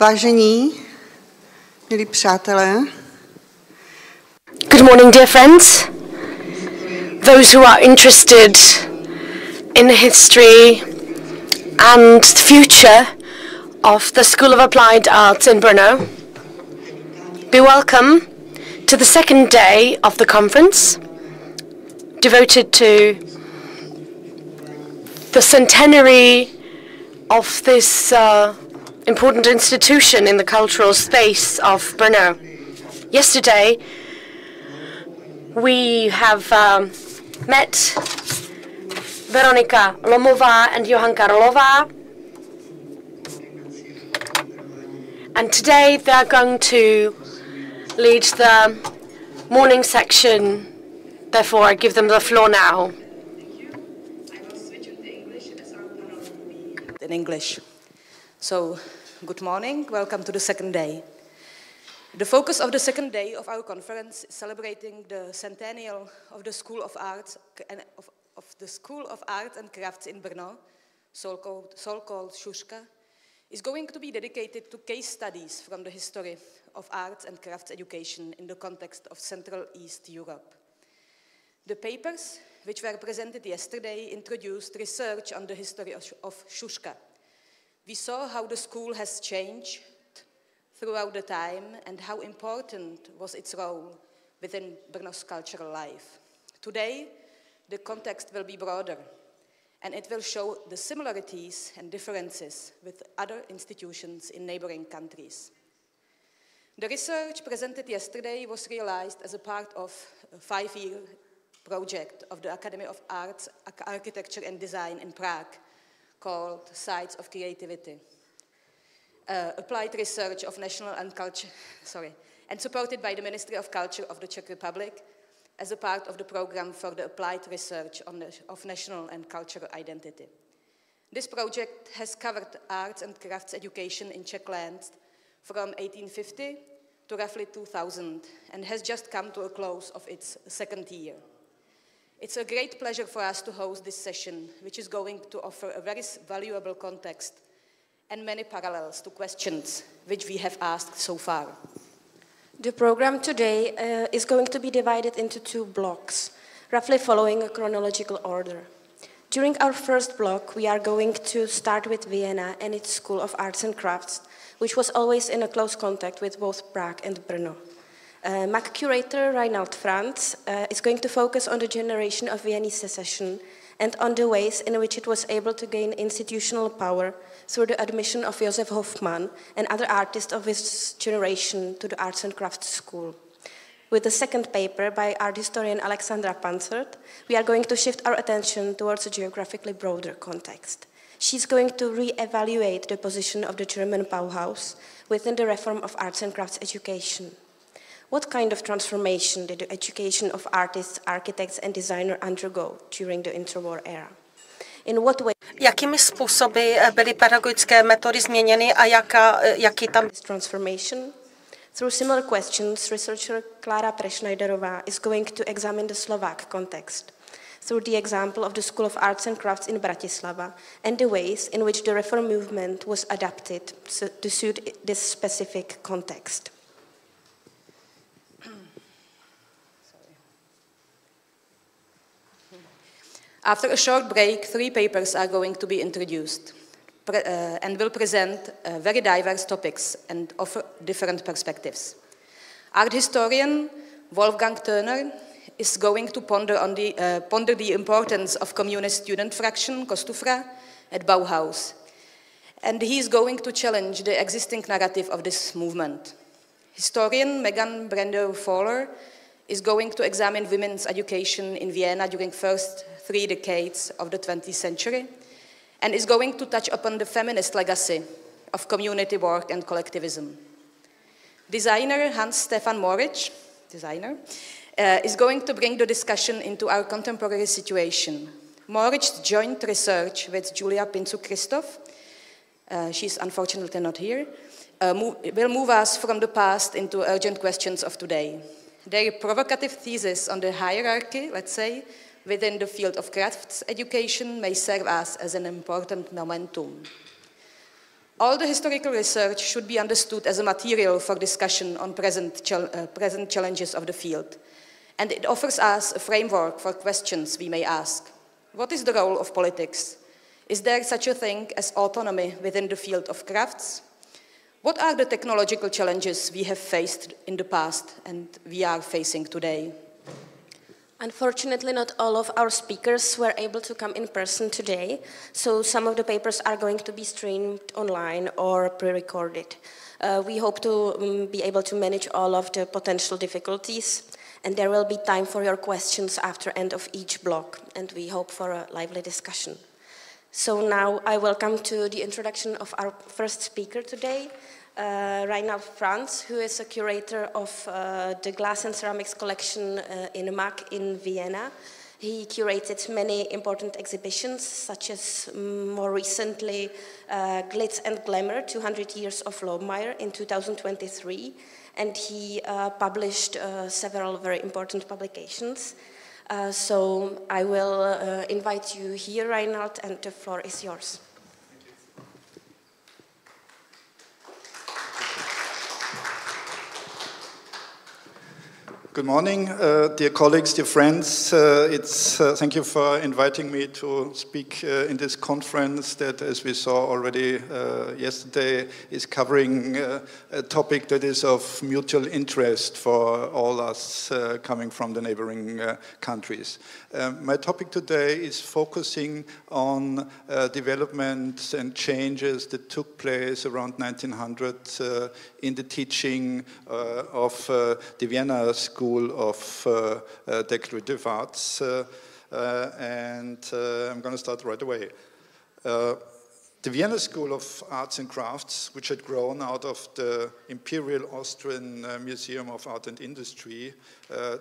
Vážení, milí přátelé. Good morning, dear friends. Those who are interested in history and the future of the School of Applied Arts in Brno, be welcome to the second day of the conference devoted to the centenary of this important institution in the cultural space of Brno. Yesterday, we have met Veronika Lomová and Johana Rollová, and today they are going to lead the morning section. Therefore, I give them the floor now. In English. So, good morning, welcome to the second day. The focus of the second day of our conference is celebrating the centennial of the School of Arts and of the School of Art and Crafts in Brno, so-called Šuška, is going to be dedicated to case studies from the history of arts and crafts education in the context of Central East Europe. The papers, which were presented yesterday, introduced research on the history of Šuška. We saw how the school has changed throughout the time and how important was its role within Brno's cultural life. Today, the context will be broader, and it will show the similarities and differences with other institutions in neighboring countries. The research presented yesterday was realized as a part of a 5-year project of the Academy of Arts, Architecture and Design in Prague, called Sites of Creativity. Applied research of national and and supported by the Ministry of Culture of the Czech Republic as a part of the program for the applied research of national and cultural identity. This project has covered arts and crafts education in Czech lands from 1850 to roughly 2000 and has just come to a close of its second year. It's a great pleasure for us to host this session, which is going to offer a very valuable context and many parallels to questions which we have asked so far. The program today is going to be divided into 2 blocks, roughly following a chronological order. During our first block, we are going to start with Vienna and its School of Arts and Crafts, which was always in a close contact with both Prague and Brno. MAC curator Rainald Franz is going to focus on the generation of Viennese secession and on the ways in which it was able to gain institutional power through the admission of Josef Hoffmann and other artists of his generation to the Arts and Crafts School. With the second paper by art historian Alexandra Panzert, we are going to shift our attention towards a geographically broader context. She's going to re-evaluate the position of the German Bauhaus within the reform of arts and crafts education. What kind of transformation did the education of artists, architects and designers undergo during the interwar era? In what way? Jakými způsoby byly pedagogické metody změněny a jaký tam transformation? Through similar questions, researcher Klára Prešnajderová is going to examine the Slovak context through the example of the School of Arts and Crafts in Bratislava and the ways in which the reform movement was adapted to suit this specific context. After a short break, 3 papers are going to be introduced and will present very diverse topics and offer different perspectives. Art historian Wolfgang Thöner is going to ponder the importance of communist student fraction, Kostufra, at Bauhaus. And he is going to challenge the existing narrative of this movement. Historian Megan Brandow-Faller is going to examine women's education in Vienna during first 3 decades of the 20th century, and is going to touch upon the feminist legacy of community work and collectivism. Designer Stefan Moritsch, is going to bring the discussion into our contemporary situation. Moritsch's joint research with Julia Pintsuk-Christof, she's unfortunately not here, will move us from the past into urgent questions of today. Their provocative thesis on the hierarchy, let's say, within the field of crafts education may serve us as an important momentum. All the historical research should be understood as a material for discussion on present challenges of the field. And it offers us a framework for questions we may ask. What is the role of politics? Is there such a thing as autonomy within the field of crafts? What are the technological challenges we have faced in the past and we are facing today? Unfortunately, not all of our speakers were able to come in person today, so some of the papers are going to be streamed online or pre-recorded. We hope to be able to manage all of the potential difficulties, and there will be time for your questions after end of each block, and we hope for a lively discussion. So now I welcome to the introduction of our first speaker today, Rainald Franz, who is a curator of the glass and ceramics collection in MAC in Vienna. He curated many important exhibitions, such as more recently Glitz and Glamour, 200 Years of Lohmeyer in 2023, and he published several very important publications. So I will invite you here, Rainald, and the floor is yours. Good morning, dear colleagues, dear friends. Thank you for inviting me to speak in this conference that, as we saw already yesterday, is covering a topic that is of mutual interest for all us coming from the neighboring countries. My topic today is focusing on developments and changes that took place around 1900 in the teaching of the Vienna School of Decorative Arts, and I'm going to start right away. The Vienna School of Arts and Crafts, which had grown out of the Imperial Austrian Museum of Art and Industry,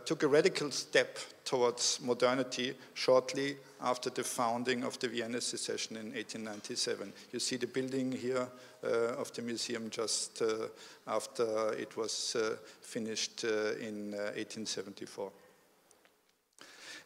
took a radical step towards modernity shortly after the founding of the Vienna Secession in 1897. You see the building here of the museum just after it was finished in 1874.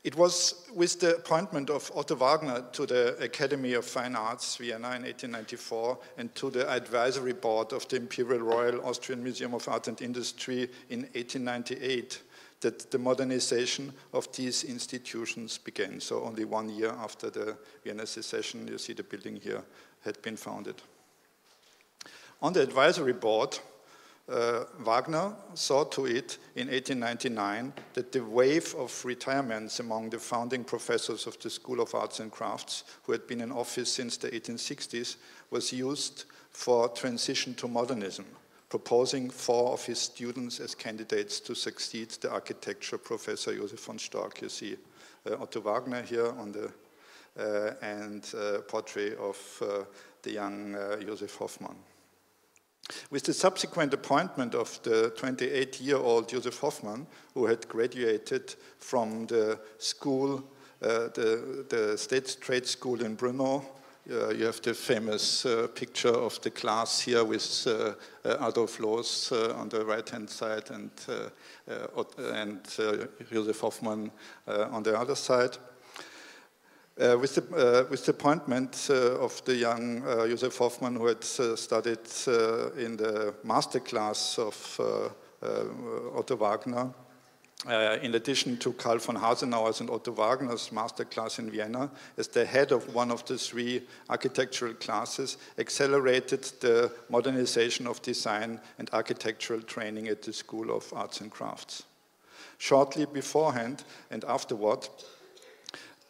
It was with the appointment of Otto Wagner to the Academy of Fine Arts, Vienna, in 1894, and to the advisory board of the Imperial Royal Austrian Museum of Art and Industry in 1898, that the modernization of these institutions began. So only 1 year after the Vienna Secession, you see the building here, had been founded. On the advisory board, Wagner saw to it in 1899 that the wave of retirements among the founding professors of the School of Arts and Crafts, who had been in office since the 1860s, was used for transition to modernism, proposing 4 of his students as candidates to succeed the architecture professor Josef von Storck. You see Otto Wagner here on the and portrait of the young Josef Hoffmann. With the subsequent appointment of the 28-year-old Josef Hoffmann, who had graduated from the school, the State Trade School in Brno, you have the famous picture of the class here with Adolf Loos on the right-hand side and Josef Hoffmann on the other side. With the appointment of the young Josef Hoffmann, who had studied in the master class of Otto Wagner, in addition to Karl von Hasenauer's and Otto Wagner's master class in Vienna, as the head of one of the 3 architectural classes, accelerated the modernization of design and architectural training at the School of Arts and Crafts. Shortly beforehand and afterward,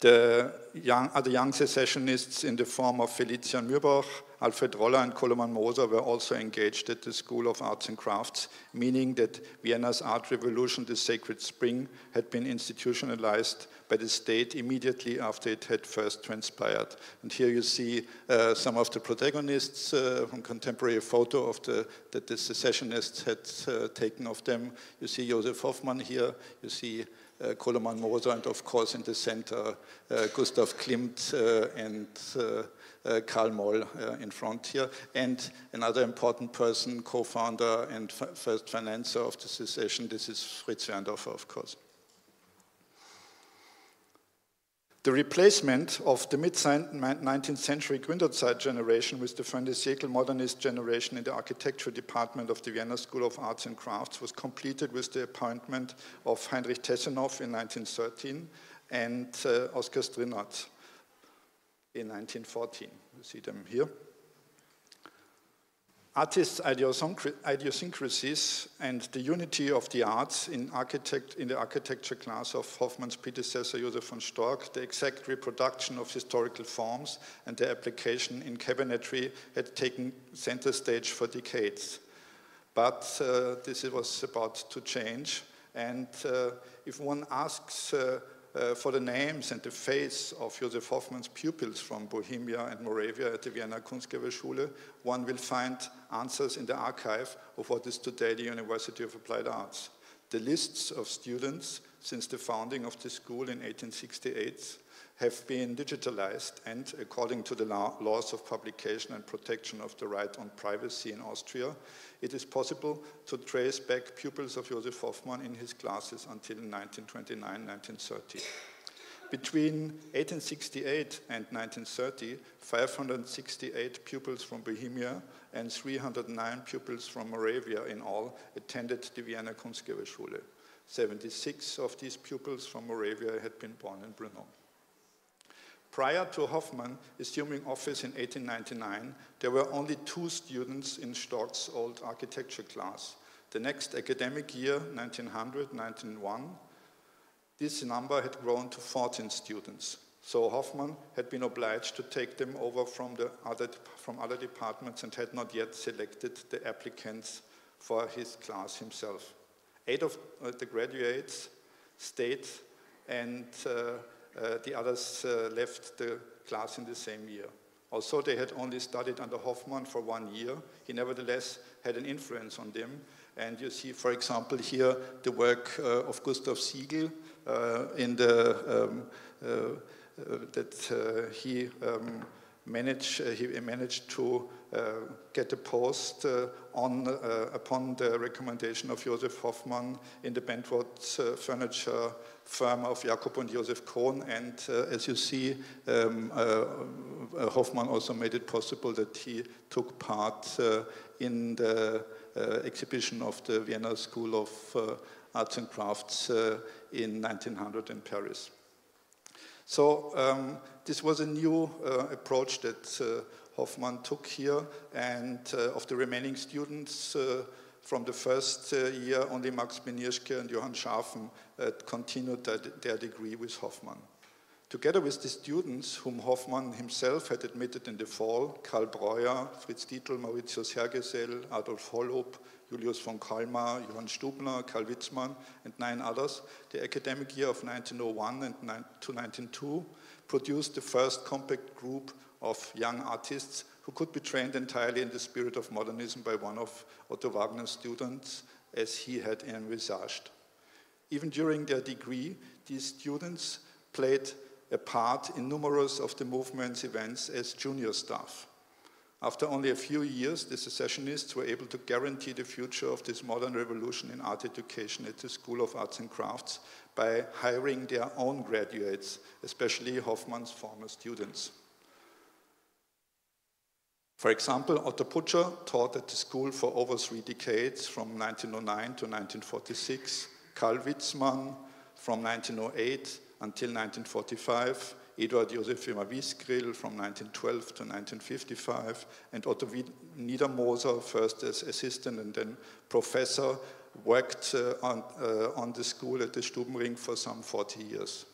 the other young secessionists in the form of Felician Mürbach, Alfred Roller and Koloman Moser were also engaged at the School of Arts and Crafts, meaning that Vienna's art revolution, the Sacred Spring, had been institutionalized by the state immediately after it had first transpired. And here you see some of the protagonists from contemporary photo of that the secessionists had taken of them. You see Josef Hoffmann here, you see Koloman Moser, and of course in the center Gustav Klimt and Karl Moll in front here, and another important person, co-founder and first financier of the secession, this is Fritz Werndorfer, of course. The replacement of the mid-19th century Gründerzeit generation with the fin de siècle modernist generation in the architecture department of the Vienna School of Arts and Crafts was completed with the appointment of Heinrich Tessenow in 1913 and Oskar Strinat in 1914. You see them here. Artists' idiosyncrasies and the unity of the arts in the architecture class of Hoffmann's predecessor Josef von Storck, the exact reproduction of historical forms and their application in cabinetry had taken center stage for decades. But this was about to change, and if one asks for the names and the face of Josef Hoffmann's pupils from Bohemia and Moravia at the Vienna Kunstgewerbeschule, one will find answers in the archive of what is today the University of Applied Arts. The lists of students since the founding of the school in 1868 have been digitalized, and according to the laws of publication and protection of the right on privacy in Austria, it is possible to trace back pupils of Josef Hoffmann in his classes until 1929-1930. Between 1868 and 1930, 568 pupils from Bohemia and 309 pupils from Moravia in all attended the Vienna Kunstgewerbeschule. 76 of these pupils from Moravia had been born in Brno. Prior to Hoffmann assuming office in 1899, there were only 2 students in Storck's old architecture class. The next academic year, 1900-1901, this number had grown to 14 students. So Hoffmann had been obliged to take them over from other departments and had not yet selected the applicants for his class himself. 8 of the graduates stayed, and the others left the class in the same year. Although they had only studied under Hoffmann for 1 year, he nevertheless had an influence on them. And you see, for example, here the work of Gustav Siegel he managed to get a post upon the recommendation of Josef Hoffmann in the Bentworth furniture firm of Jakob and Josef Kohn, and as you see, Hoffmann also made it possible that he took part in the exhibition of the Vienna School of Arts and Crafts in 1900 in Paris. So this was a new approach that Hoffmann took here, and of the remaining students from the first year, only Max Benirschke and Johann Schafen continued their degree with Hoffmann. Together with the students whom Hoffmann himself had admitted in the fall, Karl Breuer, Fritz Dietl, Mauritius Hergesell, Adolf Hollup, Julius von Kalmar, Johann Stubner, Karl Witzmann, and 9 others, the academic year of 1901 and to 1902 produced the first compact group of young artists who could be trained entirely in the spirit of modernism by one of Otto Wagner's students, as he had envisaged. Even during their degree, these students played a part in numerous of the movement's events as junior staff. After only a few years, the Secessionists were able to guarantee the future of this modern revolution in art education at the School of Arts and Crafts by hiring their own graduates, especially Hoffmann's former students. For example, Otto Putscher taught at the school for over 3 decades, from 1909 to 1946, Karl Witzmann from 1908 until 1945, Eduard Josef Wiesgrill from 1912 to 1955, and Otto Niedermoser, first as assistant and then professor, worked on the school at the Stubenring for some 40 years.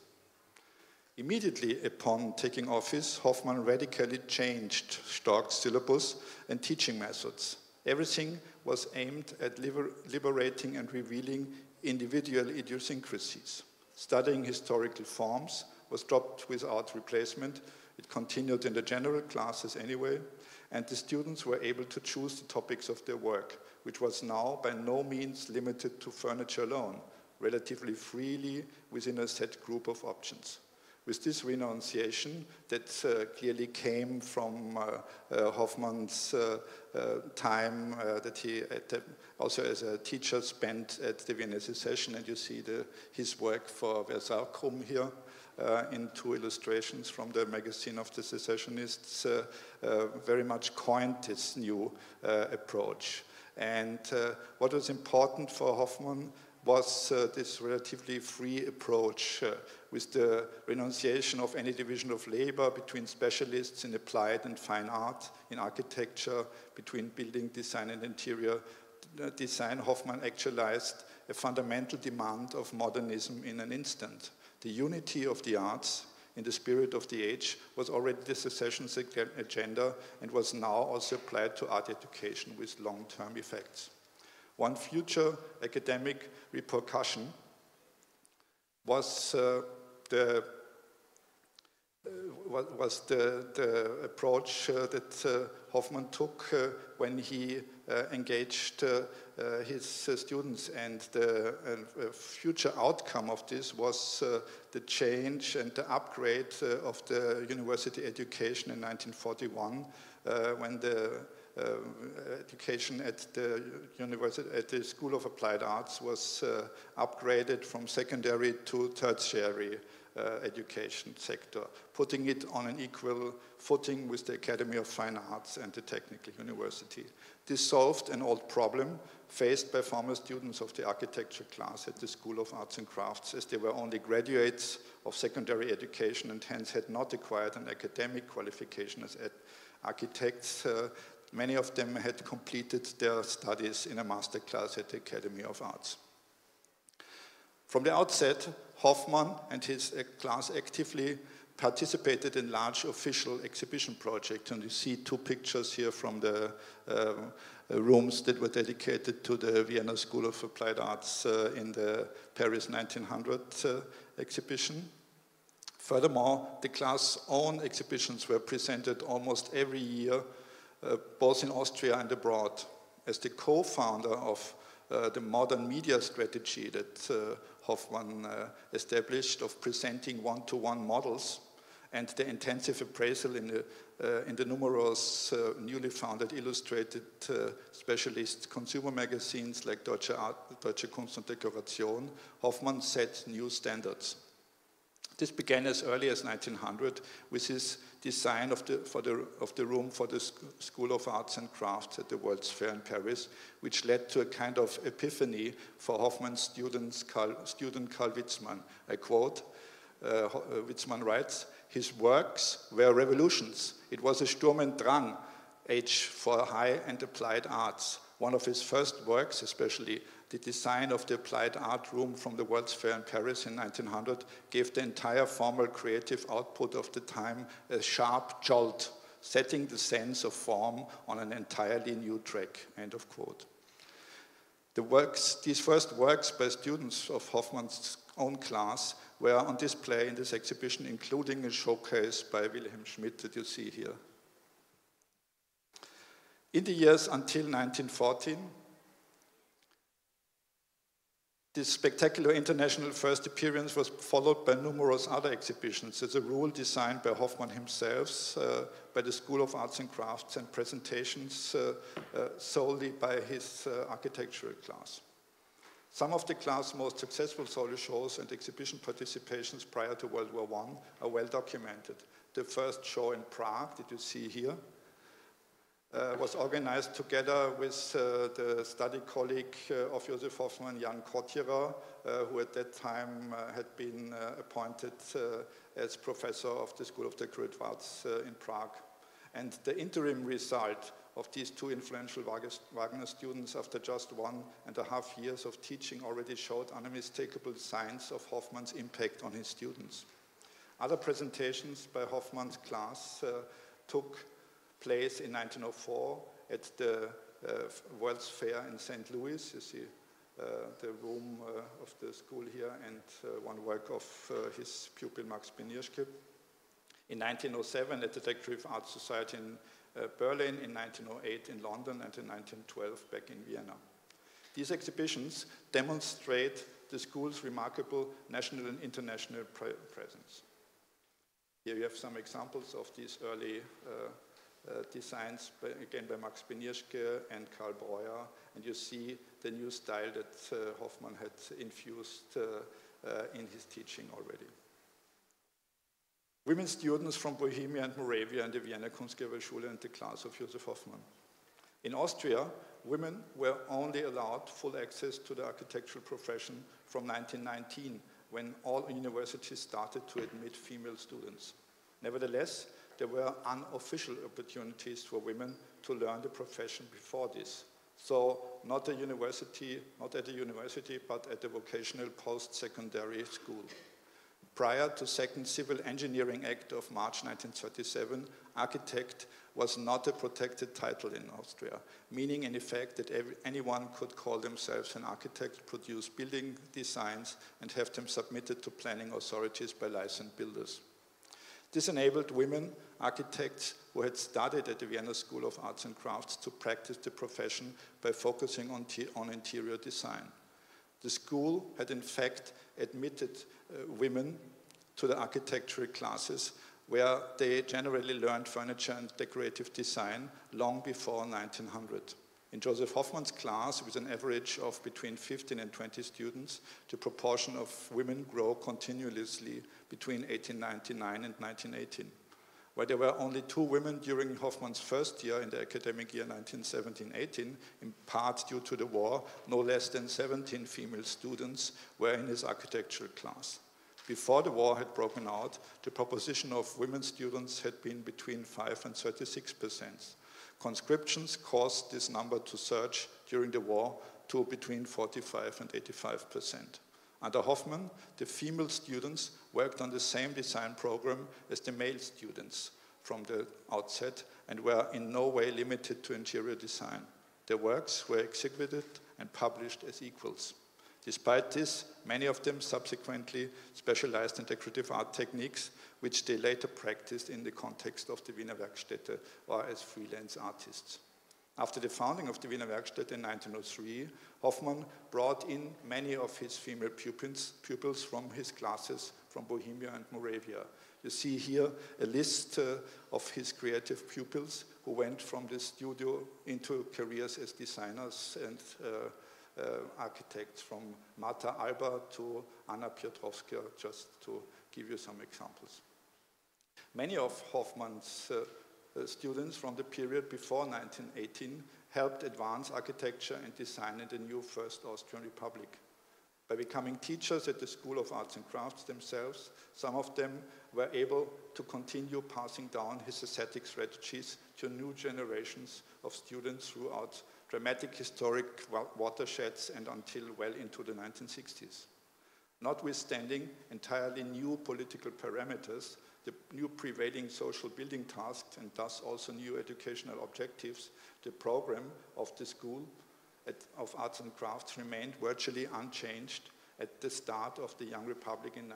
Immediately upon taking office, Hoffmann radically changed Storck's syllabus and teaching methods. Everything was aimed at liberating and revealing individual idiosyncrasies. Studying historical forms was dropped without replacement. It continued in the general classes anyway, and the students were able to choose the topics of their work, which was now by no means limited to furniture alone, relatively freely within a set group of options. With this renunciation that clearly came from Hoffmann's time that he also as a teacher spent at the Vienna Secession, and you see his work for Versacrum here in 2 illustrations from the magazine of the Secessionists, very much coined this new approach. And what was important for Hoffmann was this relatively free approach with the renunciation of any division of labor between specialists in applied and fine art, in architecture, between building design and interior design. Hoffmann actualized a fundamental demand of modernism in an instant. The unity of the arts in the spirit of the age was already the secession's agenda and was now also applied to art education with long-term effects. One future academic repercussion was the approach that Hoffmann took when he engaged his students, and the future outcome of this was the change and the upgrade of the university education in 1941 when the education at the School of Applied Arts was upgraded from secondary to tertiary education sector, putting it on an equal footing with the Academy of Fine Arts and the Technical University. This solved an old problem faced by former students of the architecture class at the School of Arts and Crafts, as they were only graduates of secondary education and hence had not acquired an academic qualification as architects. Many of them had completed their studies in a master class at the Academy of Arts. From the outset, Hoffmann and his class actively participated in large official exhibition projects, and you see 2 pictures here from the rooms that were dedicated to the Vienna School of Applied Arts in the Paris 1900 exhibition. Furthermore, the class' own exhibitions were presented almost every year, both in Austria and abroad. As the co-founder of the modern media strategy that Hoffmann established of presenting one-to-one models, and the intensive appraisal in the numerous newly founded illustrated specialist consumer magazines like Deutsche Kunst und Dekoration, Hoffmann set new standards. This began as early as 1900 with his design of the room for the School of Arts and Crafts at the World's Fair in Paris, which led to a kind of epiphany for Hoffmann's student Karl Witzmann. I quote, Witzmann writes, "His works were revolutions. It was a Sturm und Drang age for high and applied arts. One of his first works, especially the design of the applied art room from the World's Fair in Paris in 1900, gave the entire formal creative output of the time a sharp jolt, setting the sense of form on an entirely new track," end of quote. These first works by students of Hoffmann's own class were on display in this exhibition, including a showcase by Wilhelm Schmidt that you see here. In the years until 1914, this spectacular international first appearance was followed by numerous other exhibitions, as a rule designed by Hoffmann himself, by the School of Arts and Crafts, and presentations solely by his architectural class. Some of the class' most successful solo shows and exhibition participations prior to World War I are well documented. The first show in Prague, that you see here, was organized together with the study colleague of Josef Hoffmann, Jan Kotjerer, who at that time had been appointed as professor of the School of Decorative Arts in Prague. And the interim result of these 2 influential Wagner students after just 1.5 years of teaching already showed unmistakable signs of Hoffmann's impact on his students. Other presentations by Hoffmann's class took place in 1904 at the World's Fair in St. Louis. You see the room of the school here, and one work of his pupil Max Benirschke. In 1907 at the Decorative Arts Society in Berlin, in 1908 in London, and in 1912 back in Vienna. These exhibitions demonstrate the school's remarkable national and international presence. Here you have some examples of these early designs, again by Max Benirschke and Karl Breuer, and you see the new style that Hoffmann had infused in his teaching already. Women students from Bohemia and Moravia and the Vienna Kunstgewerbeschule and the class of Josef Hoffmann. In Austria, women were only allowed full access to the architectural profession from 1919, when all universities started to admit female students. Nevertheless, there were unofficial opportunities for women to learn the profession before this. So not at the university, but at the vocational post-secondary school. Prior to Second Civil Engineering Act of March 1937, architect was not a protected title in Austria, meaning in effect that anyone could call themselves an architect, produce building designs, and have them submitted to planning authorities by licensed builders. This enabled women architects who had studied at the Vienna School of Arts and Crafts to practice the profession by focusing on interior design. The school had in fact admitted women to the architectural classes where they generally learned furniture and decorative design long before 1900. In Josef Hoffmann's class, with an average of between 15 and 20 students, the proportion of women grew continuously between 1899 and 1918. While there were only 2 women during Hoffmann's first year in the academic year 1917-18, in part due to the war, no less than 17 female students were in his architectural class. Before the war had broken out, the proportion of women students had been between 5 and 36%. Conscriptions caused this number to surge during the war to between 45 and 85%. Under Hoffmann, the female students worked on the same design program as the male students from the outset and were in no way limited to interior design. Their works were exhibited and published as equals. Despite this, many of them subsequently specialized in decorative art techniques, which they later practiced in the context of the Wiener Werkstätte or as freelance artists. After the founding of the Wiener Werkstätte in 1903, Hoffmann brought in many of his female pupils from his classes from Bohemia and Moravia. You see here a list of his creative pupils who went from the studio into careers as designers and architects, from Marta Alba to Anna Piotrowska, just to give you some examples. Many of Hoffmann's students from the period before 1918 helped advance architecture and design in the new First Austrian Republic. By becoming teachers at the School of Arts and Crafts themselves, some of them were able to continue passing down his aesthetic strategies to new generations of students throughout dramatic historic watersheds and until well into the 1960s. Notwithstanding entirely new political parameters, the new prevailing social building tasks and thus also new educational objectives, the program of the School of Arts and Crafts remained virtually unchanged at the start of the Young Republic in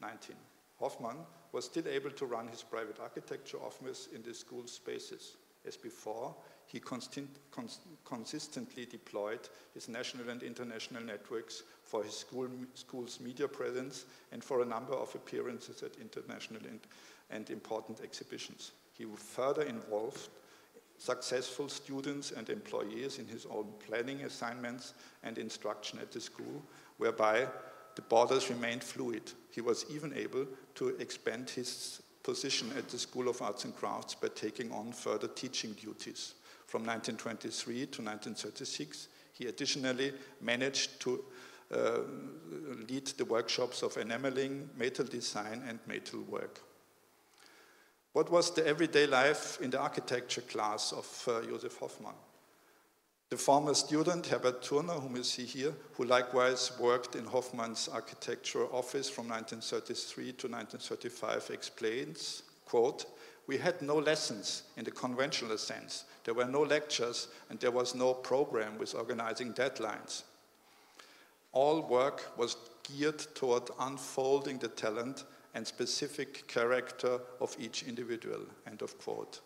1918-19. Hoffmann was still able to run his private architecture office in the school spaces. As before, he consistently deployed his national and international networks for his school's media presence and for a number of appearances at international and important exhibitions. He further involved successful students and employees in his own planning assignments and instruction at the school, whereby the borders remained fluid. He was even able to expand his position at the School of Arts and Crafts by taking on further teaching duties. From 1923 to 1936, he additionally managed to lead the workshops of enameling, metal design, and metal work. What was the everyday life in the architecture class of Josef Hoffmann? The former student, Herbert Thöner, whom you see here, who likewise worked in Hoffmann's architecture office from 1933 to 1935, explains, quote, "We had no lessons in the conventional sense. There were no lectures and there was no program with organizing deadlines. All work was geared toward unfolding the talent and specific character of each individual," end of quote.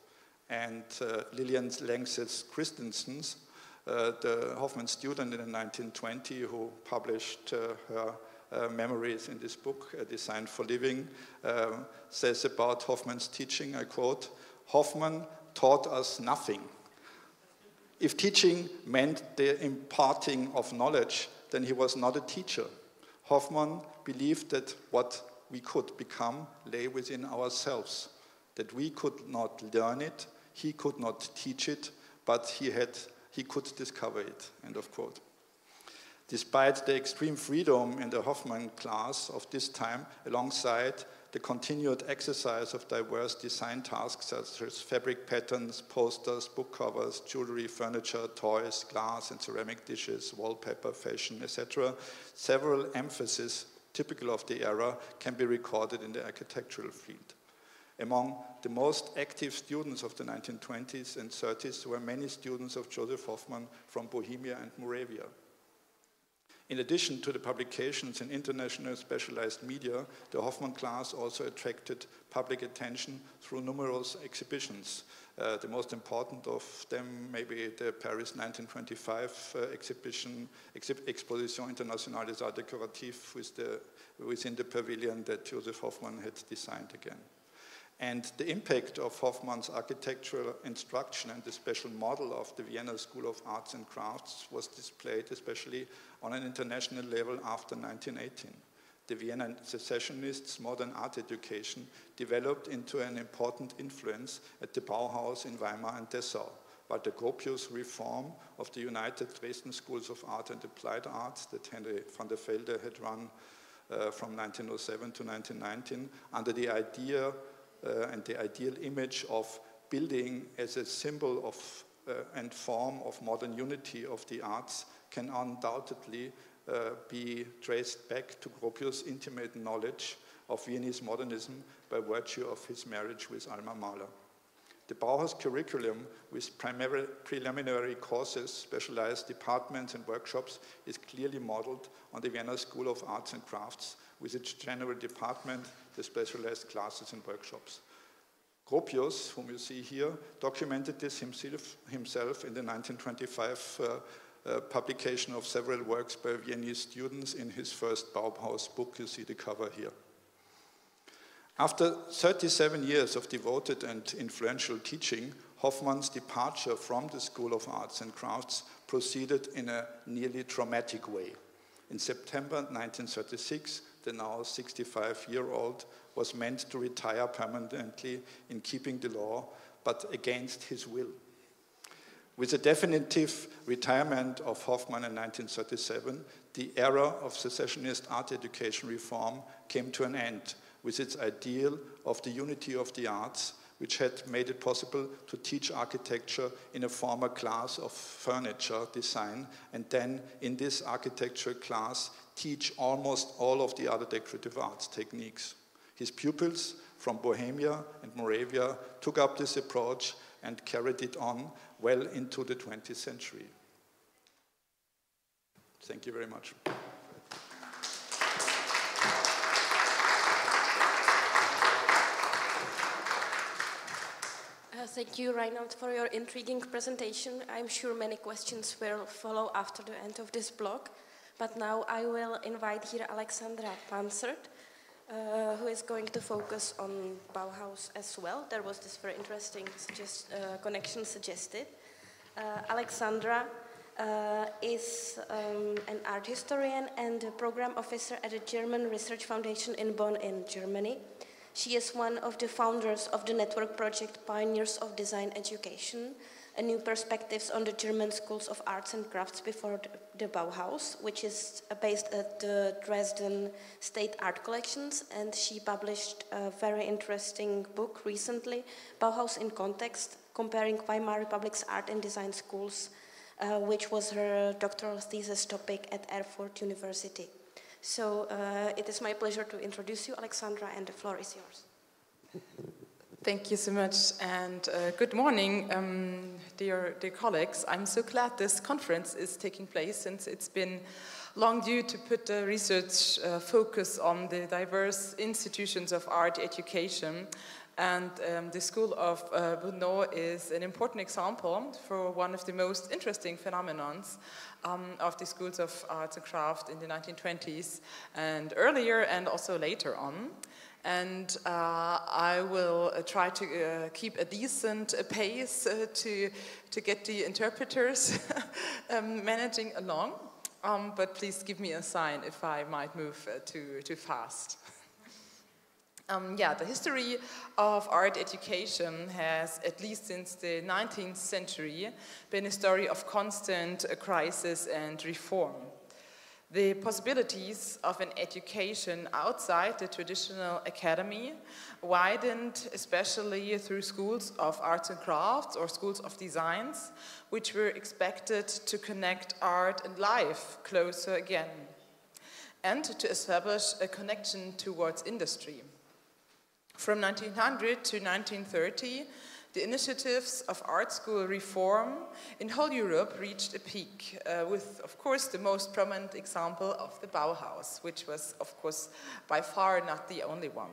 And Lillian Langseth Christensen's, the Hoffmann student in 1920 who published her memories in this book, Design for Living, says about Hoffmann's teaching, I quote, "Hoffmann taught us nothing. If teaching meant the imparting of knowledge, then he was not a teacher. Hoffmann believed that what we could become lay within ourselves, that we could not learn it, he could not teach it, but he could discover it," end of quote. Despite the extreme freedom in the Hoffmann class of this time, alongside the continued exercise of diverse design tasks such as fabric patterns, posters, book covers, jewelry, furniture, toys, glass and ceramic dishes, wallpaper, fashion, etc., several emphases typical of the era can be recorded in the architectural field. Among the most active students of the 1920s and 30s were many students of Josef Hoffmann from Bohemia and Moravia. In addition to the publications in international specialized media, the Hoffmann class also attracted public attention through numerous exhibitions. The most important of them may be the Paris 1925 Exposition Internationale des Arts Décoratifs within the pavilion that Josef Hoffmann had designed again. And the impact of Hoffmann's architectural instruction and the special model of the Vienna School of Arts and Crafts was displayed especially on an international level after 1918. The Vienna Secessionists' modern art education developed into an important influence at the Bauhaus in Weimar and Dessau, while the Gropius reform of the United Dresden Schools of Art and Applied Arts that Henry van der Velde had run from 1907 to 1919 under the idea and the ideal image of building as a symbol of and form of modern unity of the arts can undoubtedly be traced back to Gropius' intimate knowledge of Viennese modernism by virtue of his marriage with Alma Mahler. The Bauhaus curriculum, with preliminary courses, specialized departments and workshops, is clearly modeled on the Vienna School of Arts and Crafts, with its general department, the specialized classes and workshops. Gropius, whom you see here, documented this himself in the 1925 publication of several works by Viennese students in his first Bauhaus book. You see the cover here. After 37 years of devoted and influential teaching, Hoffmann's departure from the School of Arts and Crafts proceeded in a nearly traumatic way. In September 1936, the now 65-year-old was meant to retire permanently in keeping the law, but against his will. With the definitive retirement of Hoffmann in 1937, the era of secessionist art education reform came to an end, with its ideal of the unity of the arts, which had made it possible to teach architecture in a former class of furniture design, and then in this architecture class teach almost all of the other decorative arts techniques. His pupils from Bohemia and Moravia took up this approach and carried it on well into the 20th century. Thank you very much. Thank you, Rainald, for your intriguing presentation. I'm sure many questions will follow after the end of this block. But now I will invite here Alexandra Panzert, who is going to focus on Bauhaus as well. There was this very interesting connection suggested. Alexandra is an art historian and a program officer at the German Research Foundation in Bonn in Germany. She is one of the founders of the network project Pioneers of Design Education, a new perspectives on the German schools of arts and crafts before the Bauhaus, which is based at the Dresden State Art Collections, and she published a very interesting book recently, Bauhaus in Context, comparing Weimar Republic's art and design schools, which was her doctoral thesis topic at Erfurt University. So it is my pleasure to introduce you, Alexandra, and the floor is yours. Thank you so much, and good morning, dear colleagues. I'm so glad this conference is taking place, since it's been long due to put the research focus on the diverse institutions of art education. And the school of Brno is an important example for one of the most interesting phenomenons of the schools of arts and craft in the 1920s and earlier and also later on. And I will try to keep a decent pace to get the interpreters managing along. But please give me a sign if I might move too fast. The history of art education has, at least since the 19th century, been a story of constant crisis and reform. The possibilities of an education outside the traditional academy widened, especially through schools of arts and crafts or schools of designs, which were expected to connect art and life closer again, and to establish a connection towards industry. From 1900 to 1930, the initiatives of art school reform in whole Europe reached a peak, with, of course, the most prominent example of the Bauhaus, which was, of course, by far not the only one.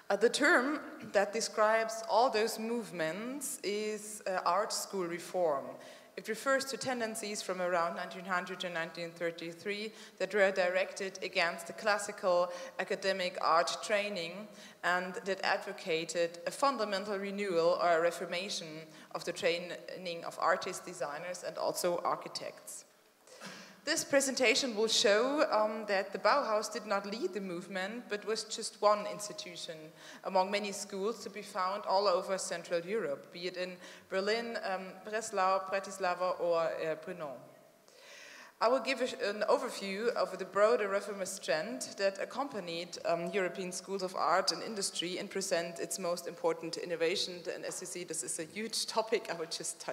The term that describes all those movements is art school reform. It refers to tendencies from around 1900 to 1933 that were directed against the classical academic art training and that advocated a fundamental renewal or a reformation of the training of artists, designers, and also architects. This presentation will show that the Bauhaus did not lead the movement, but was just one institution among many schools to be found all over Central Europe, be it in Berlin, Breslau, Bratislava, or Brno. I will give an overview of the broader reformist trend that accompanied European schools of art and industry and present its most important innovation. And as you see, this is a huge topic. I will just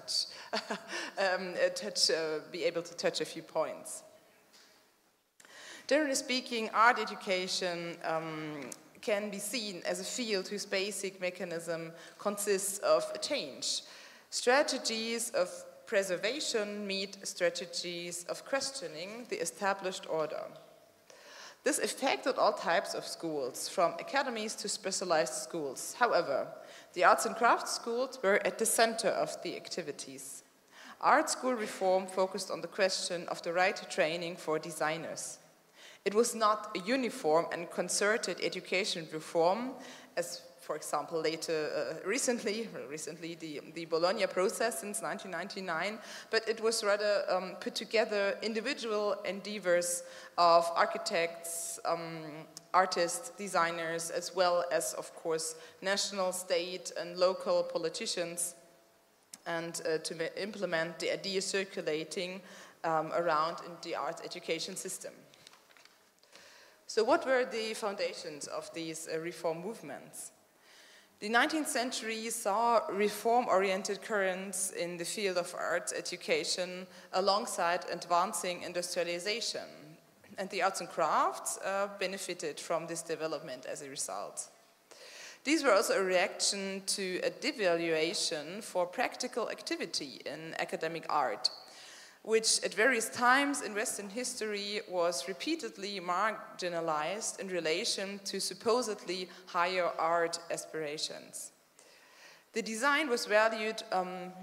be able to touch a few points. Generally speaking, art education can be seen as a field whose basic mechanism consists of change. Strategies of preservation meet strategies of questioning the established order. This affected all types of schools, from academies to specialized schools. However, the arts and crafts schools were at the center of the activities. Art school reform focused on the question of the right training for designers. It was not a uniform and concerted education reform, as for example, recently the Bologna process since 1999, but it was rather put together individual endeavors of architects, artists, designers, as well as, of course, national, state, and local politicians, and to implement the ideas circulating around in the arts education system. So what were the foundations of these reform movements? The 19th century saw reform-oriented currents in the field of arts education alongside advancing industrialization, and the arts and crafts benefited from this development as a result. These were also a reaction to a devaluation for practical activity in academic art, which at various times in Western history was repeatedly marginalized in relation to supposedly higher art aspirations. The design was valued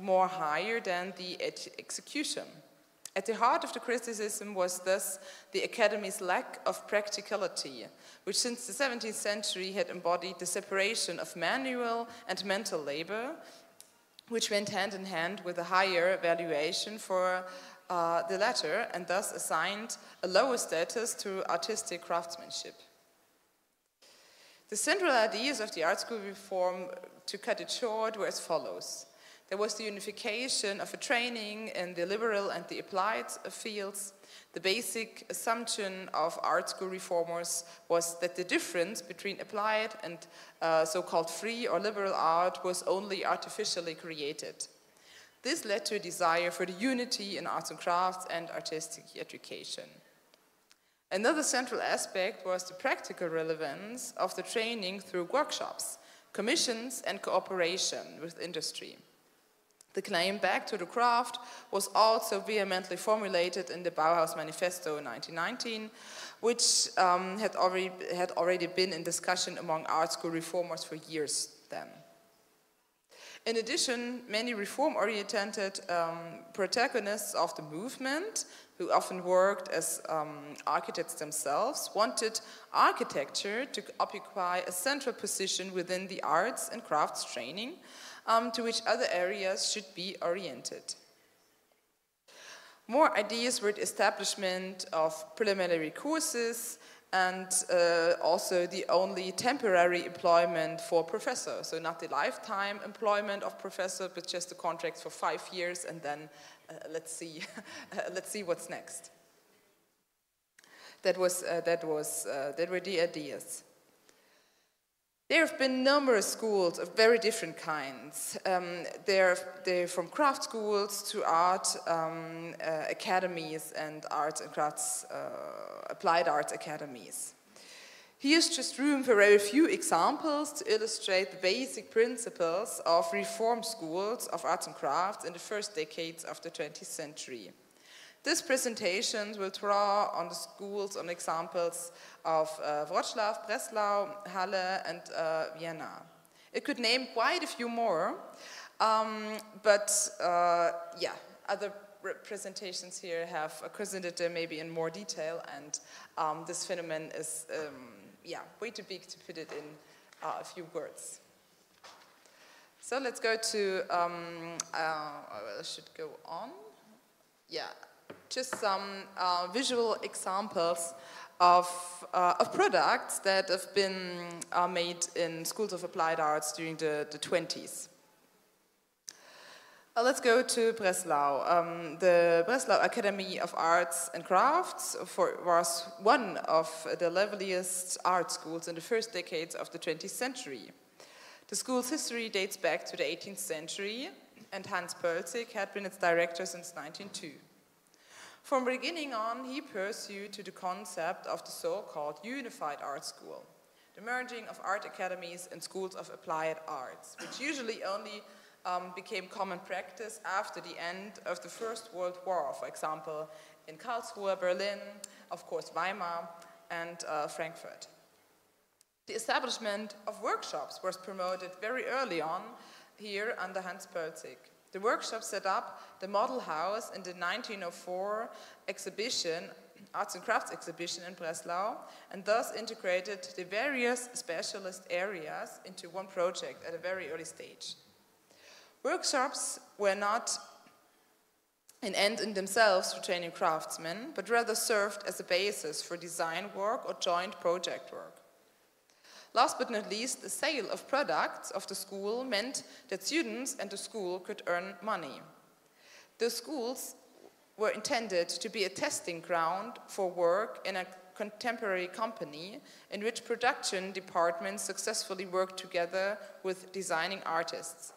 more higher than the execution. At the heart of the criticism was thus the Academy's lack of practicality, which since the 17th century had embodied the separation of manual and mental labor, which went hand in hand with a higher valuation for the latter, and thus assigned a lower status to artistic craftsmanship. The central ideas of the art school reform, to cut it short, were as follows. There was the unification of a training in the liberal and the applied fields. The basic assumption of art school reformers was that the difference between applied and so-called free or liberal art was only artificially created. This led to a desire for the unity in arts and crafts and artistic education. Another central aspect was the practical relevance of the training through workshops, commissions, and cooperation with industry. The claim back to the craft was also vehemently formulated in the Bauhaus Manifesto in 1919, which had already been in discussion among art school reformers for years then. In addition, many reform-oriented protagonists of the movement, who often worked as architects themselves, wanted architecture to occupy a central position within the arts and crafts training, to which other areas should be oriented. More ideas were the establishment of preliminary courses and also the only temporary employment for professors. So not the lifetime employment of professor, but just the contracts for 5 years, and then let's see what's next. That were the ideas. There have been numerous schools of very different kinds. They're from craft schools to art academies and arts and crafts, applied arts academies. Here's just room for very few examples to illustrate the basic principles of reform schools of arts and crafts in the first decades of the 20th century. This presentation will draw on the schools on examples of Wrocław, Breslau, Halle, and Vienna. It could name quite a few more, but yeah, other presentations here have presented them maybe in more detail, and this phenomenon is yeah, way too big to put it in a few words. So let's go to, I should go on. Yeah. Just some visual examples of products that have been made in schools of applied arts during the 20s. Let's go to Breslau. The Breslau Academy of Arts and Crafts was one of the liveliest art schools in the first decades of the 20th century. The school's history dates back to the 18th century, and Hans Pölzig had been its director since 1902. From the beginning on, he pursued to the concept of the so-called unified art school, the merging of art academies and schools of applied arts, which usually only became common practice after the end of the First World War, for example, in Karlsruhe, Berlin, of course Weimar, and Frankfurt. The establishment of workshops was promoted very early on here under Hans Pölzig. The workshop set up the model house in the 1904 exhibition, Arts and Crafts exhibition in Breslau, and thus integrated the various specialist areas into one project at a very early stage. Workshops were not an end in themselves for training craftsmen, but rather served as a basis for design work or joint project work. Last but not least, the sale of products of the school meant that students and the school could earn money. The schools were intended to be a testing ground for work in a contemporary company in which production departments successfully worked together with designing artists.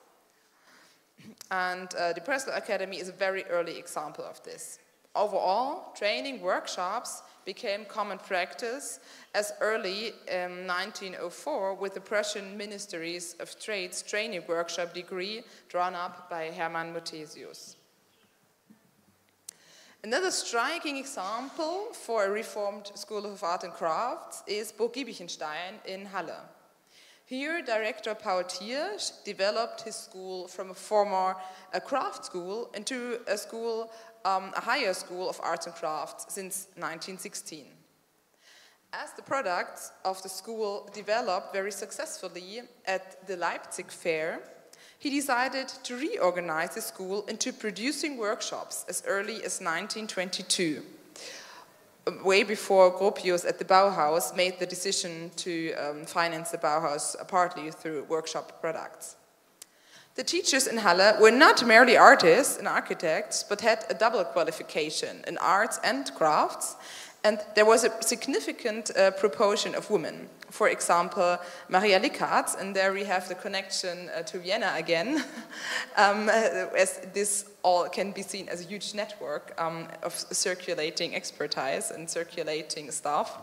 And the Breslau Academy is a very early example of this. Overall, training workshops became common practice as early in 1904 with the Prussian Ministries of Trade's training workshop degree drawn up by Hermann Muthesius. Another striking example for a reformed school of art and crafts is Burg Giebichenstein in Halle. Here, Director Pautier developed his school from a former craft school into a school, a higher school of arts and crafts since 1916. As the products of the school developed very successfully at the Leipzig fair, he decided to reorganize the school into producing workshops as early as 1922, way before Gropius at the Bauhaus made the decision to finance the Bauhaus partly through workshop products. The teachers in Halle were not merely artists and architects, but had a double qualification in arts and crafts, and there was a significant proportion of women. For example, Maria Lickartz, and there we have the connection to Vienna again, as this all can be seen as a huge network of circulating expertise and circulating staff.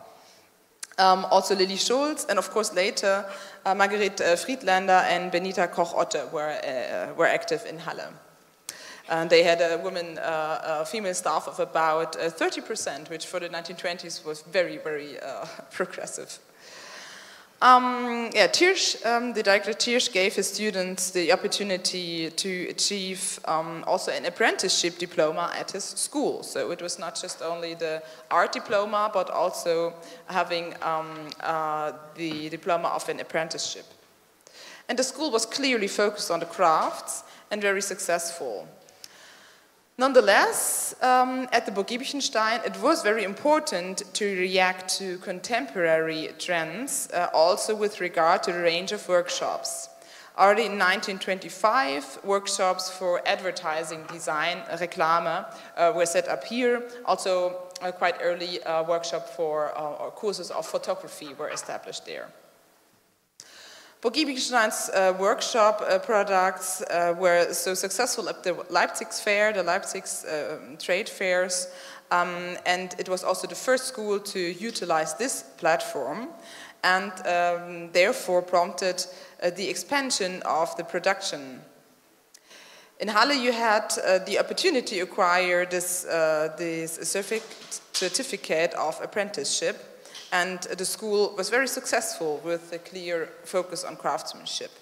Also Lilly Schulz, and of course later Marguerite Friedlander and Benita Koch-Otte were active in Halle. And they had a female staff of about 30%, which for the 1920s was very, very progressive. Thiersch, the director Thiersch gave his students the opportunity to achieve also an apprenticeship diploma at his school. So it was not just only the art diploma, but also having the diploma of an apprenticeship. And the school was clearly focused on the crafts and very successful. Nonetheless, at the Burg Giebichenstein, it was very important to react to contemporary trends, also with regard to the range of workshops. Already in 1925, workshops for advertising design, Reklame, were set up here. Also, a quite early workshop for or courses of photography were established there. Burg Giebichenstein's workshop products were so successful at the Leipzig fair, the Leipzig trade fairs, and it was also the first school to utilize this platform, and therefore prompted the expansion of the production. In Halle, you had the opportunity to acquire this certificate of apprenticeship. And the school was very successful with a clear focus on craftsmanship.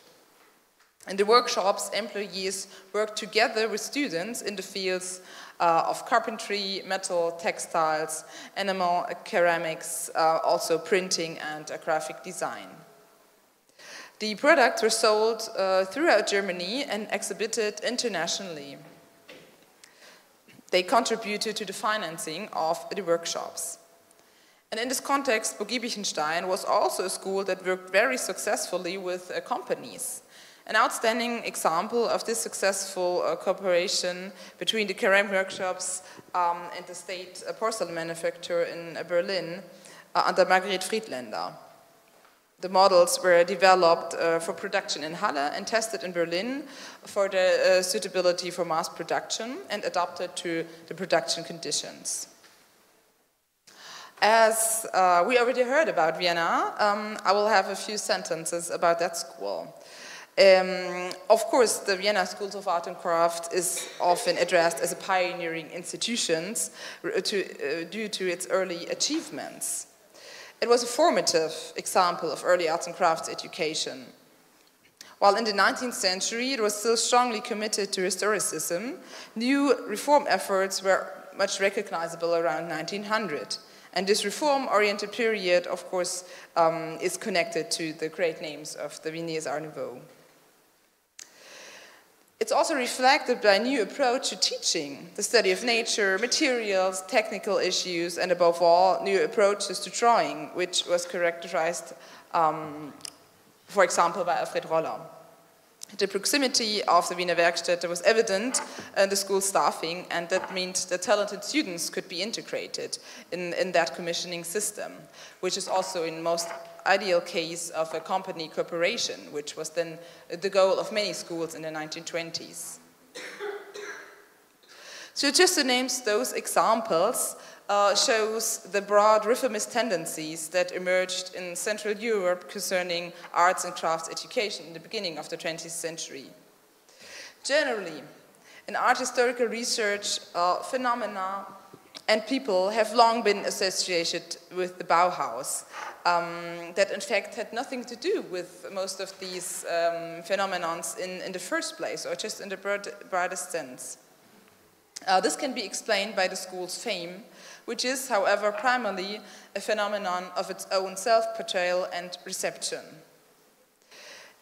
In the workshops, employees worked together with students in the fields of carpentry, metal, textiles, enamel, ceramics, also printing and graphic design. The products were sold throughout Germany and exhibited internationally. They contributed to the financing of the workshops. And in this context, Burg Giebichenstein was also a school that worked very successfully with companies. An outstanding example of this successful cooperation between the ceramic workshops and the state porcelain manufacturer in Berlin under Margaret Friedländer. The models were developed for production in Halle and tested in Berlin for the suitability for mass production and adapted to the production conditions. As we already heard about Vienna, I will have a few sentences about that school. Of course, the Vienna Schools of Art and Craft is often addressed as a pioneering institution due to its early achievements. It was a formative example of early arts and crafts education. While in the 19th century it was still strongly committed to historicism, new reform efforts were much recognizable around 1900. And this reform-oriented period, of course, is connected to the great names of the Viennese Art Nouveau. It's also reflected by a new approach to teaching, the study of nature, materials, technical issues, and above all, new approaches to drawing, which was characterized, for example, by Alfred Roller. The proximity of the Wiener Werkstätte was evident in the school staffing, and that meant that talented students could be integrated in that commissioning system, which is also in most ideal case of a company cooperation, which was then the goal of many schools in the 1920s. So just to name those examples, shows the broad reformist tendencies that emerged in Central Europe concerning arts and crafts education in the beginning of the 20th century. Generally, in art historical research, phenomena and people have long been associated with the Bauhaus, that in fact had nothing to do with most of these phenomena in the first place, or just in the broadest sense. This can be explained by the school's fame, which is, however, primarily a phenomenon of its own self-portrayal and reception.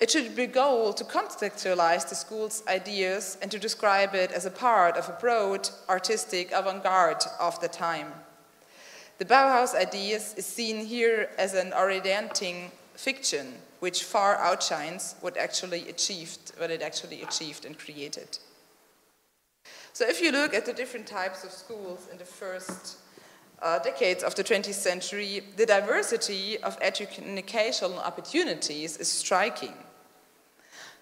It should be a goal to contextualize the school's ideas and to describe it as a part of a broad artistic avant-garde of the time. The Bauhaus ideas is seen here as an orienting fiction, which far outshines what it actually achieved and created. So if you look at the different types of schools in the first decades of the 20th century, the diversity of educational opportunities is striking.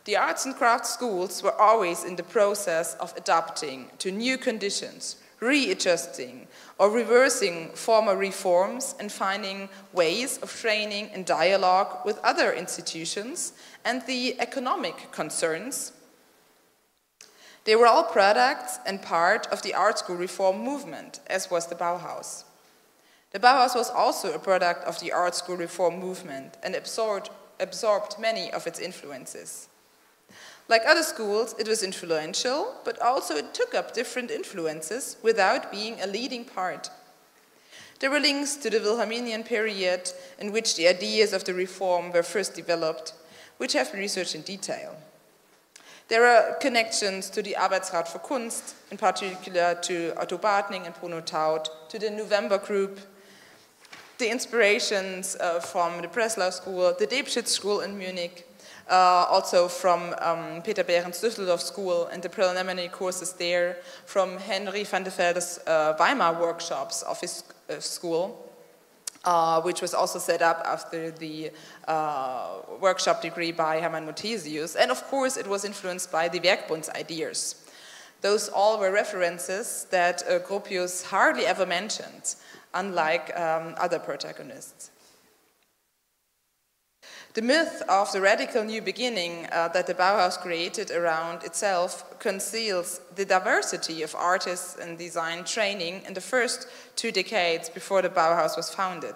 The arts and crafts schools were always in the process of adapting to new conditions, readjusting or reversing former reforms and finding ways of training in dialogue with other institutions and the economic concerns. They were all products and part of the art school reform movement, as was the Bauhaus. The Bauhaus was also a product of the art school reform movement and absorbed many of its influences. Like other schools, it was influential, but also it took up different influences without being a leading part. There were links to the Wilhelminian period in which the ideas of the reform were first developed, which have been researched in detail. There are connections to the Arbeitsrat für Kunst, in particular to Otto Bartning and Bruno Taut, to the November Group, the inspirations from the Breslau School, the Debschütz School in Munich, also from Peter Behrens' Düsseldorf School and the preliminary courses there, from Henry van der Velde's Weimar workshops of his school, which was also set up after the workshop degree by Hermann Muthesius. And of course, it was influenced by the Werkbund's ideas. Those all were references that Gropius hardly ever mentioned, unlike other protagonists. The myth of the radical new beginning that the Bauhaus created around itself conceals the diversity of artists and design training in the first 2 decades before the Bauhaus was founded.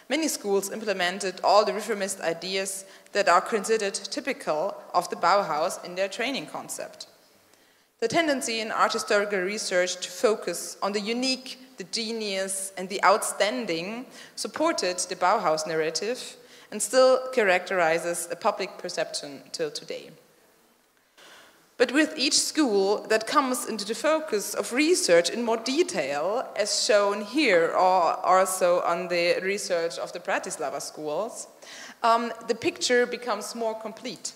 Many schools implemented all the reformist ideas that are considered typical of the Bauhaus in their training concept. The tendency in art historical research to focus on the unique, the genius, and the outstanding supported the Bauhaus narrative and still characterizes the public perception till today. But with each school that comes into the focus of research in more detail, as shown here or also on the research of the Bratislava schools, the picture becomes more complete.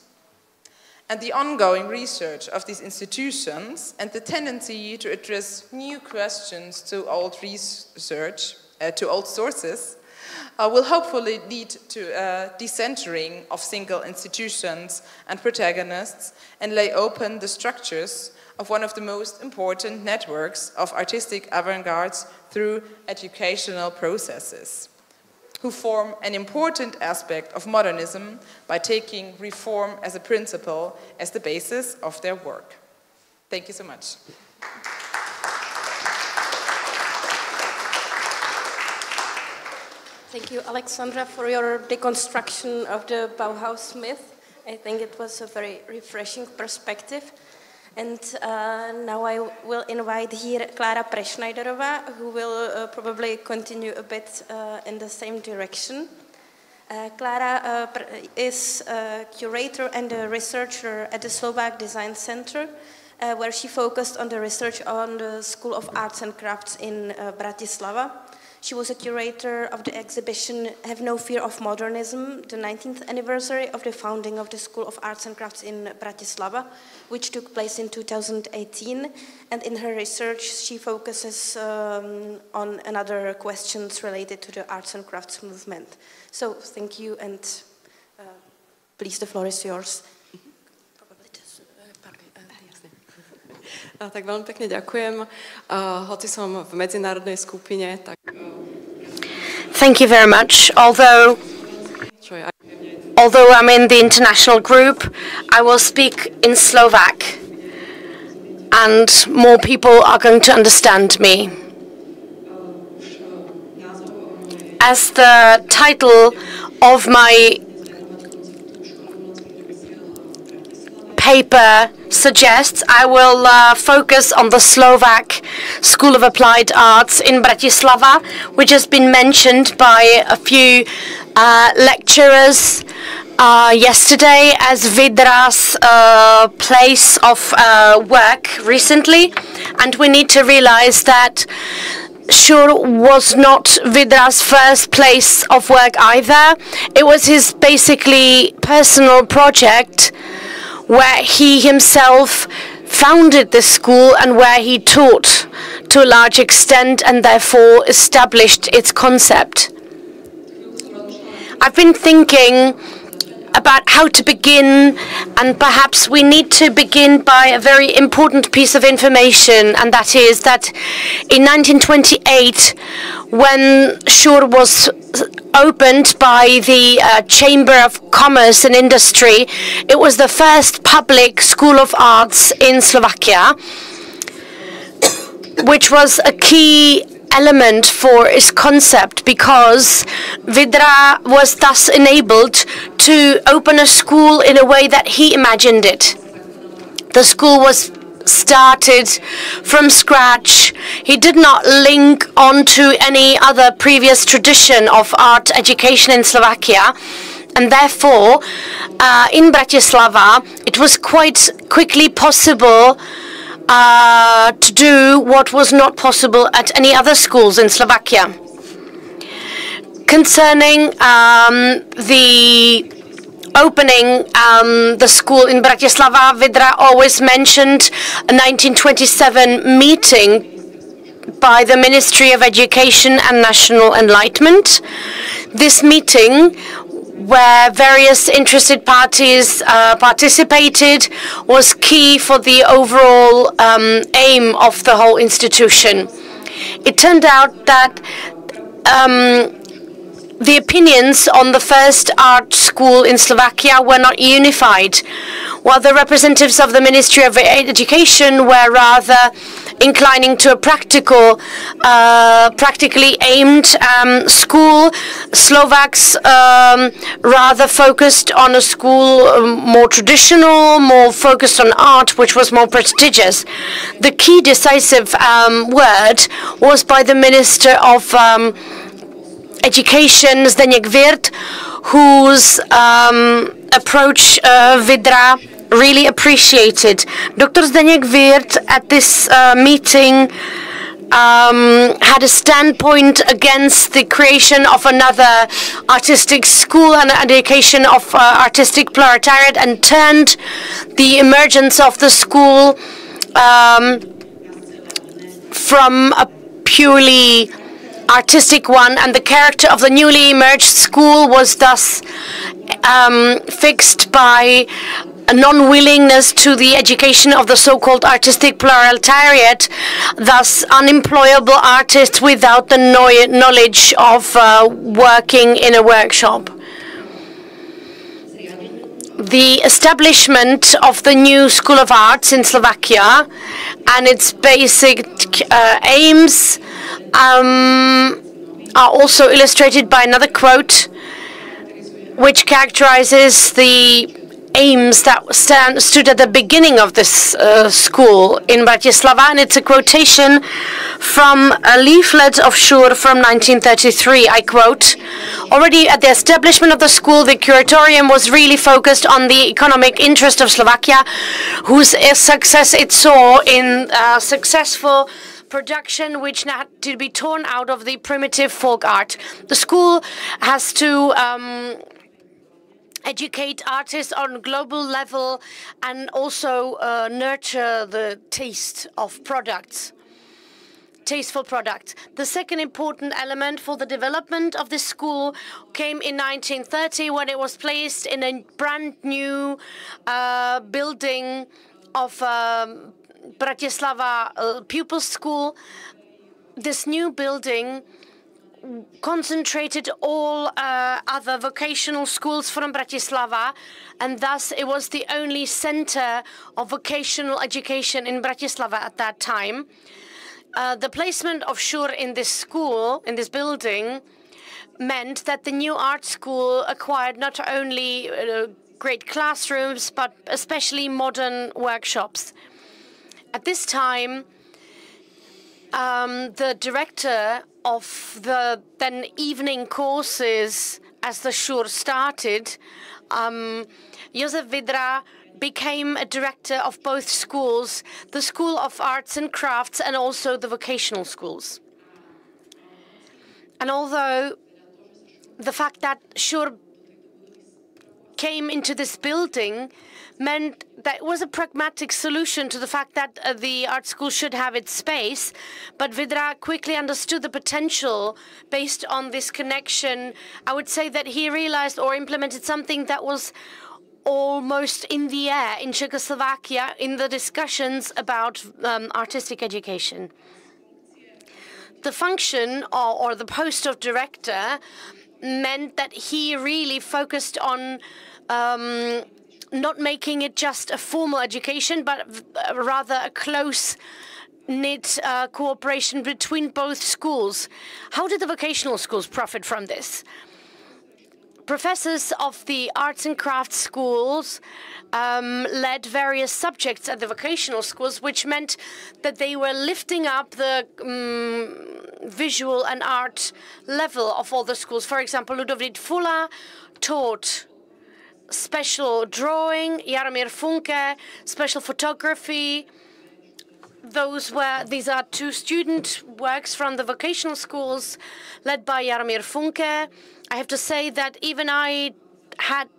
And the ongoing research of these institutions and the tendency to address new questions to old research, to old sources, will hopefully lead to a decentering of single institutions and protagonists and lay open the structures of one of the most important networks of artistic avant-gardes through educational processes, who form an important aspect of modernism by taking reform as a principle as the basis of their work. Thank you so much. Thank you, Alexandra, for your deconstruction of the Bauhaus myth. I think it was a very refreshing perspective. And now I will invite here Klára Prešnajderová, who will probably continue a bit in the same direction. Klára is a curator and a researcher at the Slovak Design Center, where she focused on the research on the School of Arts and Crafts in Bratislava. She was a curator of the exhibition Have No Fear of Modernism, the 19th anniversary of the founding of the School of Arts and Crafts in Bratislava, which took place in 2018. And in her research, she focuses on another questions related to the arts and crafts movement. So thank you, and please, the floor is yours. Tak veľmi pekne ďakujem. Hoci som v medzinárodnej skupine, tak... Thank you very much. Although I'm in the international group, I will speak in Slovak, and more people are going to understand me. As the title of my paper suggests, I will focus on the Slovak School of Applied Arts in Bratislava, which has been mentioned by a few lecturers yesterday as Vidra's place of work recently. And we need to realize that sure was not Vidra's first place of work either. It was his basically personal project, where he himself founded the school and where he taught to a large extent and therefore established its concept. I've been thinking about how to begin, and perhaps we need to begin by a very important piece of information, and that is that in 1928, when SUR was opened by the Chamber of Commerce and Industry, it was the first public school of arts in Slovakia, which was a key element for its concept, because Vidra was thus enabled to open a school in a way that he imagined it. The school was started from scratch. He did not link onto any other previous tradition of art education in Slovakia, and therefore in Bratislava it was quite quickly possible to do what was not possible at any other schools in Slovakia. Concerning the opening the school in Bratislava, Vidra always mentioned a 1927 meeting by the Ministry of Education and National Enlightenment. This meeting, where various interested parties participated, was key for the overall aim of the whole institution. It turned out that the opinions on the first art school in Slovakia were not unified, while the representatives of the Ministry of Education were rather inclining to a practically aimed school. Slovaks rather focused on a school more traditional, more focused on art, which was more prestigious. The key decisive word was by the Minister of Education, Zdeněk Wirth, whose approach Vidra really appreciated. Dr. Zdeněk Wirth at this meeting had a standpoint against the creation of another artistic school and education of artistic proletariat, and turned the emergence of the school from a purely artistic one, and the character of the newly emerged school was thus fixed by a non-willingness to the education of the so-called artistic proletariat, thus unemployable artists without the knowledge of working in a workshop. The establishment of the new School of Arts in Slovakia and its basic aims are also illustrated by another quote, which characterizes the aims that stood at the beginning of this school in Bratislava, and it's a quotation from a leaflet of SUR from 1933. I quote, "Already at the establishment of the school, the curatorium was really focused on the economic interest of Slovakia, whose success it saw in successful production which had to be torn out of the primitive folk art. The school has to educate artists on global level and also nurture the taste of products, tasteful products. The second important element for the development of this school came in 1930, when it was placed in a brand new building of Bratislava Pupil School. This new building concentrated all other vocational schools from Bratislava, and thus it was the only center of vocational education in Bratislava at that time. The placement of SUR in this school, in this building, meant that the new art school acquired not only great classrooms, but especially modern workshops. At this time, the director of the then evening courses, as the SUR started, Josef Vidra became a director of both schools, the School of Arts and Crafts and also the vocational schools. And although the fact that SUR came into this building meant that it was a pragmatic solution to the fact that the art school should have its space, but Vidra quickly understood the potential based on this connection. I would say that he realized or implemented something that was almost in the air in Czechoslovakia in the discussions about artistic education. The function or the post of director meant that he really focused on not making it just a formal education, but rather a close-knit cooperation between both schools. How did the vocational schools profit from this? Professors of the arts and crafts schools led various subjects at the vocational schools, which meant that they were lifting up the visual and art level of all the schools. For example, Ludovít Fula taught special drawing, Jaromír Funke, special photography. These are two student works from the vocational schools led by Jaromír Funke. I have to say that even I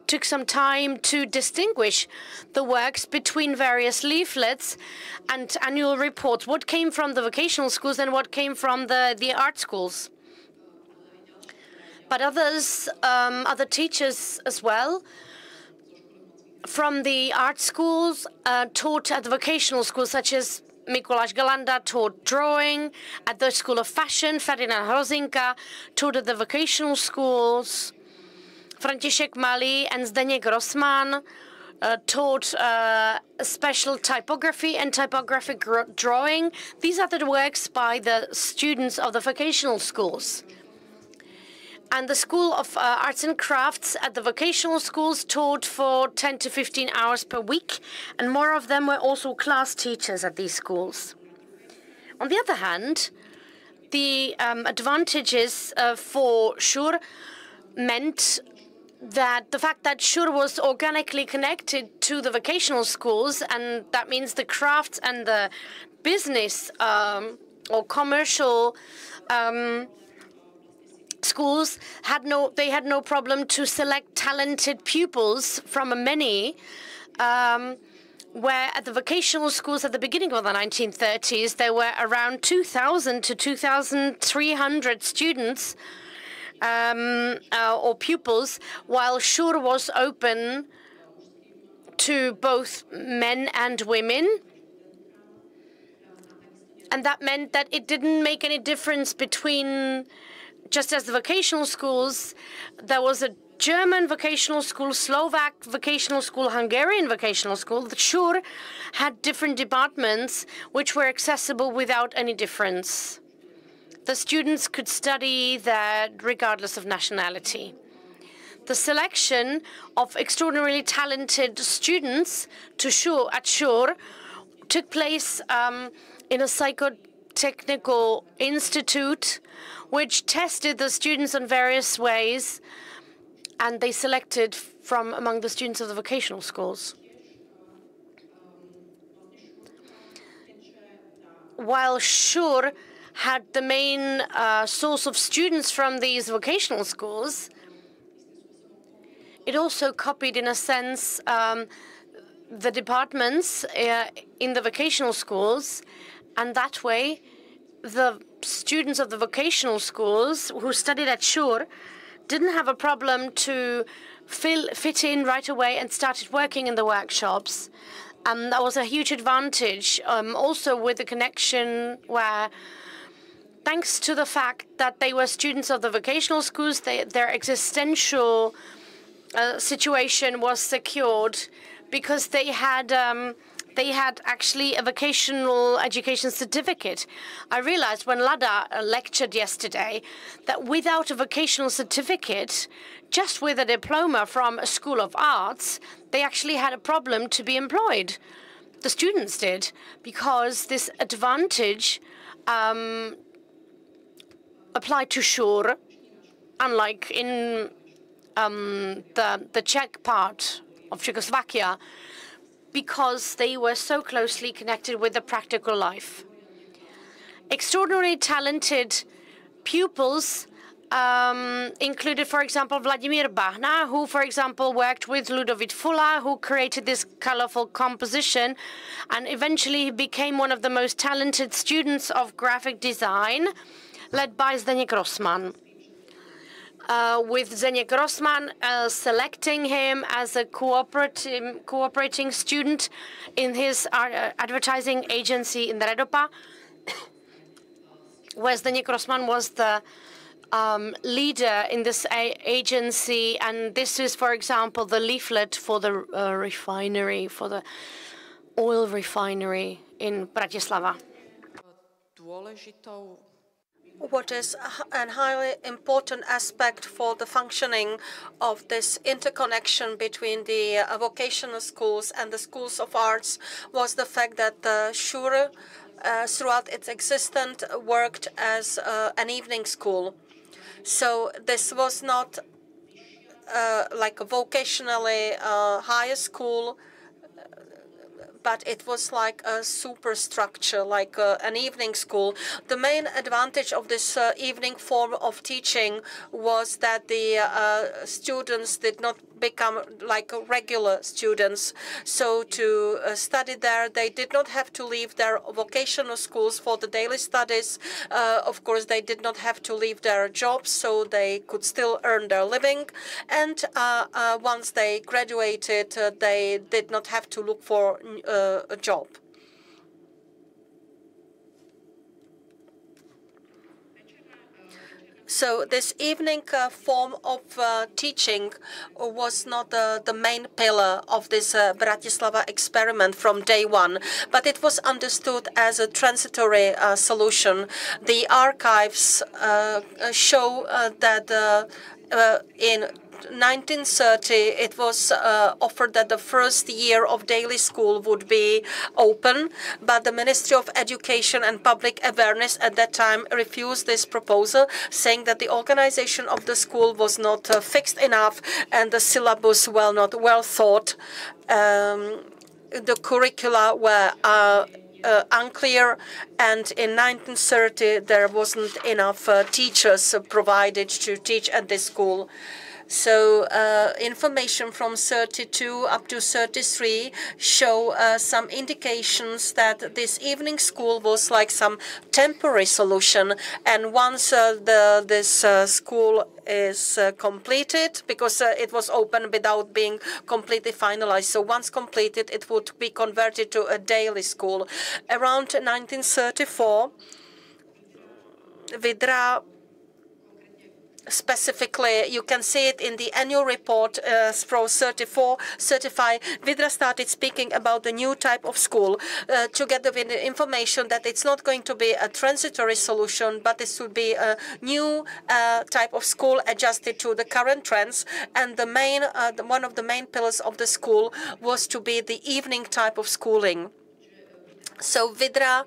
took some time to distinguish the works between various leaflets and annual reports, what came from the vocational schools and what came from the art schools. But other teachers as well, from the art schools taught at the vocational schools, such as Mikuláš Galanda taught drawing at the School of Fashion, Ferdinand Hrozinka taught at the vocational schools, František Malý and Zdeněk Grossman taught special typography and typographic drawing. These are the works by the students of the vocational schools. And the School of Arts and Crafts at the vocational schools taught for 10 to 15 hours per week, and more of them were also class teachers at these schools. On the other hand, the advantages for SUR meant that the fact that SUR was organically connected to the vocational schools, and that means the crafts and the business or commercial schools had no problem to select talented pupils from many, where at the vocational schools at the beginning of the 1930s there were around 2,000 to 2,300 students or pupils, while SUR was open to both men and women. And that meant that it didn't make any difference between, just as the vocational schools, there was a German vocational school, Slovak vocational school, Hungarian vocational school. The SUR had different departments which were accessible without any difference. The students could study that regardless of nationality. The selection of extraordinarily talented students to SUR took place in a psychotechnical institute which tested the students in various ways, and they selected from among the students of the vocational schools. While SUR had the main source of students from these vocational schools, it also copied, in a sense, the departments in the vocational schools, and that way the students of the vocational schools who studied at SUR didn't have a problem to fit in right away and started working in the workshops. That was a huge advantage, also with the connection where, thanks to the fact that they were students of the vocational schools, their existential situation was secured because they had actually a vocational education certificate. I realized when Lada lectured yesterday that without a vocational certificate, just with a diploma from a school of arts, they actually had a problem to be employed. The students did, because this advantage applied to SUR, unlike in the Czech part of Czechoslovakia, because they were so closely connected with the practical life. Extraordinarily talented pupils included, for example, Vladimír Bahna, who, for example, worked with Ludovít Fulla, who created this colorful composition, and eventually he became one of the most talented students of graphic design, led by Zdeněk Rossmann. With Zdeněk Rossmann selecting him as a cooperating student in his advertising agency in Redopa, where Zdeněk Rossmann was the leader in this agency, and this is, for example, the leaflet for the refinery, for the oil refinery in Bratislava. What is a highly important aspect for the functioning of this interconnection between the vocational schools and the schools of arts was the fact that the Schule, throughout its existence, worked as an evening school. So this was not like a vocationally higher school, but it was like a superstructure, like an evening school. The main advantage of this evening form of teaching was that the students did not become like regular students. So to study there, they did not have to leave their vocational schools for the daily studies. Of course, they did not have to leave their jobs, so they could still earn their living. And once they graduated, they did not have to look for a job. So this evening form of teaching was not the main pillar of this Bratislava experiment from day one, but it was understood as a transitory solution. The archives show that in 1930, it was offered that the first year of daily school would be open, but the Ministry of Education and Public Awareness at that time refused this proposal, saying that the organization of the school was not fixed enough and the syllabus not well thought. The curricula were unclear, and in 1930 there wasn't enough teachers provided to teach at this school. So information from 32 up to 33 show some indications that this evening school was like some temporary solution. And once this school is completed, because it was open without being completely finalized. So once completed, it would be converted to a daily school. Around 1934, Vidra, specifically, you can see it in the annual report from 34-35. Vidra started speaking about the new type of school, together with the information that it's not going to be a transitory solution, but this would be a new type of school adjusted to the current trends. And the main, one of the main pillars of the school was to be the evening type of schooling. So Vidra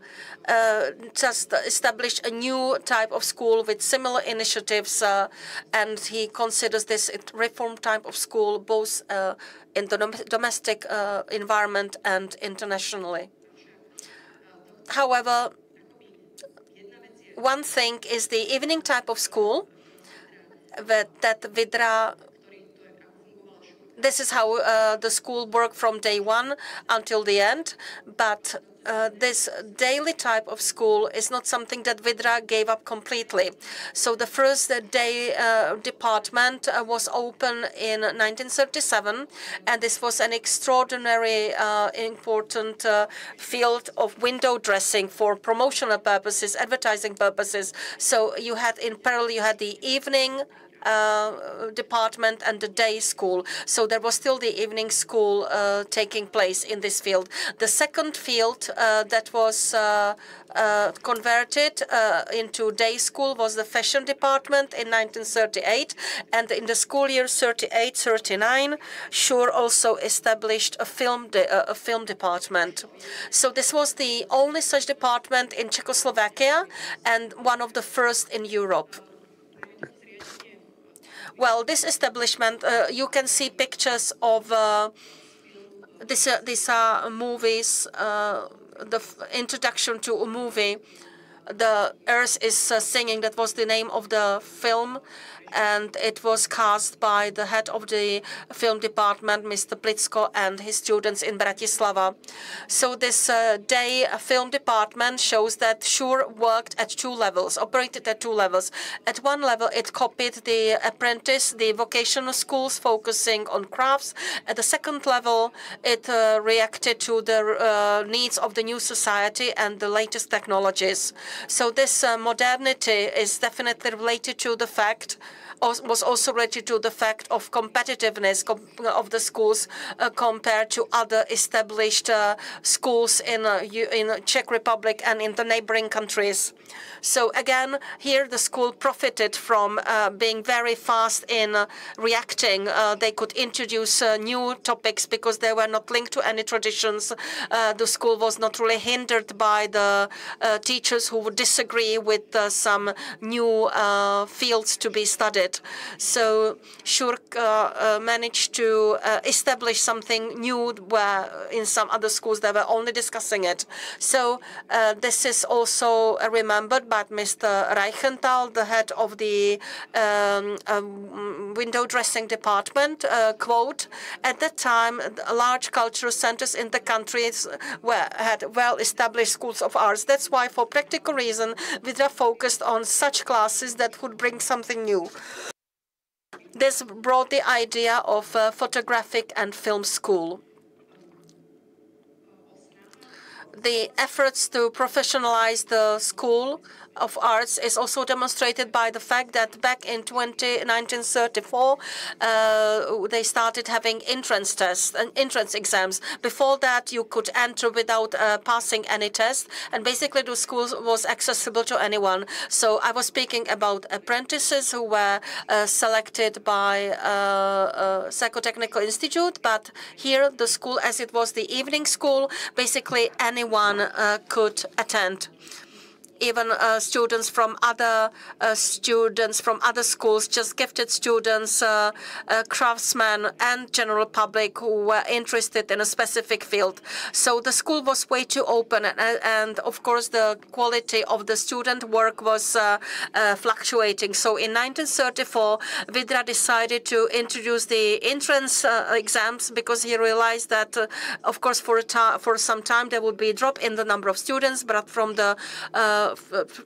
just established a new type of school with similar initiatives, and he considers this a reform type of school both in the domestic environment and internationally. However, one thing is the evening type of school that Vidra. This is how the school worked from day one until the end, but this daily type of school is not something that Vidra gave up completely. So the first day department was open in 1937, and this was an extraordinary important field of window dressing for promotional purposes, advertising purposes. So you had in parallel, you had the evening department and the day school. So there was still the evening school taking place in this field. The second field that was converted into day school was the fashion department in 1938. And in the school year 38-39, Schur also established a film department. So this was the only such department in Czechoslovakia and one of the first in Europe. Well, this establishment, you can see pictures of these are movies, the introduction to a movie The Earth is Singing, that was the name of the film, and it was cast by the head of the film department, Mr. Plitzko, and his students in Bratislava. So this day film department shows that Shure worked at two levels, operated at two levels. At one level, it copied the apprentice, the vocational schools focusing on crafts. At the second level, it reacted to the needs of the new society and the latest technologies. So this modernity is definitely related to the fact, was also related to the fact of competitiveness of the schools compared to other established schools in Czech Republic and in the neighboring countries. So again, here the school profited from being very fast in reacting. They could introduce new topics because they were not linked to any traditions. The school was not really hindered by the teachers who would disagree with some new fields to be studied. So Shure managed to establish something new where in some other schools they were only discussing it. So this is also remembered by Mr. Reichenthal, the head of the window dressing department, quote, "At that time, large cultural centers in the countries had well-established schools of arts. That's why, for practical reason, Vidra focused on such classes that would bring something new." This brought the idea of a photographic and film school. The efforts to professionalize the school of arts is also demonstrated by the fact that back in 1934, they started having entrance tests and entrance exams. Before that, you could enter without passing any test, and basically the school was accessible to anyone. So I was speaking about apprentices who were selected by Psychotechnical Institute, but here the school, as it was the evening school, basically anyone could attend. Even students from other schools, just gifted students, craftsmen, and general public who were interested in a specific field. So the school was way too open, and of course the quality of the student work was fluctuating. So in 1934, Vidra decided to introduce the entrance exams because he realized that, of course, for some time there would be a drop in the number of students, but from the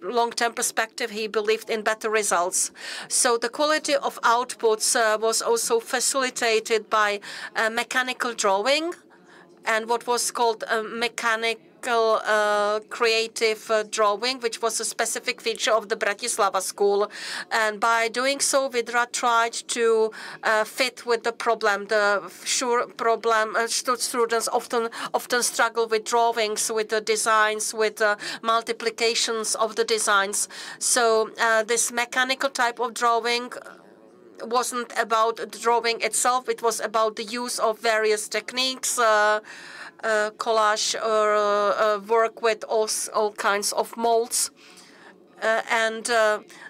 long-term perspective, he believed in better results. So the quality of outputs was also facilitated by mechanical drawing and what was called mechanical creative drawing, which was a specific feature of the Bratislava school. And by doing so, Vidra tried to fit with the problem. The Shure problem, students often struggle with drawings, with the designs, with multiplications of the designs. So this mechanical type of drawing wasn't about drawing itself. It was about the use of various techniques, collage, or work with all kinds of molds. And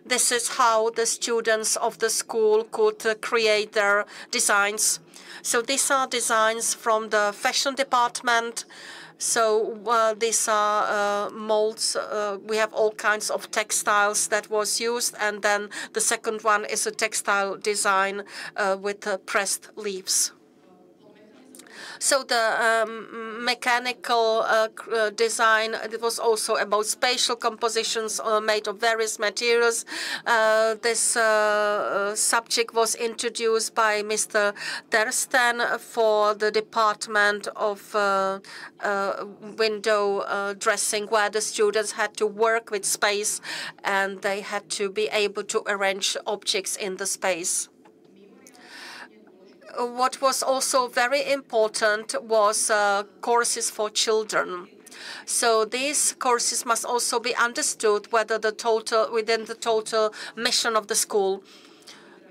this is how the students of the school could create their designs. So these are designs from the fashion department. So these are molds. We have all kinds of textiles that was used. And then the second one is a textile design with pressed leaves. So the mechanical design, it was also about spatial compositions made of various materials. This subject was introduced by Mr. Tersten for the department of window dressing, where the students had to work with space and they had to be able to arrange objects in the space. What was also very important was courses for children. So these courses must also be understood within the total mission of the school.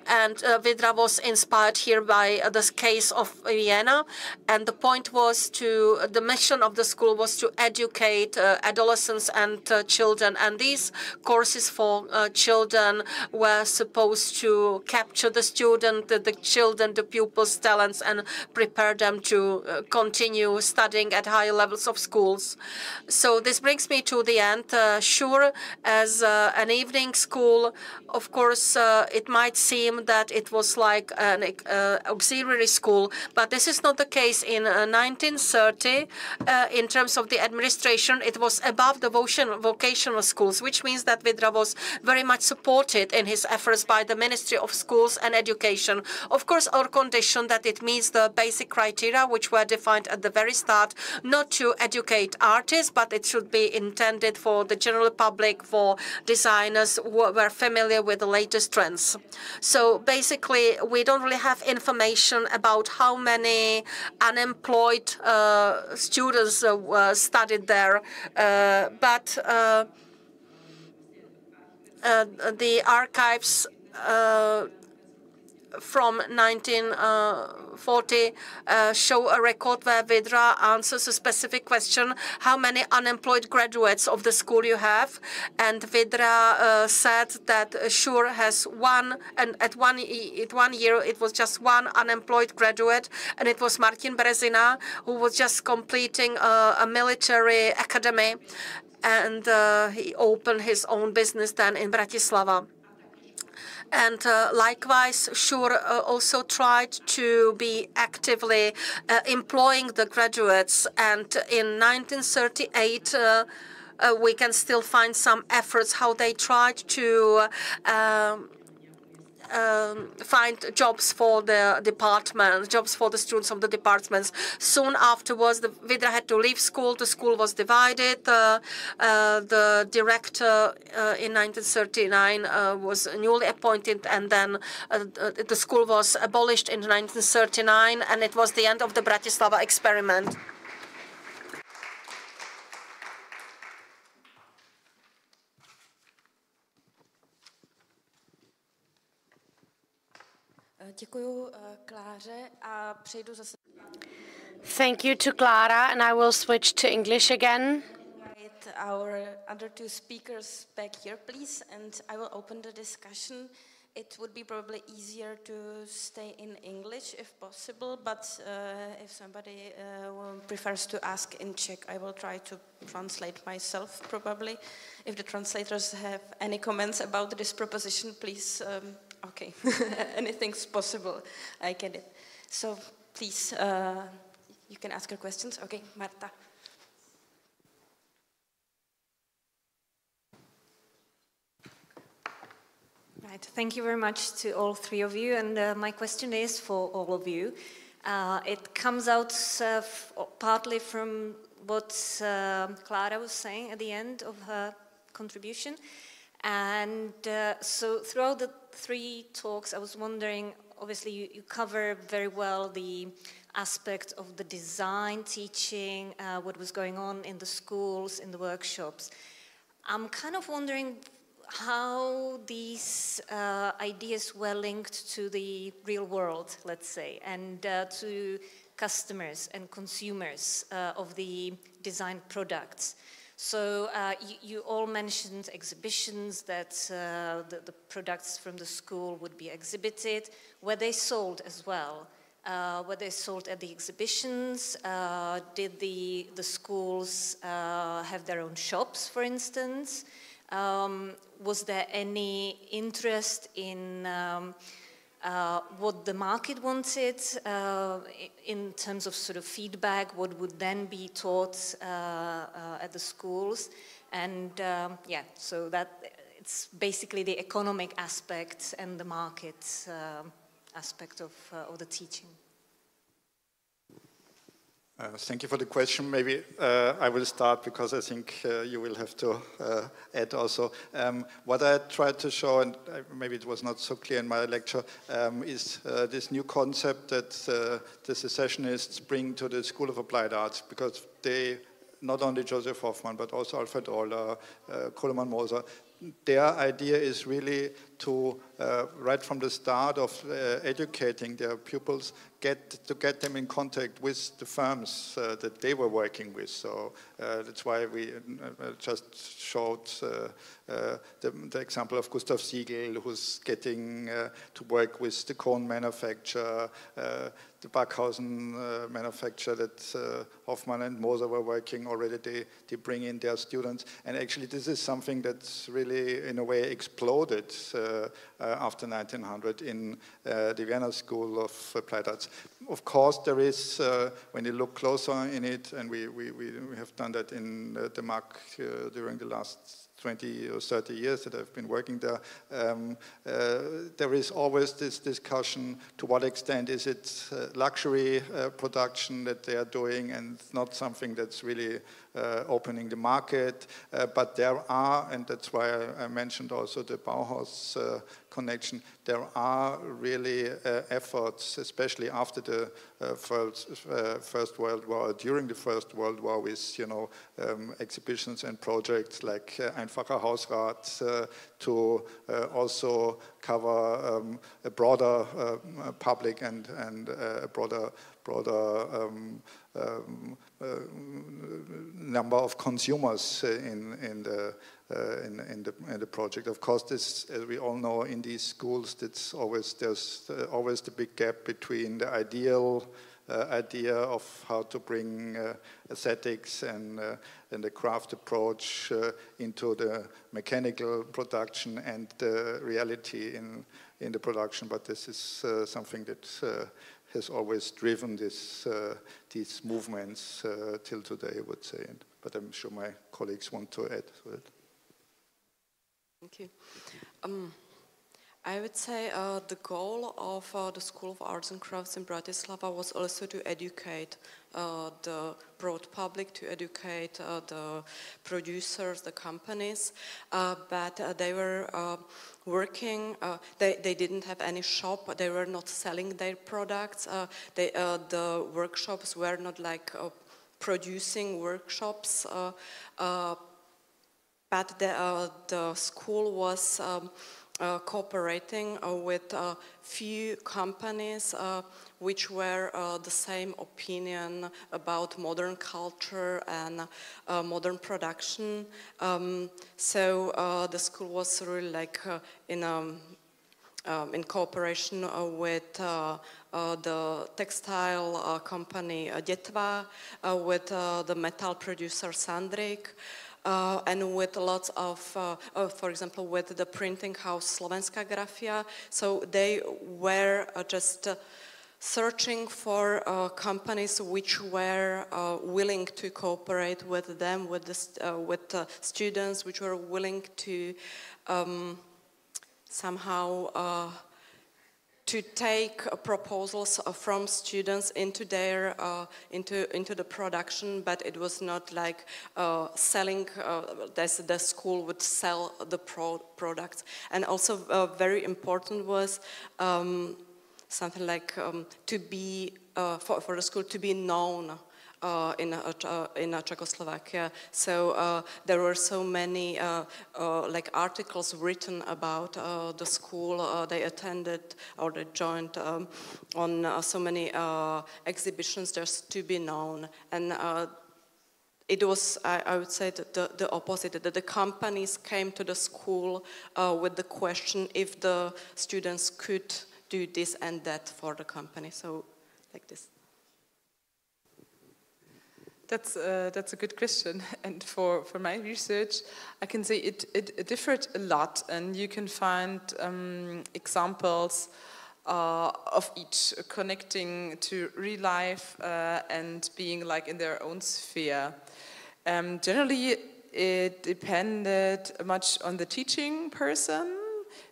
And Vidra was inspired here by the case of Vienna. And the point was the mission of the school was to educate adolescents and children. And these courses for children were supposed to capture the student, the children, the pupils' talents, and prepare them to continue studying at higher levels of schools. So this brings me to the end. Sure, as an evening school, of course, it might seem that it was like an auxiliary school, but this is not the case. In 1930, in terms of the administration, it was above the vocational schools, which means that Vidra was very much supported in his efforts by the Ministry of Schools and Education. Of course, our condition that it meets the basic criteria which were defined at the very start, not to educate artists, but it should be intended for the general public, for designers who were familiar with the latest trends. So basically, we don't really have information about how many unemployed students studied there, but the archives from 1940 show a record where Vidra answers a specific question: how many unemployed graduates of the school you have? And Vidra said that Shure has one, and at one year it was just one unemployed graduate, and it was Martin Brezina, who was just completing a military academy, and he opened his own business then in Bratislava. And likewise, Shure also tried to be actively employing the graduates. And in 1938, we can still find some efforts how they tried to find jobs for the department, jobs for the students of the departments. Soon afterwards, Vidra had to leave school. The school was divided. The director in 1939 was newly appointed, and then the school was abolished in 1939, and it was the end of the Bratislava experiment. Děkuju Kláře a přejdu zase. Thank you to Klára, and I will switch to English again. Our other two speakers back here, please, and I will open the discussion. It would be probably easier to stay in English if possible, but if somebody prefers to ask in Czech, I will try to translate myself probably. If the translators have any comments about this proposition, please. Okay, anything's possible. I get it. So please, you can ask your questions. Okay, Marta. Right. Thank you very much to all three of you. And my question is for all of you. It comes out partly from what Klára was saying at the end of her contribution. And so throughout the three talks, I was wondering, obviously you cover very well the aspect of the design teaching, what was going on in the schools, in the workshops. I'm kind of wondering how these ideas were linked to the real world, let's say, and to customers and consumers of the designed products. So you all mentioned exhibitions, that the products from the school would be exhibited. Were they sold as well? Were they sold at the exhibitions? Did the schools have their own shops, for instance? Was there any interest in what the market wanted in terms of sort of feedback, what would then be taught at the schools? And yeah, so that it's basically the economic aspect and the market aspect of the teaching. Thank you for the question. Maybe I will start because I think you will have to add also. What I tried to show, and maybe it was not so clear in my lecture, is this new concept that the Secessionists bring to the School of Applied Arts, because they, not only Josef Hoffmann, but also Alfred Oller, Coleman Moser, their idea is really to right from the start of educating their pupils, get them in contact with the firms that they were working with. So that's why we just showed the example of Gustav Siegel, who's getting to work with the cone manufacturer, the Bauhausen manufacturer that Hoffmann and Moser were working already. They bring in their students, and actually this is something that's really in a way exploded after 1900 in the Vienna School of Applied Arts. Of course, there is, when you look closer in it, and we have done that in Denmark during the last 20 or 30 years that I've been working there, there is always this discussion, to what extent is it luxury production that they are doing and not something that's really opening the market. But there are, and that's why I mentioned also the Bauhaus connection, there are really efforts, especially after the First World War, during the First World War, with exhibitions and projects like Einfacher Hausrat to also cover a broader public and a broader number of consumers in the project. Of course, this, as we all know, in these schools, there's always the big gap between the ideal idea of how to bring aesthetics and the craft approach into the mechanical production and the reality in the production. But this is something that has always driven these movements till today, I would say. But I'm sure my colleagues want to add to it. Thank you. I would say the goal of the School of Arts and Crafts in Bratislava was also to educate the broad public, to educate the producers, the companies, but they were working, they didn't have any shop, they were not selling their products, the workshops were not like producing workshops, but the school was cooperating with a few companies which were the same opinion about modern culture and modern production. So the school was really like in cooperation with the textile company Detva, with the metal producer Sandrik, and with lots of, for example, with the printing house Slovenská grafia. So they were just searching for companies which were willing to cooperate with them, with the students, which were willing to somehow to take proposals from students into their into the production, but it was not like selling. The school would sell the products, and also very important was something like to be for the school to be known in Czechoslovakia. So there were so many like articles written about the school. They attended or they joined on so many exhibitions just to be known. And it was, I would say, the opposite, that the companies came to the school with the question if the students could do this and that for the company. So like this. That's a good question, and for my research, I can say it differed a lot, and you can find examples of each connecting to real life and being like in their own sphere. Generally, it depended much on the teaching person.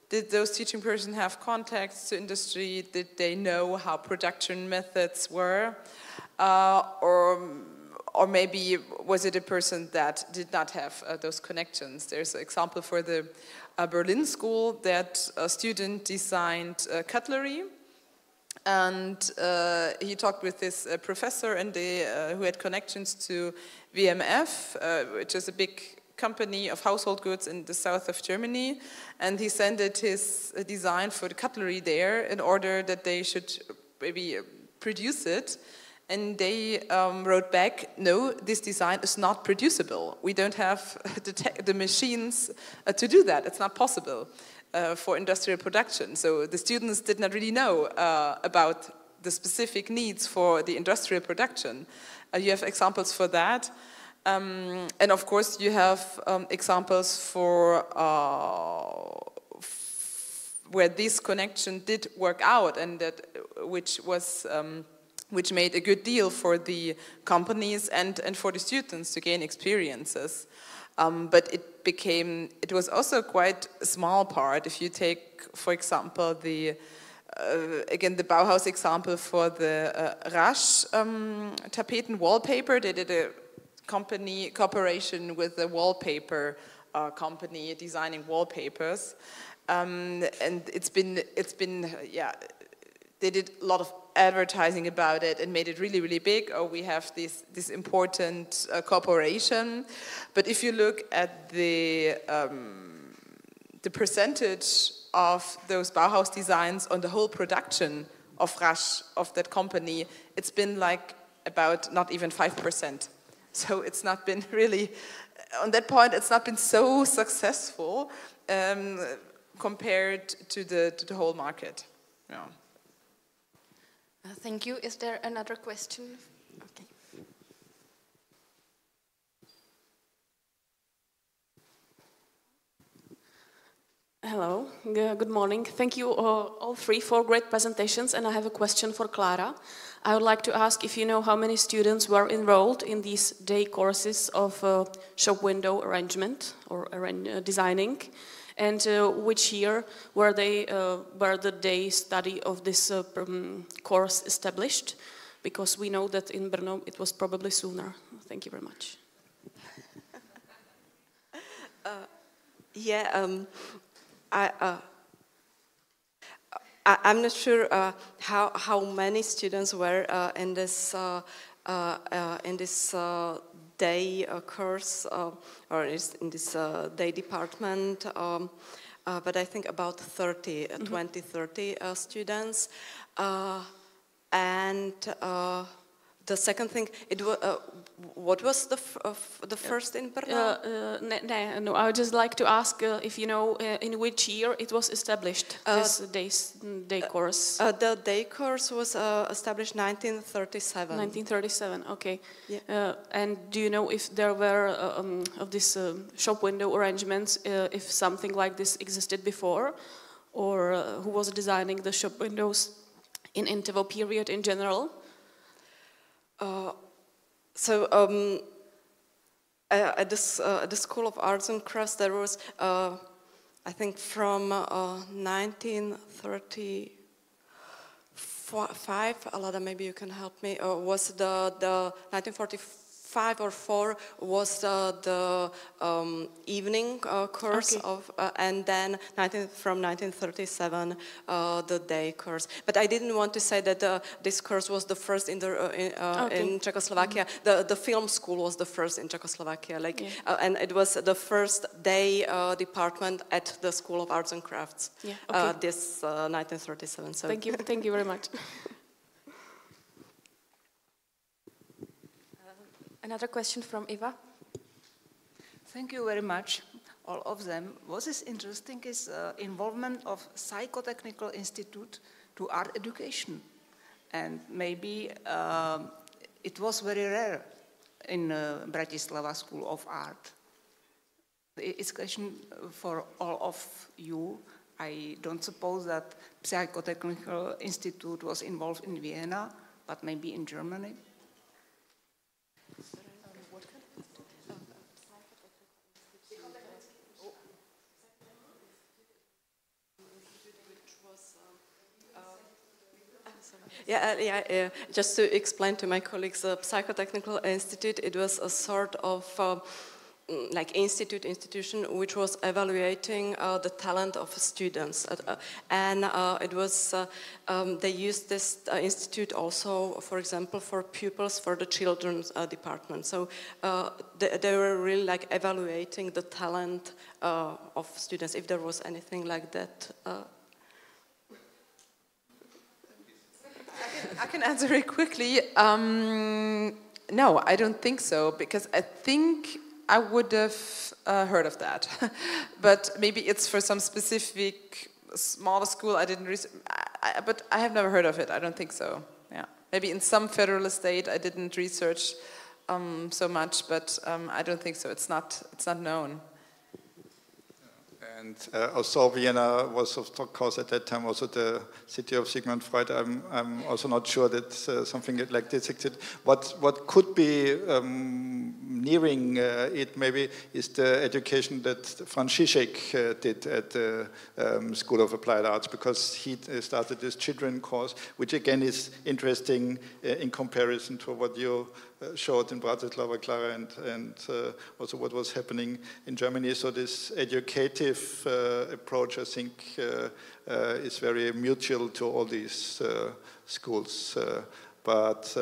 Did those teaching persons have contacts to industry? Did they know how production methods were? Or maybe was it a person that did not have those connections? There's an example for the Berlin school that a student designed cutlery, and he talked with this professor and who had connections to VMF, which is a big company of household goods in the south of Germany, and he sent his design for the cutlery there in order that they should maybe produce it. And they wrote back, no, this design is not producible. We don't have the machines to do that. It's not possible for industrial production. So the students did not really know about the specific needs for the industrial production. You have examples for that. And of course, you have examples for where this connection did work out, and that which made a good deal for the companies and for the students to gain experiences. But it was also quite a small part. If you take, for example, again, the Bauhaus example for the Rasch tapeten wallpaper, they did a cooperation with a wallpaper company designing wallpapers. And it's been, they did a lot of advertising about it and made it really, really big. Oh, we have this important cooperation. But if you look at the percentage of those Bauhaus designs on the whole production of Rasch, of that company, it's been like about not even 5%. So it's not been really, on that point, it's not been so successful compared to the whole market. Yeah. Thank you. Is there another question? Okay. Hello, good morning. Thank you all three for great presentations, and I have a question for Klára. I would like to ask if you know how many students were enrolled in these day courses of shop window arrangement or designing, and which year were the day study of this course established? Because we know that in Brno it was probably sooner. Thank you very much. I'm not sure how many students were in this day course or in this day department, but I think about 30, 20, 30 students. And the second thing, what was the first in Brno? No, I would just like to ask if you know in which year it was established, this day course. The day course was established 1937. 1937, okay. Yeah. And do you know if there were, of this shop window arrangements, if something like this existed before, or who was designing the shop windows in interval period in general? At the School of Arts and Crafts, there was, I think, from 1935. Alada, maybe you can help me. Was the 1945 or 4 was the evening course, okay, of, and then from 1937 the day course. But I didn't want to say that this course was the first in Czechoslovakia. The film school was the first in Czechoslovakia, like, yeah. And it was the first day department at the School of Arts and Crafts. Yeah, okay. This 1937. So thank you very much. Another question from Eva. Thank you very much, all of them. What is interesting is involvement of Psychotechnical Institute to art education. And maybe it was very rare in Bratislava School of Art. It's a question for all of you. I don't suppose that Psychotechnical Institute was involved in Vienna, but maybe in Germany. Just to explain to my colleagues, the Psychotechnical Institute, it was a sort of institution which was evaluating the talent of students, and it was they used this institute also, for example, for pupils for the children's department. So they were really like evaluating the talent of students, if there was anything like that. I can answer it quickly. No, I don't think so, because I think I would have heard of that. But maybe it's for some specific smaller school. I didn't but I have never heard of it. I don't think so. Yeah, maybe in some federal state I didn't research so much, but I don't think so. It's not known. And also Vienna was, of course, at that time also the city of Sigmund Freud. I'm also not sure that something like this existed. What could be nearing it maybe is the education that Franz did at the School of Applied Arts, because he started this children course, which again is interesting in comparison to what you showed in Bratislava, Klára, and also what was happening in Germany. So this educative approach, I think, is very mutual to all these schools. But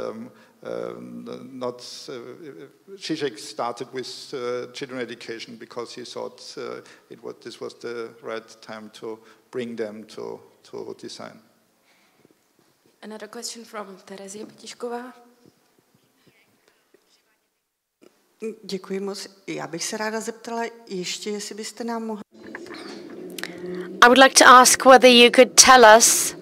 not Zizek started with children education because he thought this was the right time to bring them to design. Another question from Terezie Petišková. Děkuji moc. Já bych se ráda zeptala ještě, jestli byste nám mohli... I would like to ask whether you could tell us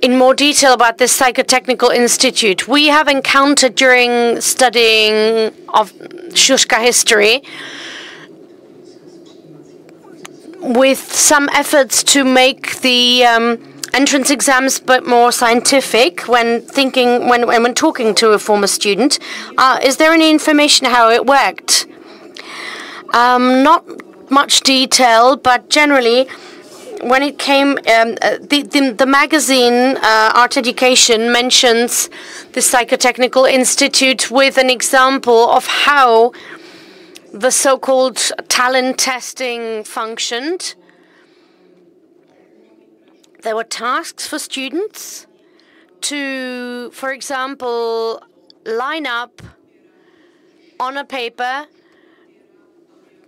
in more detail about this Psychotechnical Institute. We have encountered during studying of Shushka history with some efforts to make the entrance exams but more scientific when talking to a former student. Is there any information how it worked? Not much detail, but generally when it came, the magazine Art Education mentions the Psychotechnical Institute with an example of how the so-called talent testing functioned. There were tasks for students to, for example, line up on a paper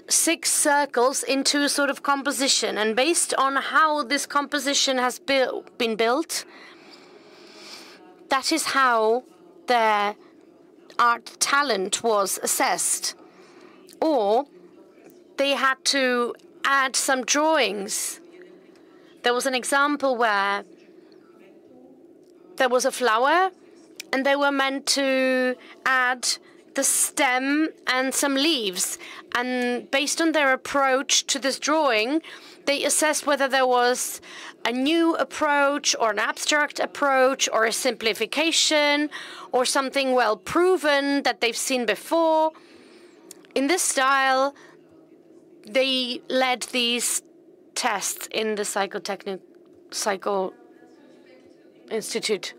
6 circles into a sort of composition, and based on how this composition has been built, that is how their art talent was assessed. Or they had to add some drawings. There was an example where there was a flower and they were meant to add the stem and some leaves. And based on their approach to this drawing, they assessed whether there was a new approach or an abstract approach or a simplification or something well proven that they've seen before. In this style, they led these tests in the Psycho Institute.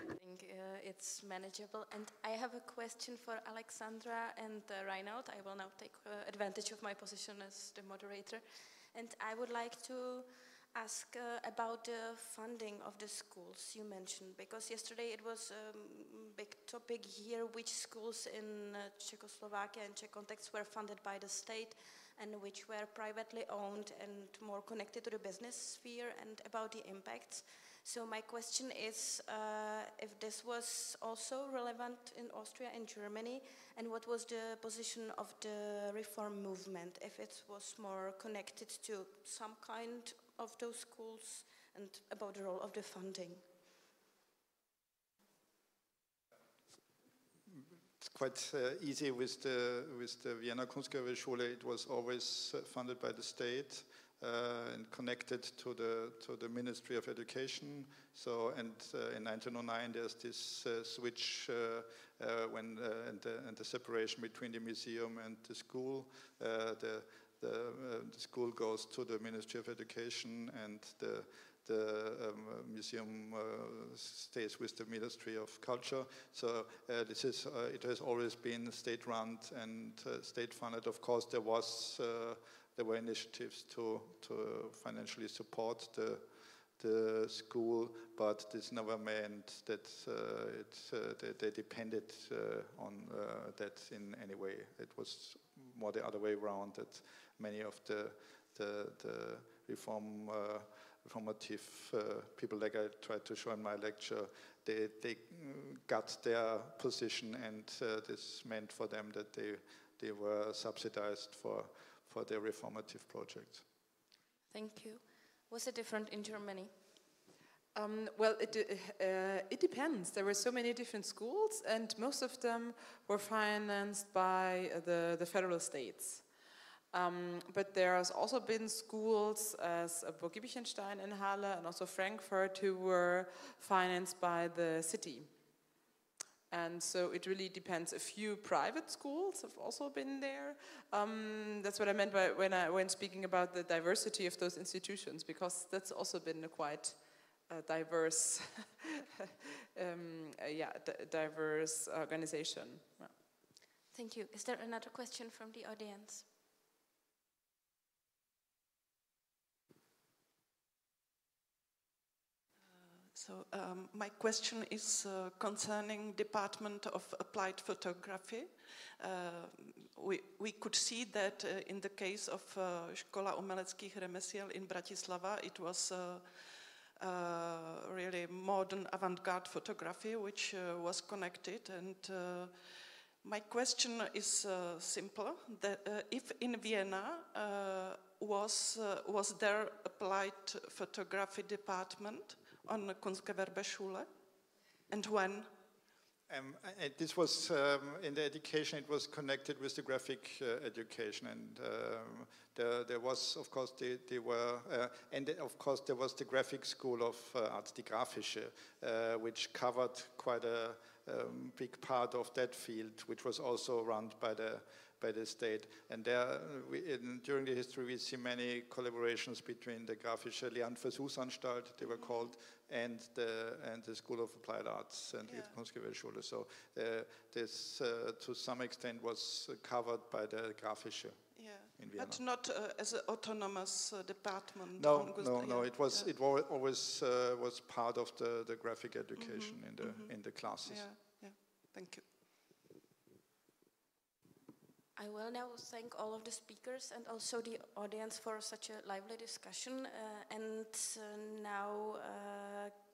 I think it's manageable. And I have a question for Alexandra and Rainald. I will now take advantage of my position as the moderator. And I would like to ask about the funding of the schools you mentioned, because yesterday it was a big topic here, which schools in Czechoslovakia and Czech context were funded by the state and which were privately owned and more connected to the business sphere, and about the impacts. So my question is if this was also relevant in Austria and Germany, and what was the position of the reform movement, if it was more connected to some kind of those schools, and about the role of the funding. It's quite easy with the Vienna Kunstgewerbeschule. It was always funded by the state and connected to the Ministry of Education. So in 1909 there's this switch and the separation between the museum and the school. The school goes to the Ministry of Education, and the the museum stays with the Ministry of Culture. So this is it has always been state-run and state-funded. Of course, there were initiatives to financially support the school, but this never meant that they depended on that in any way. It was more the other way around, that many of the reformative people, like I tried to show in my lecture, they got their position, and this meant for them that they were subsidized for their reformative projects. Thank you. Was it different in Germany? Well, it depends. There were so many different schools, and most of them were financed by the federal states. But there has also been schools as Burg Giebichenstein in Halle and also Frankfurt who were financed by the city. And so it really depends. A few private schools have also been there. That's what I meant by when speaking about the diversity of those institutions, because that's also been a quite diverse, diverse organization. Yeah. Thank you. Is there another question from the audience? So my question is concerning Department of Applied Photography. We could see that in the case of Škola umeleckých remesiel in Bratislava, it was really modern avant-garde photography which was connected. And my question is simple: that, if in Vienna was there applied photography department on the Kunstgewerbeschule, and when? This was in the education. It was connected with the graphic education, and there was, of course, and of course there was the graphic school of Arts, die Grafische, which covered quite a big part of that field, which was also run by the state. And there, during the history, we see many collaborations between the Grafische Lernversuchsanstalt, they were called, and the School of Applied Arts and the Kunstgewerbeschule. So this, to some extent, was covered by the Grafische. Yeah, in Vienna. But not as an autonomous department. No. It was always was part of the graphic education in the classes. Yeah. Thank you. I will now thank all of the speakers and also the audience for such a lively discussion. Now,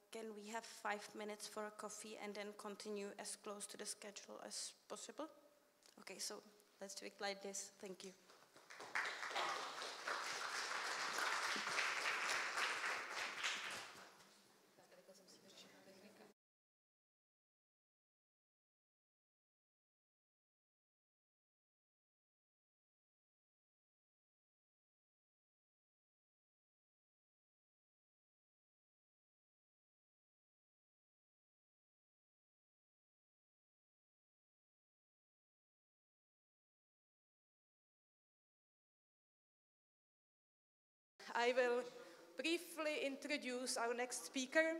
can we have 5 minutes for a coffee and then continue as close to the schedule as possible? Okay, so let's do it like this. Thank you. I will briefly introduce our next speaker,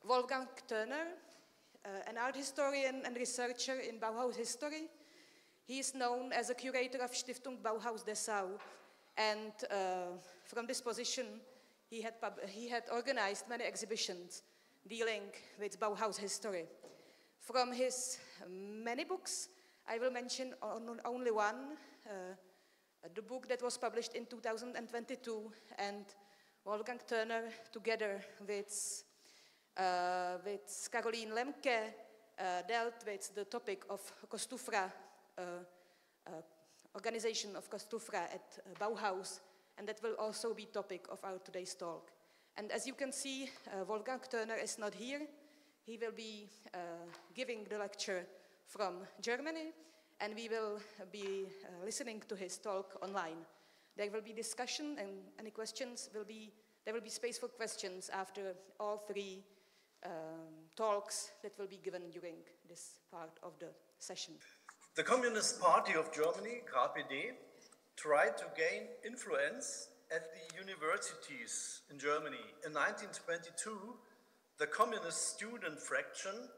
Wolfgang Thöner, an art historian and researcher in Bauhaus history. He is known as a curator of Stiftung Bauhaus Dessau, and from this position, he had organized many exhibitions dealing with Bauhaus history. From his many books, I will mention only one. The book that was published in 2022, and Wolfgang Thöner, together with Caroline Lemke, dealt with the topic of Kostufra, organization of Kostufra at Bauhaus, and that will also be topic of our today's talk. And as you can see, Wolfgang Thöner is not here. He will be giving the lecture from Germany, and we will be listening to his talk online. There will be discussion, and any questions there will be space for questions after all three talks that will be given during this part of the session. The Communist Party of Germany, KPD, tried to gain influence at the universities in Germany. In 1922, the Communist student fraction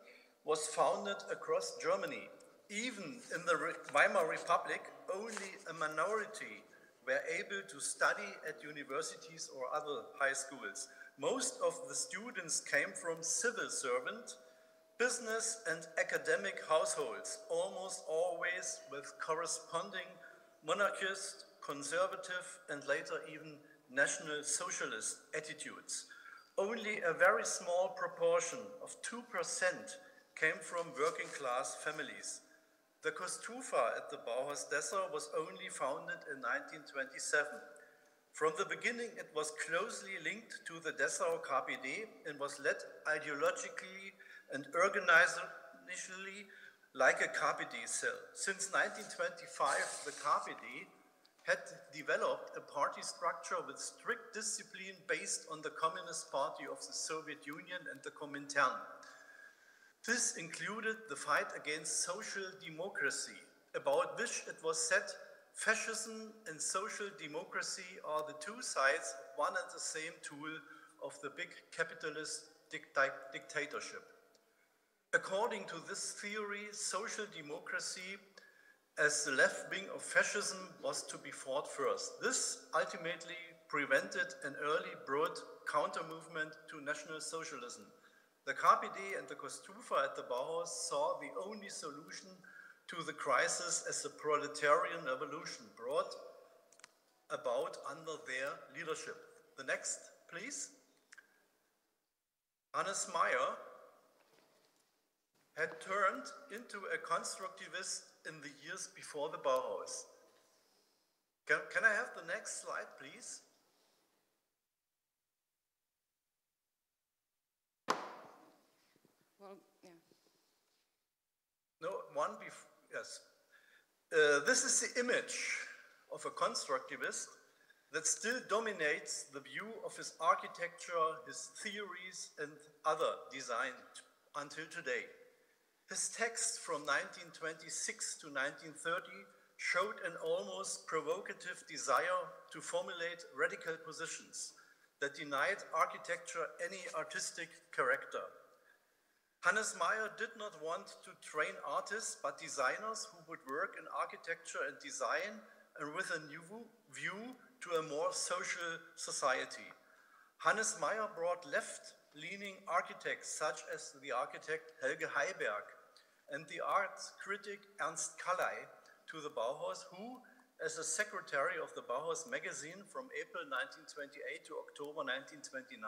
was founded across Germany. Even in the Weimar Republic, only a minority were able to study at universities or other high schools. Most of the students came from civil servant, business and academic households, almost always with corresponding monarchist, conservative, and later even National Socialist attitudes. Only a very small proportion of 2% came from working class families. The Kunstgewerbeschule at the Bauhaus Dessau was only founded in 1927. From the beginning, it was closely linked to the Dessau KPD and was led ideologically and organizationally like a KPD cell. Since 1925, the KPD had developed a party structure with strict discipline based on the Communist Party of the Soviet Union and the Comintern. This included the fight against social democracy, about which it was said, fascism and social democracy are the two sides of one and the same tool of the big capitalist dictatorship. According to this theory, social democracy as the left wing of fascism was to be fought first. This ultimately prevented an early broad counter-movement to National Socialism. The KPD and the Kunstgewerbeschule at the Bauhaus saw the only solution to the crisis as the proletarian revolution brought about under their leadership. The next, please. Hannes Meyer had turned into a constructivist in the years before the Bauhaus. Can I have the next slide, please? Well, yeah. No, one before, yes. This is the image of a constructivist that still dominates the view of his architecture, his theories, and other design until today. His text from 1926 to 1930 showed an almost provocative desire to formulate radical positions that denied architecture any artistic character. Hannes Meyer did not want to train artists, but designers who would work in architecture and design and with a new view to a more social society. Hannes Meyer brought left-leaning architects such as the architect Helge Heiberg and the art critic Ernst Kallay to the Bauhaus, who, as a secretary of the Bauhaus magazine from April 1928 to October 1929,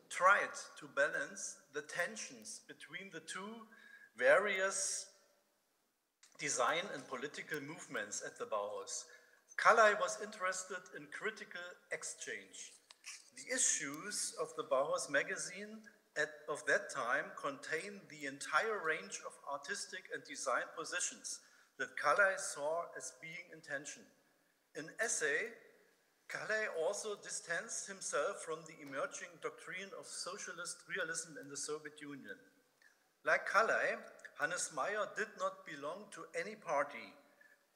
tried to balance the tensions between the two various design and political movements at the Bauhaus. Kallay was interested in critical exchange. The issues of the Bauhaus magazine of that time contained the entire range of artistic and design positions that Kallay saw as being in tension. In essay, Kallay also distanced himself from the emerging doctrine of socialist realism in the Soviet Union. Like Kallay, Hannes Meyer did not belong to any party,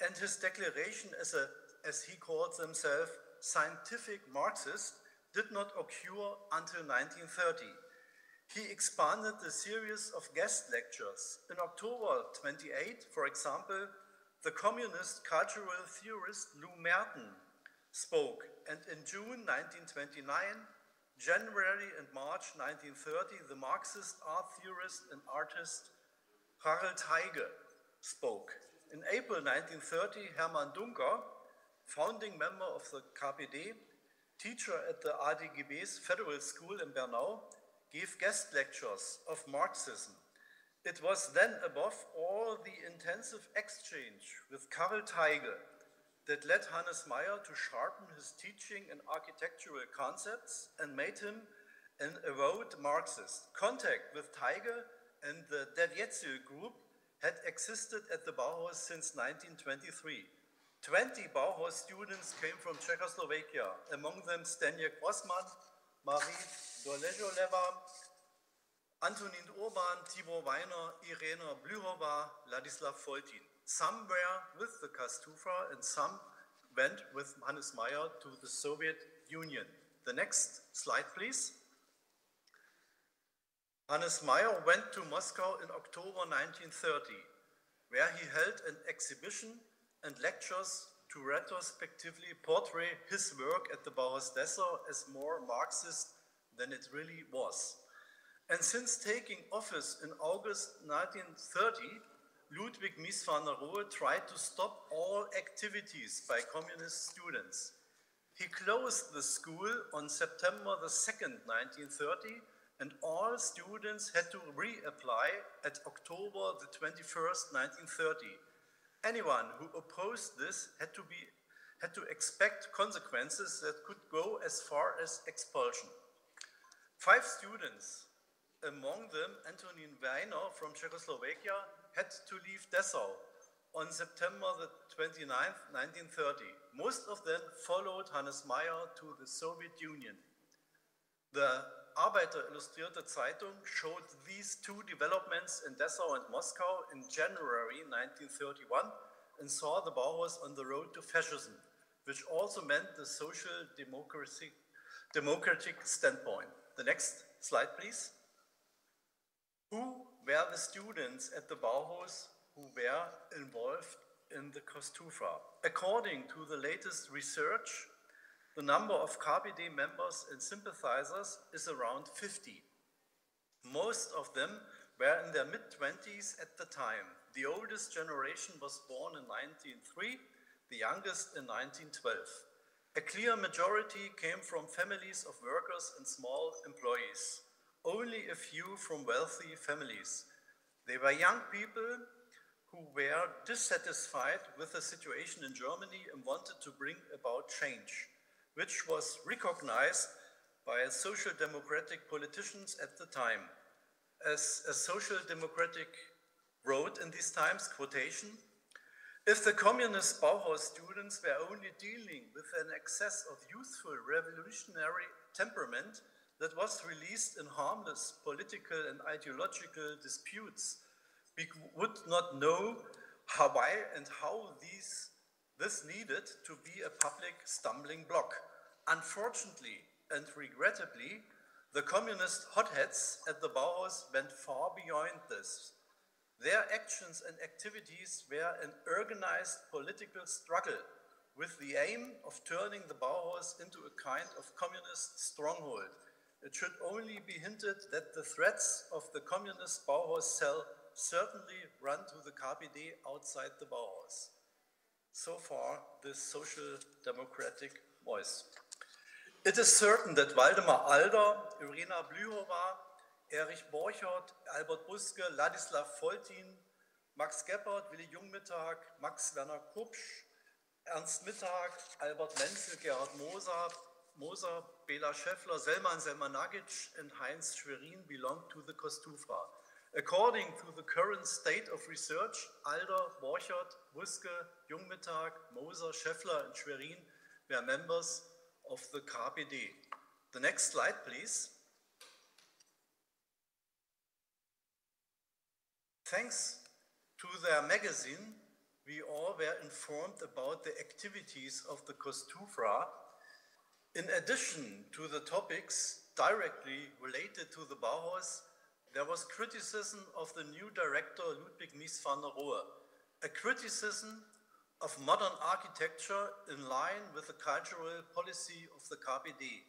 and his declaration as he called himself, scientific Marxist, did not occur until 1930. He expanded the series of guest lectures. In October 28, for example, the communist cultural theorist Lou Merton spoke, and in June 1929, January and March 1930, the Marxist art theorist and artist Harald Heige spoke. In April 1930, Hermann Duncker, founding member of the KPD, teacher at the ADGB's Federal School in Brno, gave guest lectures of Marxism. It was then above all the intensive exchange with Harald Heige that led Hannes Meyer to sharpen his teaching in architectural concepts and made him an avowed Marxist. Contact with Heige and the Devjetsil group had existed at the Bauhaus since 1923. 20 Bauhaus students came from Czechoslovakia, among them Stanier Grossman, Marie Dolezholeva, Antonin Urban, Tibor Weiner, Irena Blyhova, Ladislav Foltin. Some were with the Kunstgewerbeschule and some went with Hannes Meyer to the Soviet Union. The next slide, please. Hannes Meyer went to Moscow in October 1930, where he held an exhibition and lectures to retrospectively portray his work at the Bauhaus Dessau as more Marxist than it really was. And since taking office in August 1930, Ludwig Mies van der Rohe tried to stop all activities by communist students. He closed the school on September the 2nd, 1930, and all students had to reapply at October the 21st, 1930. Anyone who opposed this had to expect consequences that could go as far as expulsion. 5 students, among them Antonin Weiner from Czechoslovakia, had to leave Dessau on September the 29th, 1930. Most of them followed Hannes Meyer to the Soviet Union. The Arbeiter Illustrierte Zeitung showed these 2 developments in Dessau and Moscow in January 1931 and saw the Bauhaus on the road to fascism, which also meant the social democratic standpoint. The next slide, please. Who were the students at the Bauhaus who were involved in the Christofa? According to the latest research, the number of KPD members and sympathizers is around 50. Most of them were in their mid-20s at the time. The oldest generation was born in 1903, the youngest in 1912. A clear majority came from families of workers and small employees. Only a few from wealthy families. They were young people who were dissatisfied with the situation in Germany and wanted to bring about change, which was recognized by social democratic politicians at the time. As a social democratic wrote in these times, quotation, "If the communist Bauhaus students were only dealing with an excess of youthful revolutionary temperament that was released in harmless political and ideological disputes, we would not know why and how this needed to be a public stumbling block. Unfortunately and regrettably, the communist hotheads at the Bauhaus went far beyond this. Their actions and activities were an organized political struggle with the aim of turning the Bauhaus into a kind of communist stronghold. It should only be hinted that the threats of the communist Bauhaus cell certainly run to the KPD outside the Bauhaus." So far, this social democratic voice. It is certain that Waldemar Alder, Irena Blühova, Erich Borchardt, Albert Buske, Ladislav Foltin, Max Geppert, Willi Jungmittag, Max Werner Kupsch, Ernst Mittag, Albert Menzel, Gerhard Moser, Bela Schäffler, Selman Selmanagic, and Heinz Schwerin belong to the Christofa. According to the current state of research, Alder, Borchardt, Buske, Jungmittag, Moser, Schäffler, and Schwerin were members of the KPD. The next slide, please. Thanks to their magazine, we all were informed about the activities of the Christofa. In addition to the topics directly related to the Bauhaus, there was criticism of the new director Ludwig Mies van der Rohe, a criticism of modern architecture in line with the cultural policy of the KPD.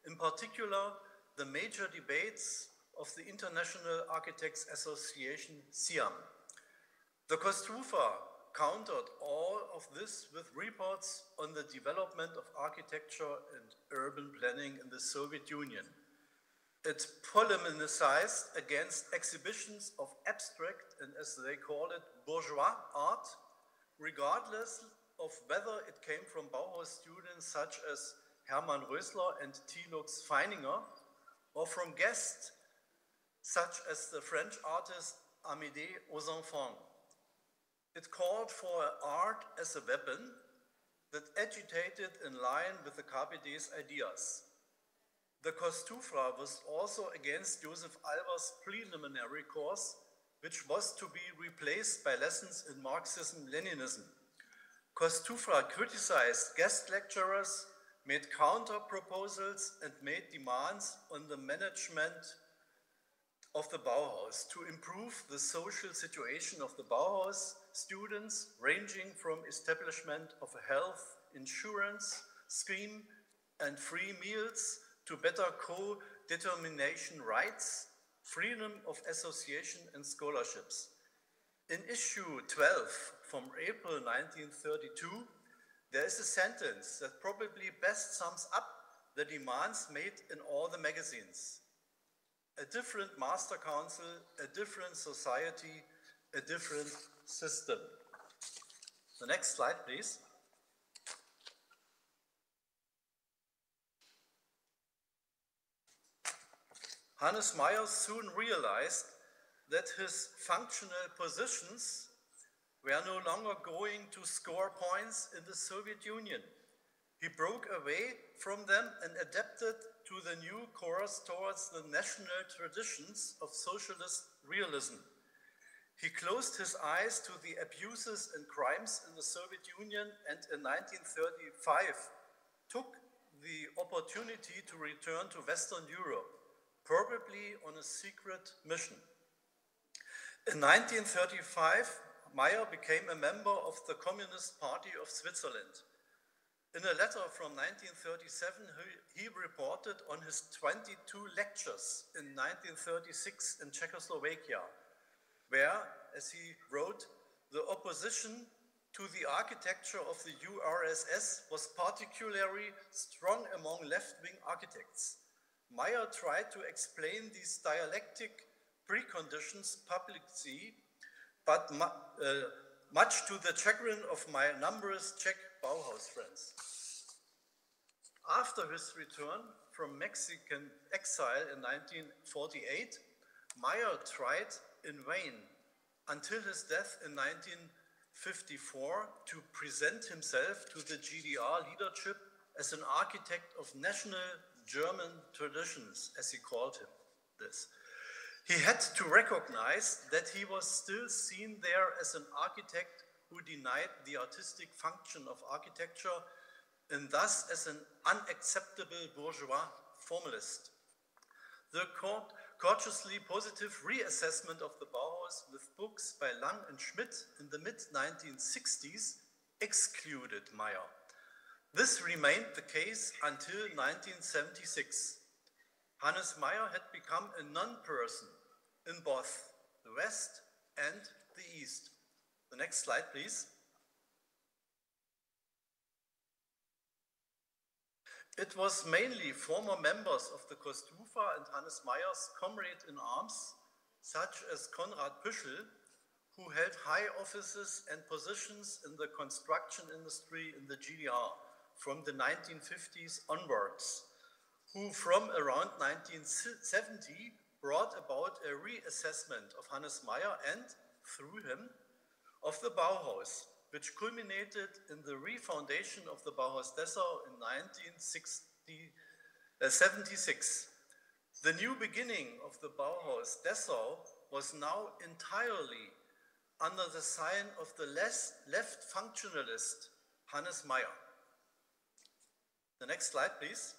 In particular, the major debates of the International Architects Association, SIAM. The Christofa countered all of this with reports on the development of architecture and urban planning in the Soviet Union. It polemicized against exhibitions of abstract and, as they call it, bourgeois art, regardless of whether it came from Bauhaus students such as Hermann Rösler and T-Lux Feininger, or from guests such as the French artist Amédée aux Enfants. It called for art as a weapon that agitated in line with the KPD's ideas. The Christofa was also against Josef Alber's preliminary course, which was to be replaced by lessons in Marxism-Leninism. Christofa criticized guest lecturers, made counter-proposals, and made demands on the management of the Bauhaus to improve the social situation of the Bauhaus students, ranging from establishment of a health insurance scheme and free meals to better co-determination rights, freedom of association and scholarships. In issue 12 from April 1932, there is a sentence that probably best sums up the demands made in all the magazines. A different master council, a different society, a different system. The next slide, please. Hannes Meyer soon realized that his functional positions were no longer going to score points in the Soviet Union. He broke away from them and adapted to the new course towards the national traditions of socialist realism. He closed his eyes to the abuses and crimes in the Soviet Union and in 1935 took the opportunity to return to Western Europe, probably on a secret mission. In 1935, Meyer became a member of the Communist Party of Switzerland. In a letter from 1937, he reported on his 22 lectures in 1936 in Czechoslovakia, where, as he wrote, the opposition to the architecture of the URSS was particularly strong among left-wing architects. Meyer tried to explain these dialectic preconditions publicly, but much to the chagrin of my numerous Czech Bauhaus friends. After his return from Mexican exile in 1948, Meyer tried in vain until his death in 1954 to present himself to the GDR leadership as an architect of national German traditions, as he called him this. He had to recognize that he was still seen there as an architect who denied the artistic function of architecture and thus as an unacceptable bourgeois formalist. The cautiously positive reassessment of the Bauhaus with books by Lang and Schmidt in the mid-1960s excluded Meyer. This remained the case until 1976. Hannes Meyer had become a non-person in both the West and the East. The next slide, please. It was mainly former members of the Christofa and Hannes Meyer's comrade in arms, such as Konrad Püschel, who held high offices and positions in the construction industry in the GDR from the 1950s onwards, who from around 1970 brought about a reassessment of Hannes Meyer and, through him, of the Bauhaus, which culminated in the refoundation of the Bauhaus Dessau in 1976. The new beginning of the Bauhaus Dessau was now entirely under the sign of the left functionalist Hannes Meyer. The next slide, please.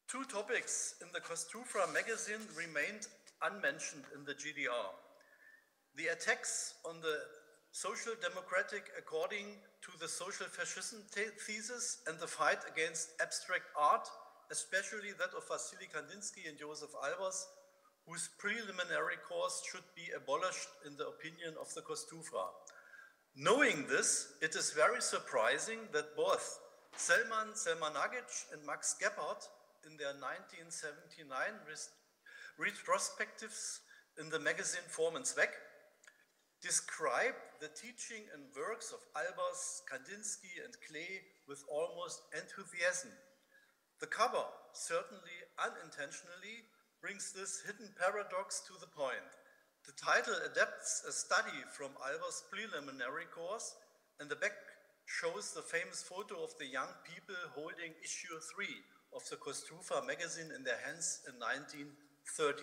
Two topics in the Christofa magazine remained unmentioned in the GDR. The attacks on the social democratic according to the social fascism thesis and the fight against abstract art, especially that of Wassily Kandinsky and Josef Albers, whose preliminary course should be abolished in the opinion of the Christofa. Knowing this, it is very surprising that both Selmanagic and Max Gebhardt in their 1979 retrospectives in the magazine Form und Zweck describe the teaching and works of Albers, Kandinsky and Klee with almost enthusiasm. The cover, certainly unintentionally, brings this hidden paradox to the point. The title adapts a study from Albers' preliminary course, and the back shows the famous photo of the young people holding issue 3 of the Christofa magazine in their hands in 1930.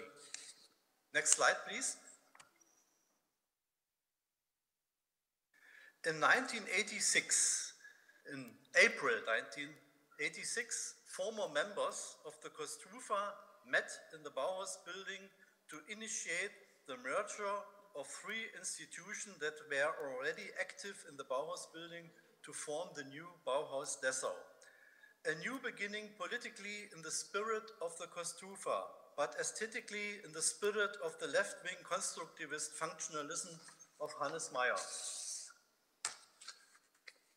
Next slide, please. In 1986, in April 1986, former members of the Kostufa met in the Bauhaus building to initiate the merger of three institutions that were already active in the Bauhaus building to form the new Bauhaus Dessau. A new beginning politically in the spirit of the Kostufa, but aesthetically in the spirit of the left-wing constructivist functionalism of Hannes Meyer.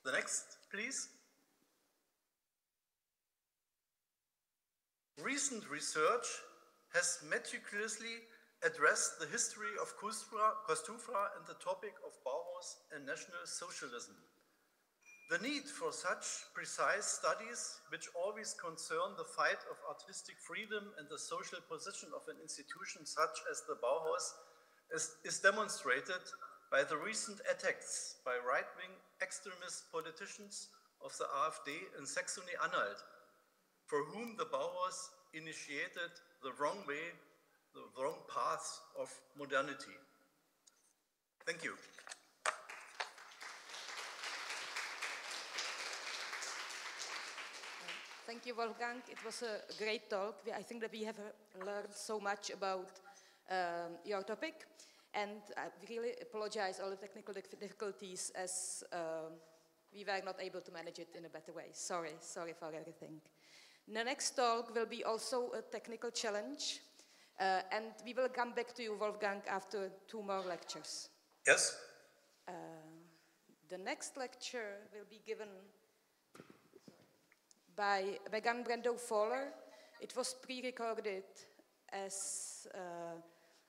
The next, please. Recent research has meticulously addressed the history of Kostufa and the topic of Bauhaus and National Socialism. The need for such precise studies, which always concern the fight of artistic freedom and the social position of an institution such as the Bauhaus, is demonstrated by the recent attacks by right-wing extremist politicians of the AfD in Saxony-Anhalt, for whom the Bauhaus initiated the wrong way, the wrong path of modernity. Thank you. Thank you, Wolfgang. It was a great talk. I think that we have learned so much about your topic, and I really apologize all the technical difficulties as we were not able to manage it in a better way. Sorry for everything. The next talk will be also a technical challenge, and we will come back to you, Wolfgang, after 2 more lectures. Yes. The next lecture will be given by Megan Brandow-Faller. It was pre-recorded as,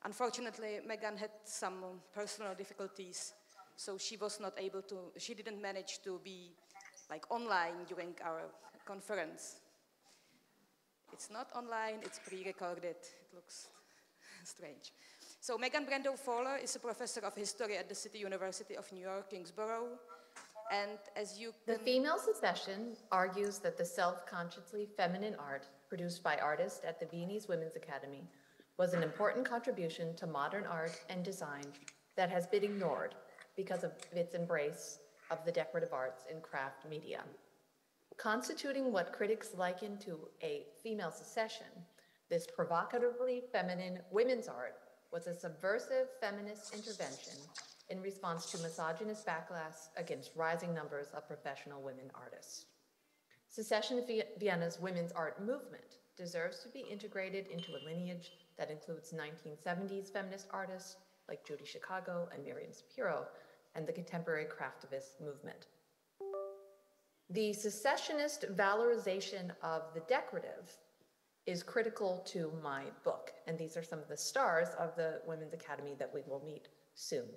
unfortunately, Megan had some personal difficulties, so she was not able to, she didn't manage to be like online during our conference. It's not online, it's pre-recorded. It looks strange. So Megan Brandow-Faller is a professor of history at the City University of New York, Kingsborough. And as you The female secession argues that the self-consciously feminine art produced by artists at the Viennese Women's Academy was an important contribution to modern art and design that has been ignored because of its embrace of the decorative arts in craft media. Constituting what critics liken to a female secession, this provocatively feminine women's art was a subversive feminist intervention in response to misogynist backlash against rising numbers of professional women artists. Secession Vienna's women's art movement deserves to be integrated into a lineage that includes 1970s feminist artists like Judy Chicago and Miriam Shapiro, and the contemporary craftivist movement. The secessionist valorization of the decorative is critical to my book, and these are some of the stars of the Women's Academy that we will meet soon.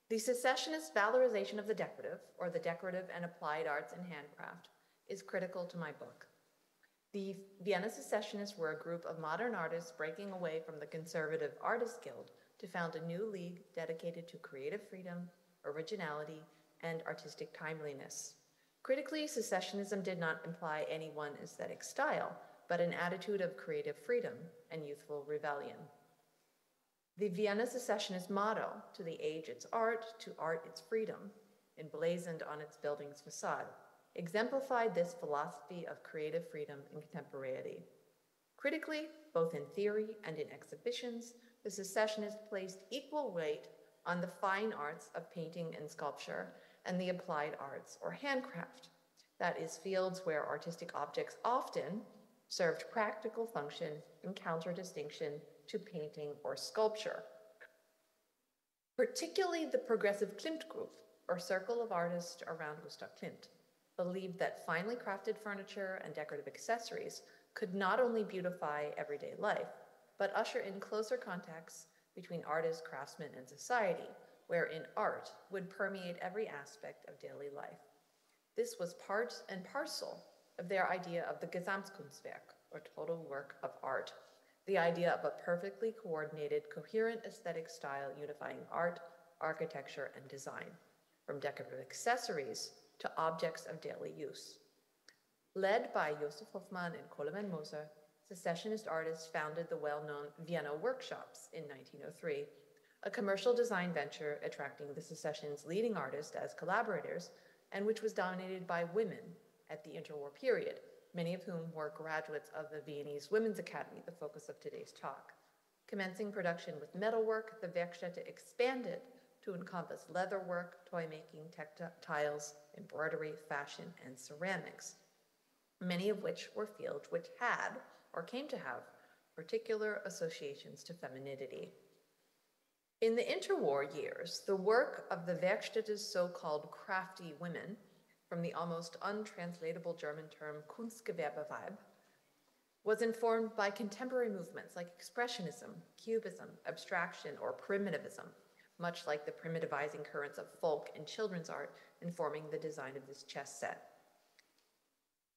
The secessionist valorization of the decorative, or the decorative and applied arts and handcraft, is critical to my book. The Vienna Secessionists were a group of modern artists breaking away from the Conservative Artists Guild to found a new league dedicated to creative freedom, originality, and artistic timeliness. Critically, secessionism did not imply any one aesthetic style, but an attitude of creative freedom and youthful rebellion. The Vienna Secessionist motto, "To the age its art, to art its freedom," emblazoned on its building's facade, exemplified this philosophy of creative freedom and contemporaneity. Critically, both in theory and in exhibitions, the secessionists placed equal weight on the fine arts of painting and sculpture and the applied arts or handcraft, that is, fields where artistic objects often served practical function in counter-distinction to painting or sculpture. Particularly the progressive Klimt group, or circle of artists around Gustav Klimt, believed that finely crafted furniture and decorative accessories could not only beautify everyday life, but usher in closer contacts between artists, craftsmen, and society, wherein art would permeate every aspect of daily life. This was part and parcel of their idea of the Gesamtkunstwerk, or total work of art, the idea of a perfectly coordinated, coherent aesthetic style unifying art, architecture, and design, from decorative accessories to objects of daily use. Led by Josef Hoffmann and Coleman Moser, secessionist artists founded the well-known Vienna workshops in 1903, a commercial design venture attracting the Secession's leading artists as collaborators, and which was dominated by women at the interwar period, many of whom were graduates of the Viennese Women's Academy, the focus of today's talk. Commencing production with metalwork, the Werkstätte expanded to encompass leatherwork, toy making, textiles, embroidery, fashion, and ceramics, many of which were fields which had, or came to have, particular associations to femininity. In the interwar years, the work of the Werkstätte's so-called crafty women, from the almost untranslatable German term Kunstgewerbeschule, was informed by contemporary movements like Expressionism, Cubism, abstraction, or primitivism, much like the primitivizing currents of folk and children's art informing the design of this chess set.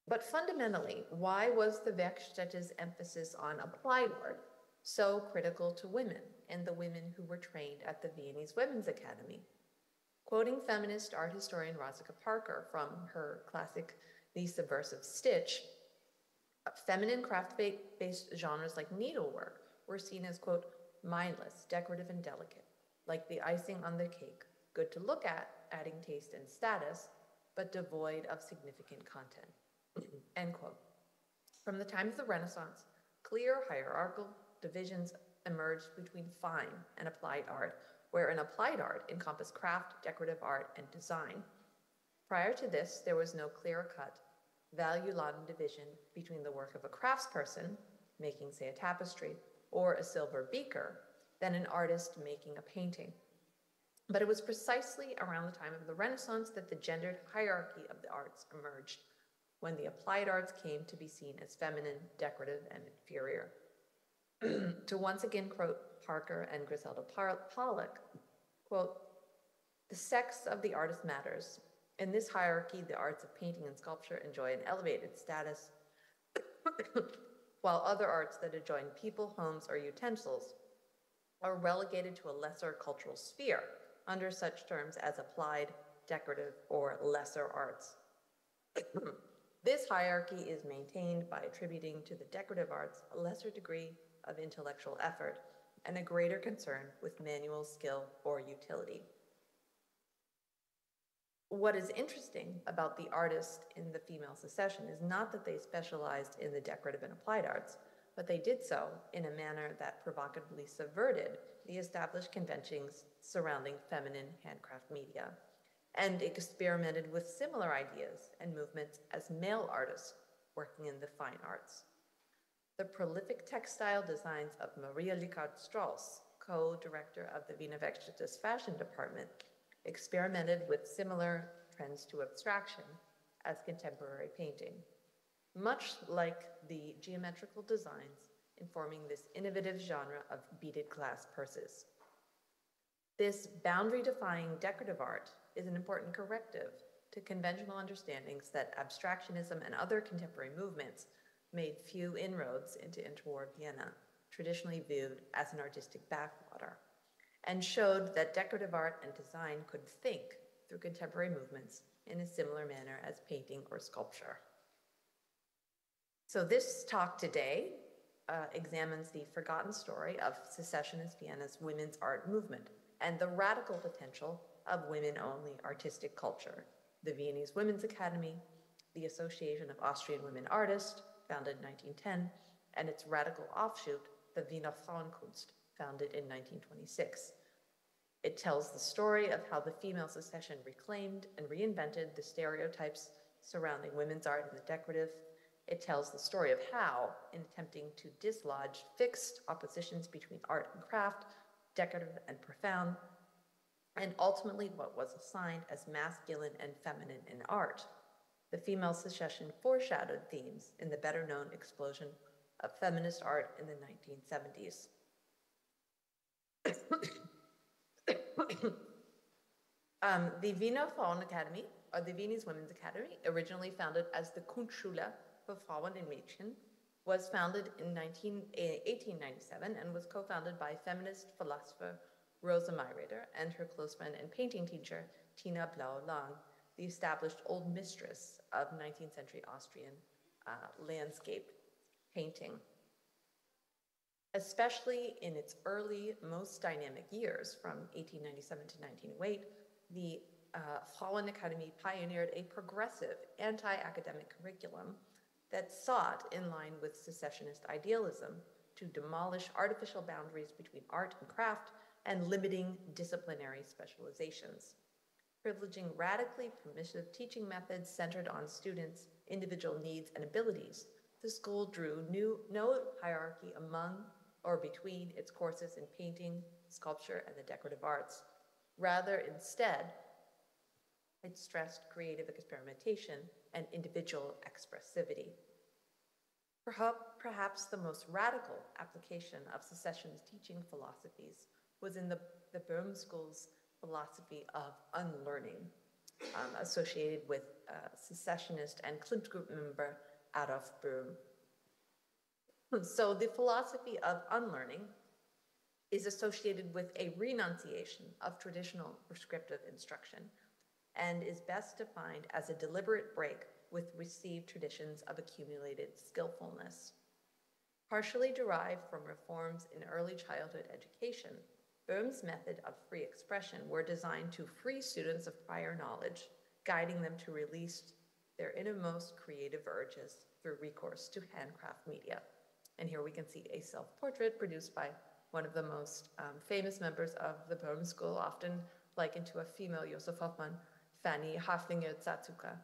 But fundamentally, why was the Werkstätte's emphasis on applied art so critical to women and the women who were trained at the Viennese Women's Academy? Quoting feminist art historian Rosika Parker from her classic The Subversive Stitch, feminine craft-based genres like needlework were seen as, quote, mindless, decorative, and delicate, like the icing on the cake, good to look at, adding taste and status, but devoid of significant content, end quote. From the time of the Renaissance, clear hierarchical divisions emerged between fine and applied art, where an applied art encompassed craft, decorative art, and design. Prior to this, there was no clear-cut, value-laden division between the work of a craftsperson, making, say, a tapestry, or a silver beaker, than an artist making a painting. But it was precisely around the time of the Renaissance that the gendered hierarchy of the arts emerged, when the applied arts came to be seen as feminine, decorative, and inferior. To once again quote Parker and Griselda Pollock, quote, the sex of the artist matters. In this hierarchy, the arts of painting and sculpture enjoy an elevated status, while other arts that adjoin people, homes, or utensils are relegated to a lesser cultural sphere under such terms as applied, decorative, or lesser arts. This hierarchy is maintained by attributing to the decorative arts a lesser degree of intellectual effort and a greater concern with manual skill or utility. What is interesting about the artists in the female secession is not that they specialized in the decorative and applied arts, but they did so in a manner that provocatively subverted the established conventions surrounding feminine handcraft media, and experimented with similar ideas and movements as male artists working in the fine arts. The prolific textile designs of Maria Likard-Strauss, co-director of the Wiener Werkstätte's fashion department, experimented with similar trends to abstraction as contemporary painting, much like the geometrical designs informing this innovative genre of beaded glass purses. This boundary-defying decorative art is an important corrective to conventional understandings that abstractionism and other contemporary movements made few inroads into interwar Vienna, traditionally viewed as an artistic backwater, and showed that decorative art and design could think through contemporary movements in a similar manner as painting or sculpture. So this talk today examines the forgotten story of secessionist Vienna's women's art movement and the radical potential of women-only artistic culture, the Viennese Women's Academy, the Association of Austrian Women Artists, founded in 1910, and its radical offshoot, the Wiener Frauenkunst, founded in 1926. It tells the story of how the female secession reclaimed and reinvented the stereotypes surrounding women's art and the decorative. It tells the story of how, in attempting to dislodge fixed oppositions between art and craft, decorative and profound, and ultimately what was assigned as masculine and feminine in art, the female secession foreshadowed themes in the better-known explosion of feminist art in the 1970s. The Wiener Frauenacademy, or the Viennese Women's Academy, originally founded as the Kunstschule für Frauen und Mädchen, was founded in 1897 and was co-founded by feminist philosopher Rosa Mayreder and her close friend and painting teacher Tina Blau-Lang, the established old mistress of 19th century Austrian landscape painting. Especially in its early, most dynamic years, from 1897 to 1908, the Frauenakademie pioneered a progressive anti-academic curriculum that sought, in line with secessionist idealism, to demolish artificial boundaries between art and craft and limiting disciplinary specializations. Privileging radically permissive teaching methods centered on students' individual needs and abilities, the school drew no hierarchy among or between its courses in painting, sculpture, and the decorative arts. Rather, instead, it stressed creative experimentation and individual expressivity. Perhaps the most radical application of secessionist teaching philosophies was in the Brno School's philosophy of unlearning, associated with secessionist and Kunstgroup member Adolf Brno. So the philosophy of unlearning is associated with a renunciation of traditional prescriptive instruction and is best defined as a deliberate break with received traditions of accumulated skillfulness. Partially derived from reforms in early childhood education, Brno's method of free expression were designed to free students of prior knowledge, guiding them to release their innermost creative urges through recourse to handcraft media. And here we can see a self-portrait produced by one of the most famous members of the Brno School, often likened to a female Josef Hoffmann, Fanny Haflinger-Zatsuka.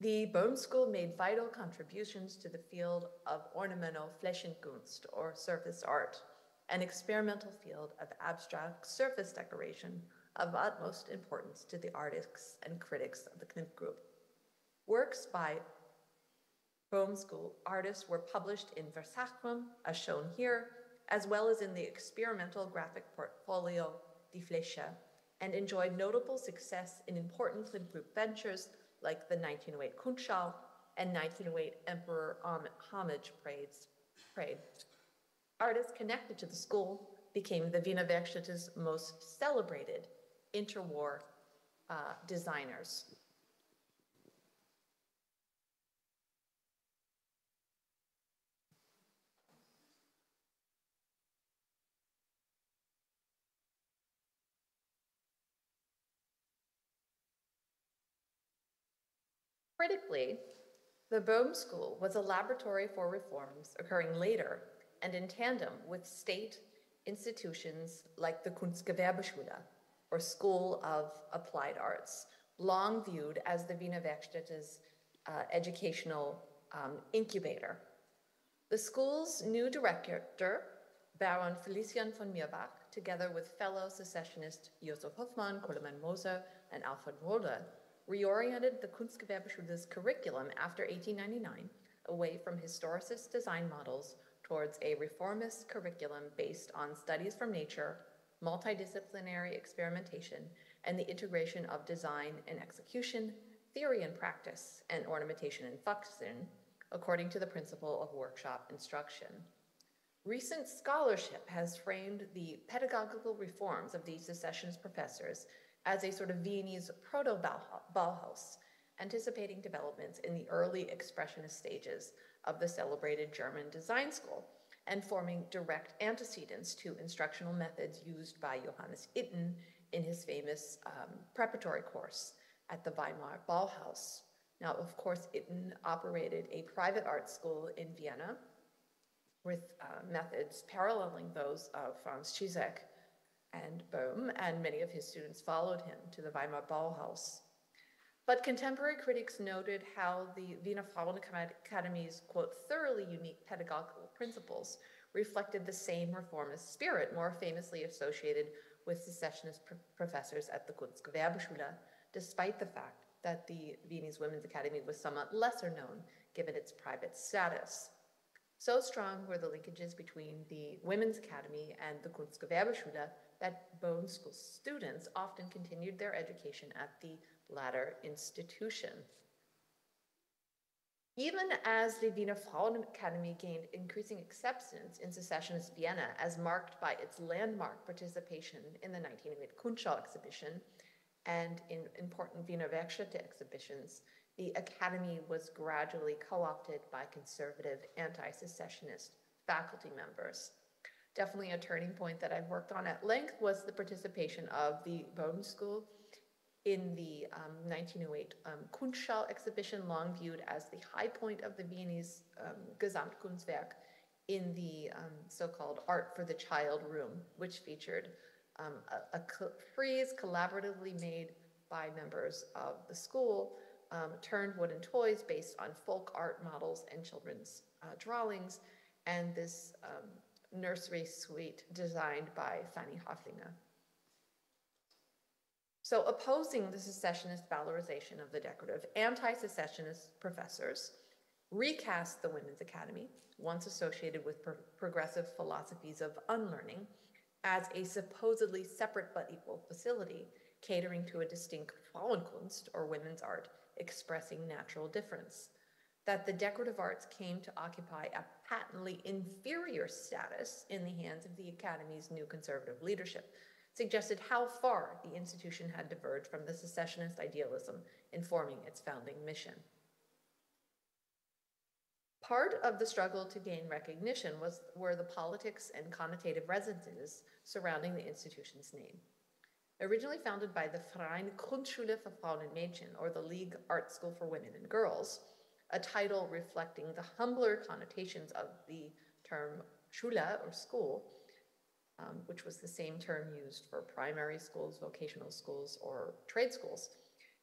The Brno School made vital contributions to the field of ornamental Flächenkunst, or surface art, an experimental field of abstract surface decoration of utmost importance to the artists and critics of the Kunstgroup. Works by Brno School artists were published in Versachrum, as shown here, as well as in the experimental graphic portfolio Die Fläche, and enjoyed notable success in important Kunstgroup ventures like the 1908 Kunstschau and 1908 Emperor Homage Parade. Artists connected to the school became the Wiener Werkstätte's most celebrated interwar designers. Critically, the Brno School was a laboratory for reforms occurring later and in tandem with state institutions like the Kunstgewerbeschule, or School of Applied Arts, long viewed as the Wiener Werkstätte's educational incubator. The school's new director, Baron Felician von Mirbach, together with fellow secessionist Josef Hoffmann, Coleman Moser, and Alfred Rohde, reoriented the Kunstgewerbeschule's curriculum after 1899 away from historicist design models towards a reformist curriculum based on studies from nature, multidisciplinary experimentation, and the integration of design and execution, theory and practice, and ornamentation and function, according to the principle of workshop instruction. Recent scholarship has framed the pedagogical reforms of these secessionist professors as a sort of Viennese proto-Bauhaus, anticipating developments in the early expressionist stages of the celebrated German design school, and forming direct antecedents to instructional methods used by Johannes Itten in his famous preparatory course at the Weimar Bauhaus. Now, of course, Itten operated a private art school in Vienna with methods paralleling those of Franz and Brno, and many of his students followed him to the Weimar Bauhaus. But contemporary critics noted how the Wiener Frauenakademie's, quote, thoroughly unique pedagogical principles reflected the same reformist spirit more famously associated with secessionist professors at the Kunstgewerbeschule, despite the fact that the Viennese Women's Academy was somewhat lesser known given its private status. So strong were the linkages between the Women's Academy and the Kunstgewerbeschule that Brno School students often continued their education at the latter institution. Even as the Wiener Frauenakademie gained increasing acceptance in secessionist Vienna, as marked by its landmark participation in the 1908 Kunstschau exhibition and in important Wiener Werkstätte exhibitions, the Academy was gradually co-opted by conservative anti-secessionist faculty members. Definitely a turning point that I've worked on at length was the participation of the Bauhaus School in the 1908 Kunstschau exhibition, long viewed as the high point of the Viennese Gesamtkunstwerk, in the so-called Art for the Child room, which featured a frieze collaboratively made by members of the school, turned wooden toys based on folk art models and children's drawings, and this nursery suite designed by Fanny Hofflinger. So opposing the secessionist valorization of the decorative, anti-secessionist professors recast the Women's Academy, once associated with progressive philosophies of unlearning, as a supposedly separate but equal facility, catering to a distinct Frauenkunst, or women's art, expressing natural difference. That the decorative arts came to occupy a patently inferior status in the hands of the Academy's new conservative leadership suggested how far the institution had diverged from the secessionist idealism informing its founding mission. Part of the struggle to gain recognition were the politics and connotative resonances surrounding the institution's name. Originally founded by the Verein Grundschule für Frauen und Mädchen, or the League Art School for Women and Girls, a title reflecting the humbler connotations of the term Schule, or school, which was the same term used for primary schools, vocational schools, or trade schools.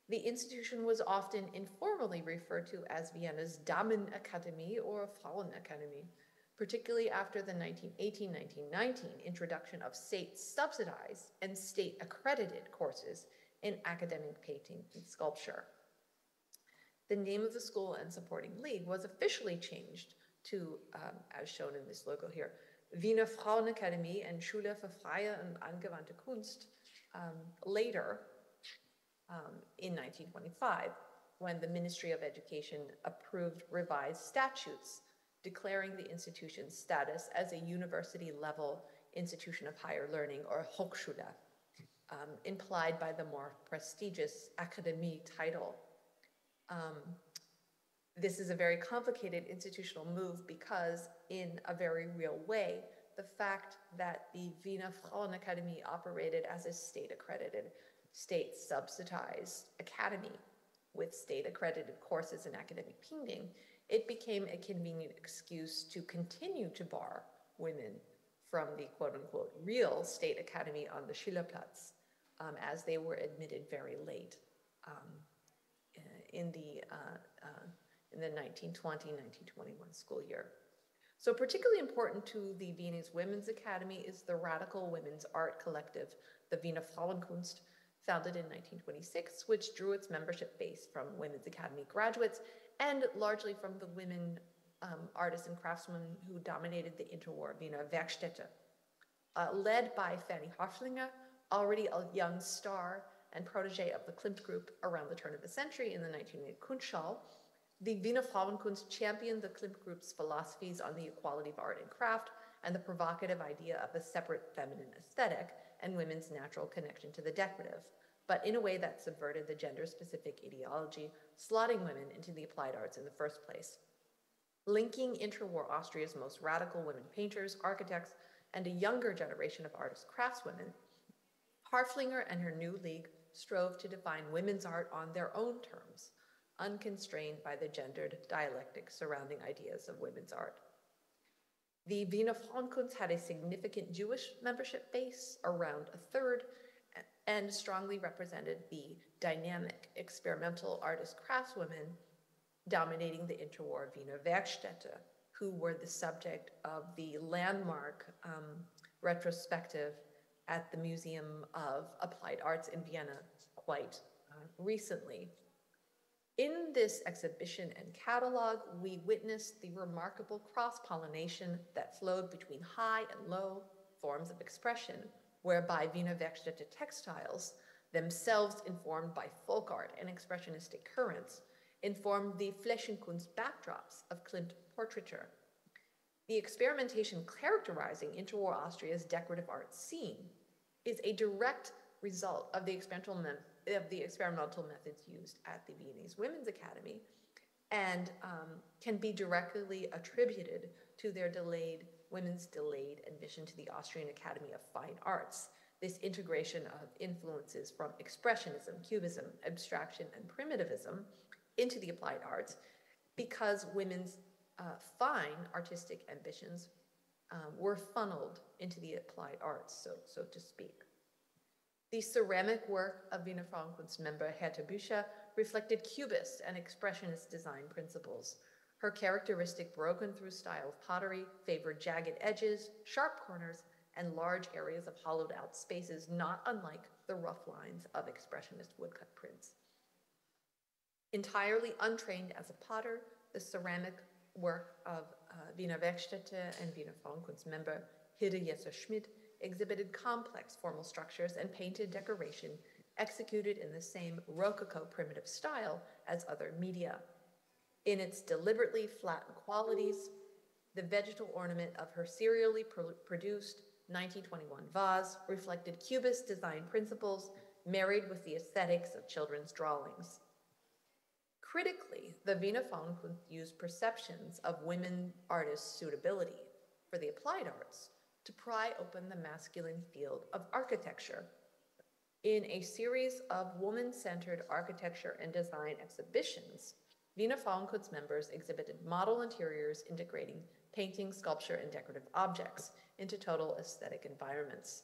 The institution was often informally referred to as Vienna's Damenakademie or Frauenakademie, particularly after the 1918-1919 introduction of state-subsidized and state-accredited courses in academic painting and sculpture. The name of the school and supporting league was officially changed to, as shown in this logo here, Wiener Frauenakademie and Schule für freie und angewandte Kunst, later in 1925, when the Ministry of Education approved revised statutes declaring the institution's status as a university-level institution of higher learning, or Hochschule, implied by the more prestigious Akademie title. This is a very complicated institutional move because, in a very real way, the fact that the Wiener Frauenakademie operated as a state-accredited, state-subsidized academy with state-accredited courses in academic painting, it became a convenient excuse to continue to bar women from the quote-unquote real state academy on the Schillerplatz, as they were admitted very late in the 1920-1921 school year. So particularly important to the Viennese Women's Academy is the radical women's art collective, the Wiener Frauenkunst, founded in 1926, which drew its membership base from Women's Academy graduates and largely from the women artists and craftsmen who dominated the interwar Wiener Werkstätte. Led by Fanny Hofflinger, already a young star and protege of the Klimt group around the turn of the century in the 1908 Kunstschau, the Wiener Frauenkunst championed the Klimt group's philosophies on the equality of art and craft and the provocative idea of a separate feminine aesthetic and women's natural connection to the decorative, but in a way that subverted the gender-specific ideology, slotting women into the applied arts in the first place. Linking interwar Austria's most radical women painters, architects, and a younger generation of artist craftswomen, Hofflinger and her new league strove to define women's art on their own terms, unconstrained by the gendered dialectic surrounding ideas of women's art. The Wiener Frauenkunst had a significant Jewish membership base, around a third, and strongly represented the dynamic experimental artist craftswomen dominating the interwar Wiener Werkstätte, who were the subject of the landmark retrospective at the Museum of Applied Arts in Vienna quite recently. In this exhibition and catalog, we witnessed the remarkable cross-pollination that flowed between high and low forms of expression, whereby Wiener Werkstätte textiles, themselves informed by folk art and expressionistic currents, informed the Flächenkunst backdrops of Klimt portraiture. The experimentation characterizing interwar Austria's decorative art scene is a direct result of the experimental methods used at the Viennese Women's Academy, and can be directly attributed to their delayed women's delayed admission to the Austrian Academy of Fine Arts. This integration of influences from Expressionism, Cubism, abstraction, and primitivism into the applied arts, because women's fine artistic ambitions were funneled into the applied arts, so to speak. The ceramic work of Wiener Frauenkunst member Hertha Bücher reflected Cubist and Expressionist design principles. Her characteristic broken-through style of pottery favored jagged edges, sharp corners, and large areas of hollowed-out spaces, not unlike the rough lines of Expressionist woodcut prints. Entirely untrained as a potter, the ceramic work of Wiener Werkstätte and Wiener Frauenkunst member Hilde Jesser-Schmidt exhibited complex formal structures and painted decoration executed in the same Rococo primitive style as other media. In its deliberately flattened qualities, the vegetal ornament of her serially produced 1921 vase reflected Cubist design principles married with the aesthetics of children's drawings. Critically, the Wiener Frauenkunst used perceptions of women artists' suitability for the applied arts to pry open the masculine field of architecture. In a series of woman-centered architecture and design exhibitions, Wiener Frauenkunst members exhibited model interiors integrating painting, sculpture, and decorative objects into total aesthetic environments.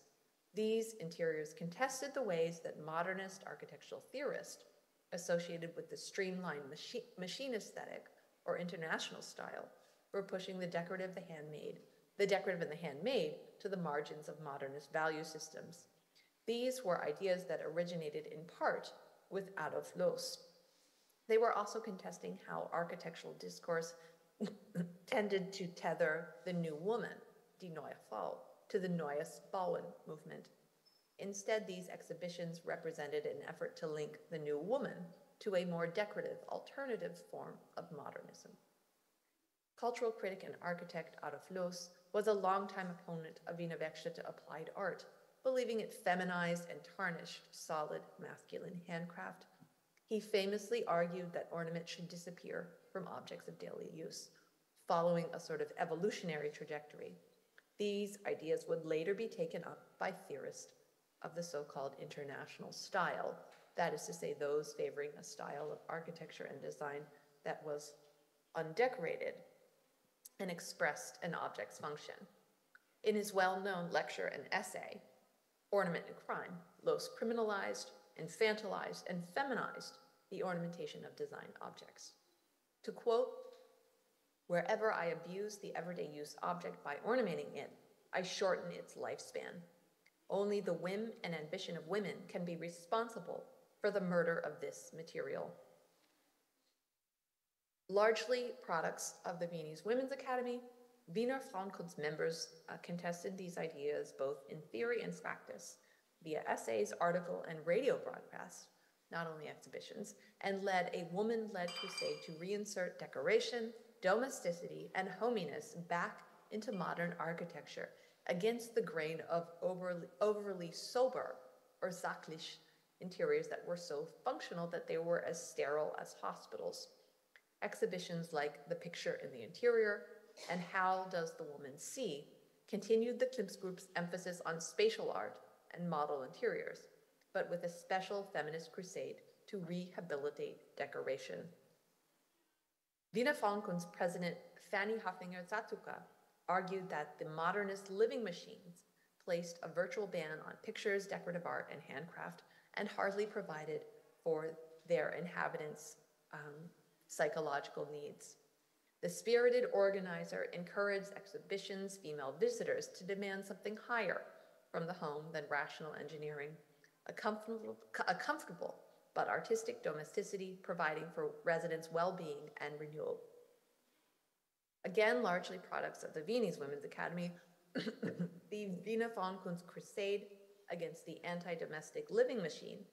These interiors contested the ways that modernist architectural theorists associated with the streamlined machine aesthetic or international style were pushing the decorative and the handmade to the margins of modernist value systems. These were ideas that originated in part with Adolf Loos. They were also contesting how architectural discourse tended to tether the new woman, die neue Frau, to the Neues Bauen movement. Instead, these exhibitions represented an effort to link the new woman to a more decorative, alternative form of modernism. Cultural critic and architect Adolf Loos was a longtime opponent of Wiener Werkstätte applied art, believing it feminized and tarnished solid masculine handcraft. He famously argued that ornament should disappear from objects of daily use, following a sort of evolutionary trajectory. These ideas would later be taken up by theorists of the so-called international style, that is to say, those favoring a style of architecture and design that was undecorated and expressed an object's function. In his well-known lecture and essay, Ornament and Crime, Loos criminalized, infantilized, and feminized the ornamentation of design objects. To quote, "Wherever I abuse the everyday use object by ornamenting it, I shorten its lifespan. Only the whim and ambition of women can be responsible for the murder of this material." Largely products of the Viennese Women's Academy, Wiener Frauenkunst members contested these ideas both in theory and practice via essays, article, and radio broadcasts, not only exhibitions, and led a woman-led crusade to reinsert decoration, domesticity, and hominess back into modern architecture against the grain of overly sober or sachlich interiors that were so functional that they were as sterile as hospitals. Exhibitions like The Picture in the Interior and How Does the Woman See continued the Klimt Group's emphasis on spatial art and model interiors, but with a special feminist crusade to rehabilitate decoration. Wiener Frauenkunst president Fanny Haflinger-Zatuka argued that the modernist living machines placed a virtual ban on pictures, decorative art, and handcraft, and hardly provided for their inhabitants' psychological needs. The spirited organizer encouraged exhibitions' female visitors to demand something higher from the home than rational engineering, a comfortable but artistic domesticity providing for residents' well-being and renewal. Again, largely products of the Viennese Women's Academy, the Wiener Frauenkunst crusade against the anti-domestic living machine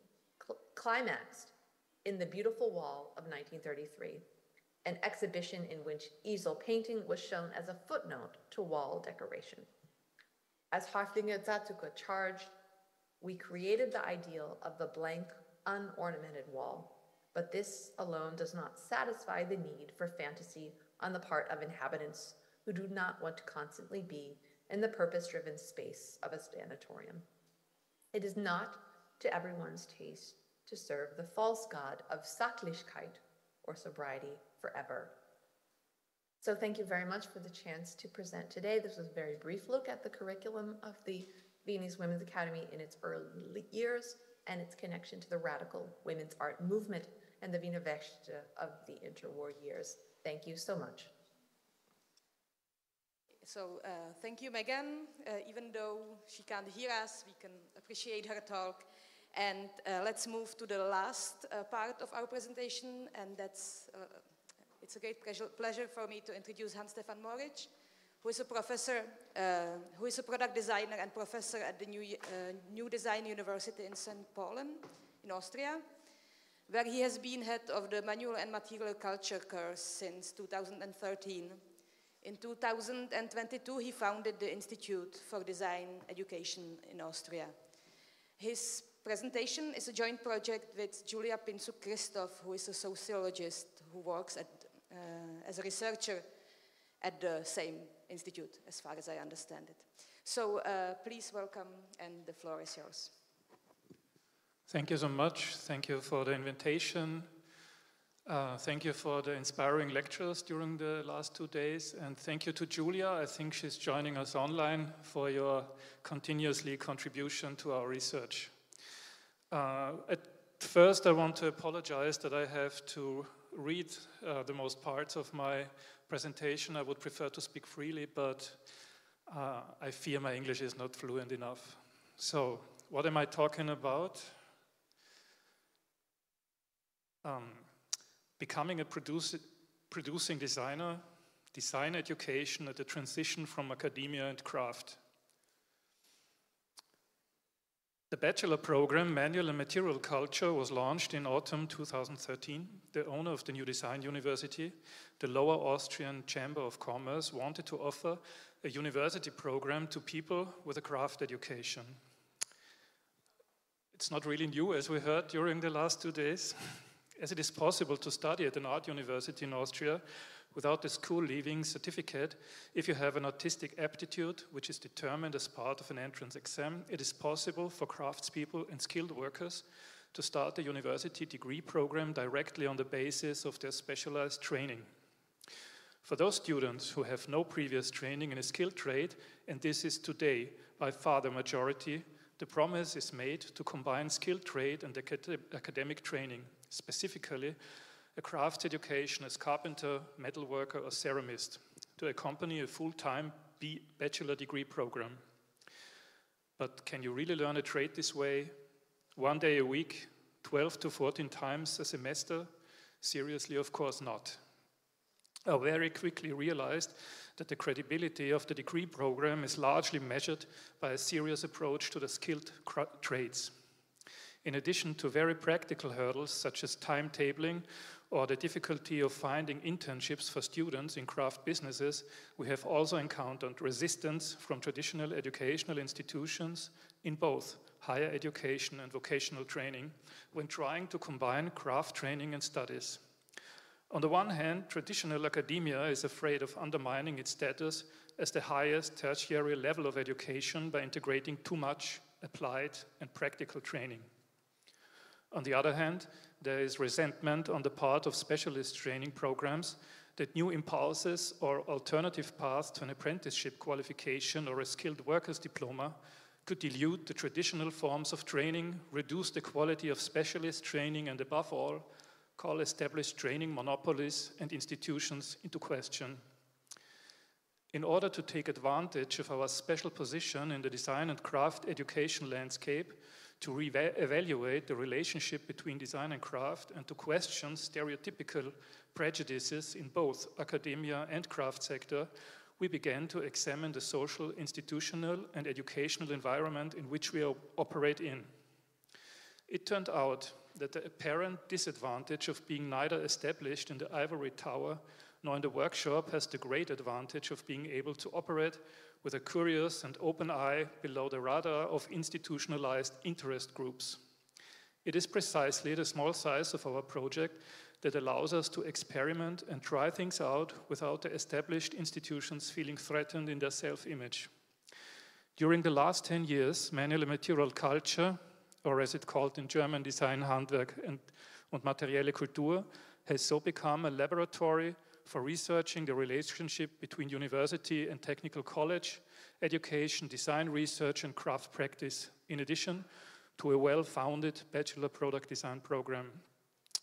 climaxed in The Beautiful Wall of 1933, an exhibition in which easel painting was shown as a footnote to wall decoration. As Haflinger-Zatuka charged, we created the ideal of the blank, unornamented wall, but this alone does not satisfy the need for fantasy on the part of inhabitants who do not want to constantly be in the purpose-driven space of a sanatorium. It is not to everyone's taste to serve the false god of Sachlichkeit or sobriety forever. So thank you very much for the chance to present today. This was a very brief look at the curriculum of the Viennese Women's Academy in its early years and its connection to the radical women's art movement and the Wiener Wächter of the interwar years. Thank you so much. So thank you, Megan. Even though she can't hear us, we can appreciate her talk. And let's move to the last part of our presentation, and that's, it's a great pleasure for me to introduce Stefan Moritsch, who is a professor, who is a product designer and professor at the New Design University in St. Pollen in Austria, where he has been head of the Manual and Material Culture course since 2013. In 2022, he founded the Institute for Design Education in Austria. His presentation is a joint project with Julia Pintsuk-Christof, who is a sociologist who works as a researcher at the same institute, as far as I understand it. So please welcome, and the floor is yours. Thank you so much. Thank you for the invitation. Thank you for the inspiring lectures during the last 2 days, and thank you to Julia. I think she's joining us online, for your continuously contribution to our research. At first, I want to apologize that I have to read the most parts of my presentation. I would prefer to speak freely, but I fear my English is not fluent enough. So, what am I talking about? Becoming a producing designer, design education at the transition from academia and craft. The bachelor program, Manual and Material Culture, was launched in autumn 2013. The owner of the New Design University, the Lower Austrian Chamber of Commerce, wanted to offer a university program to people with a craft education. It's not really new, as we heard during the last 2 days. As it is possible to study at an art university in Austria without the school-leaving certificate, if you have an artistic aptitude, which is determined as part of an entrance exam, it is possible for craftspeople and skilled workers to start a university degree program directly on the basis of their specialized training. For those students who have no previous training in a skilled trade, and this is today by far the majority, the promise is made to combine skilled trade and academic training, specifically a crafts education as carpenter, metalworker, or ceramist, to accompany a full-time bachelor degree program. But can you really learn a trade this way? 1 day a week, 12 to 14 times a semester? Seriously, of course not. I very quickly realized that the credibility of the degree program is largely measured by a serious approach to the skilled trades. In addition to very practical hurdles such as timetabling or the difficulty of finding internships for students in craft businesses, we have also encountered resistance from traditional educational institutions in both higher education and vocational training when trying to combine craft training and studies. On the one hand, traditional academia is afraid of undermining its status as the highest tertiary level of education by integrating too much applied and practical training. On the other hand, there is resentment on the part of specialist training programs that new impulses or alternative paths to an apprenticeship qualification or a skilled worker's diploma could dilute the traditional forms of training, reduce the quality of specialist training, and above all, call established training monopolies and institutions into question. In order to take advantage of our special position in the design and craft education landscape, to re-evaluate the relationship between design and craft, and to question stereotypical prejudices in both academia and craft sector, we began to examine the social, institutional, and educational environment in which we operate in. It turned out that the apparent disadvantage of being neither established in the ivory tower nor in the workshop has the great advantage of being able to operate with a curious and open eye below the radar of institutionalized interest groups. It is precisely the small size of our project that allows us to experiment and try things out without the established institutions feeling threatened in their self-image. During the last 10 years, manual and material culture, or as it's called in German, Design, Handwerk und materielle Kultur, has so become a laboratory for researching the relationship between university and technical college, education, design research, and craft practice, in addition to a well-founded bachelor product design program.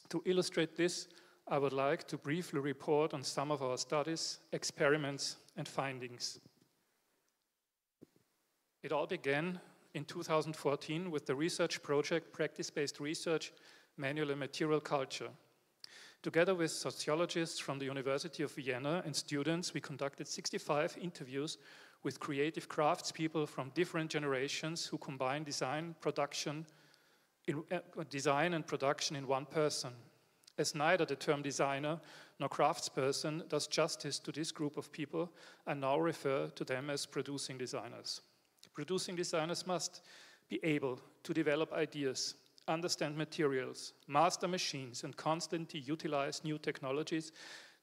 To illustrate this, I would like to briefly report on some of our studies, experiments, and findings. It all began in 2014 with the research project Practice-Based Research, Manual and Material Culture. Together with sociologists from the University of Vienna and students, we conducted 65 interviews with creative craftspeople from different generations who combine design and production in one person. As neither the term designer nor craftsperson does justice to this group of people, I now refer to them as producing designers. Producing designers must be able to develop ideas, understand materials, master machines, and constantly utilize new technologies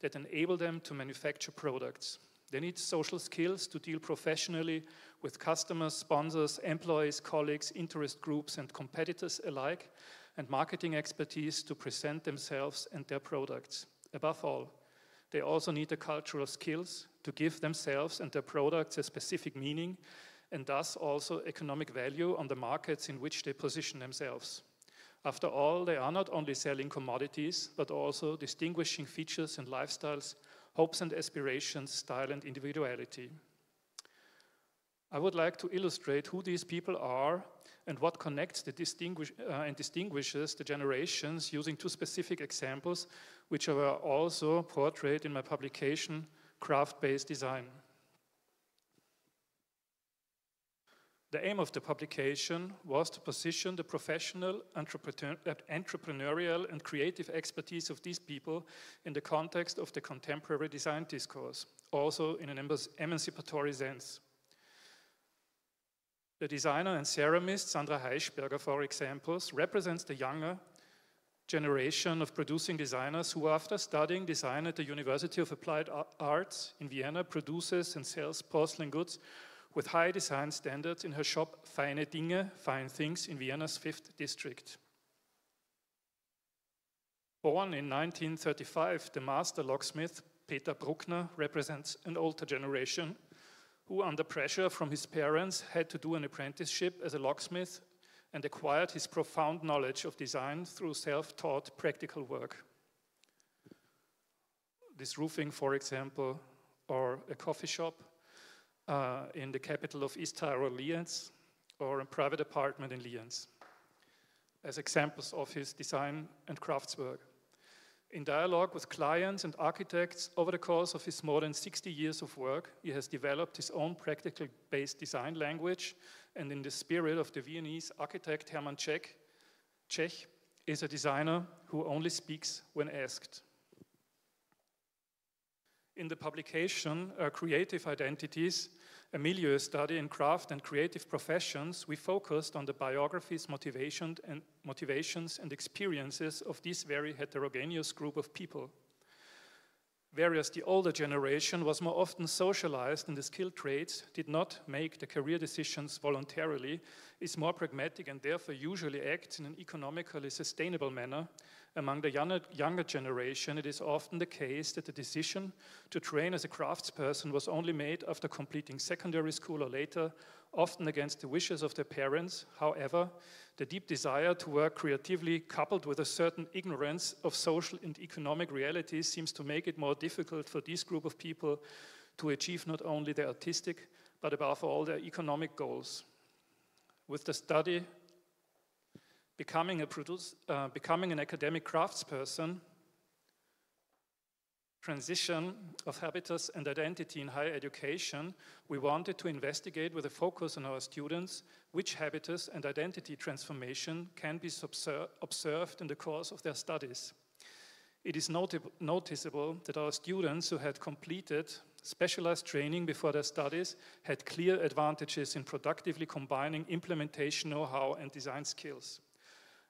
that enable them to manufacture products. They need social skills to deal professionally with customers, sponsors, employees, colleagues, interest groups, and competitors alike, and marketing expertise to present themselves and their products. Above all, they also need the cultural skills to give themselves and their products a specific meaning, and thus also economic value on the markets in which they position themselves. After all, they are not only selling commodities, but also distinguishing features and lifestyles, hopes and aspirations, style and individuality. I would like to illustrate who these people are and what connects and distinguishes the generations using two specific examples, which were also portrayed in my publication, Craft-Based Design. The aim of the publication was to position the professional, entrepreneurial, and creative expertise of these people in the context of the contemporary design discourse, also in an emancipatory sense. The designer and ceramist Sandra Heischberger, for example, represents the younger generation of producing designers who, after studying design at the University of Applied Arts in Vienna, produces and sells porcelain goods with high design standards in her shop Feine Dinge, Fine Things in Vienna's 5th district. Born in 1935, the master locksmith Peter Bruckner represents an older generation who, under pressure from his parents, had to do an apprenticeship as a locksmith and acquired his profound knowledge of design through self-taught practical work. This roofing, for example, or a coffee shop in the capital of East Tyrol, Lienz, or a private apartment in Lienz, as examples of his design and craftswork. In dialogue with clients and architects over the course of his more than 60 years of work, he has developed his own practical-based design language, and in the spirit of the Viennese architect Hermann Czech is a designer who only speaks when asked. In the publication, Creative Identities, a milieu study in craft and creative professions, we focused on the biographies, motivations and experiences of this very heterogeneous group of people. Whereas the older generation was more often socialized in the skilled trades, did not make the career decisions voluntarily, is more pragmatic and therefore usually acts in an economically sustainable manner, among the younger generation, it is often the case that the decision to train as a craftsperson was only made after completing secondary school or later, often against the wishes of their parents. However, the deep desire to work creatively, coupled with a certain ignorance of social and economic realities, seems to make it more difficult for this group of people to achieve not only their artistic, but above all their economic goals. With the study Becoming an academic craftsperson, transition of habitus and identity in higher education, we wanted to investigate with a focus on our students which habitus and identity transformation can be observed in the course of their studies. It is noticeable that our students who had completed specialized training before their studies had clear advantages in productively combining implementation know-how and design skills.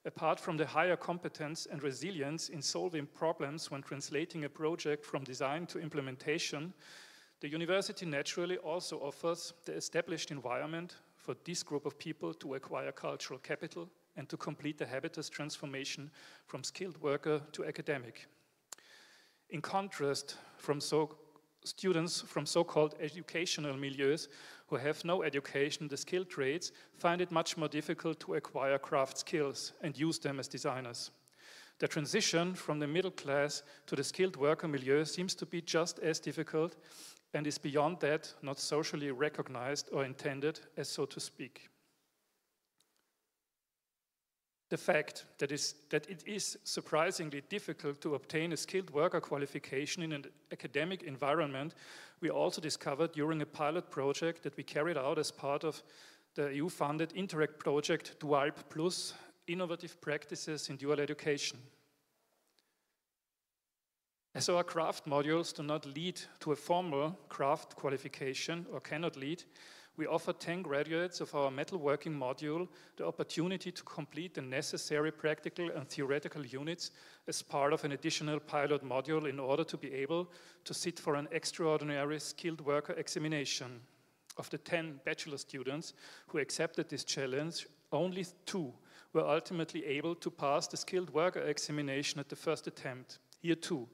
Apart from the higher competence and resilience in solving problems when translating a project from design to implementation, the university naturally also offers the established environment for this group of people to acquire cultural capital and to complete the habitus transformation from skilled worker to academic. In contrast, students from so-called educational milieus who have no education in the skilled trades find it much more difficult to acquire craft skills and use them as designers. The transition from the middle class to the skilled worker milieu seems to be just as difficult and is beyond that not socially recognized or intended, as so to speak. The fact that it is surprisingly difficult to obtain a skilled worker qualification in an academic environment, we also discovered during a pilot project that we carried out as part of the EU-funded Interact project Dualp Plus, Innovative Practices in Dual Education. As our craft modules do not lead to a formal craft qualification or cannot lead, we offer 10 graduates of our metalworking module the opportunity to complete the necessary practical and theoretical units as part of an additional pilot module in order to be able to sit for an extraordinary skilled worker examination. Of the 10 bachelor students who accepted this challenge, only 2 were ultimately able to pass the skilled worker examination at the first attempt. Here too,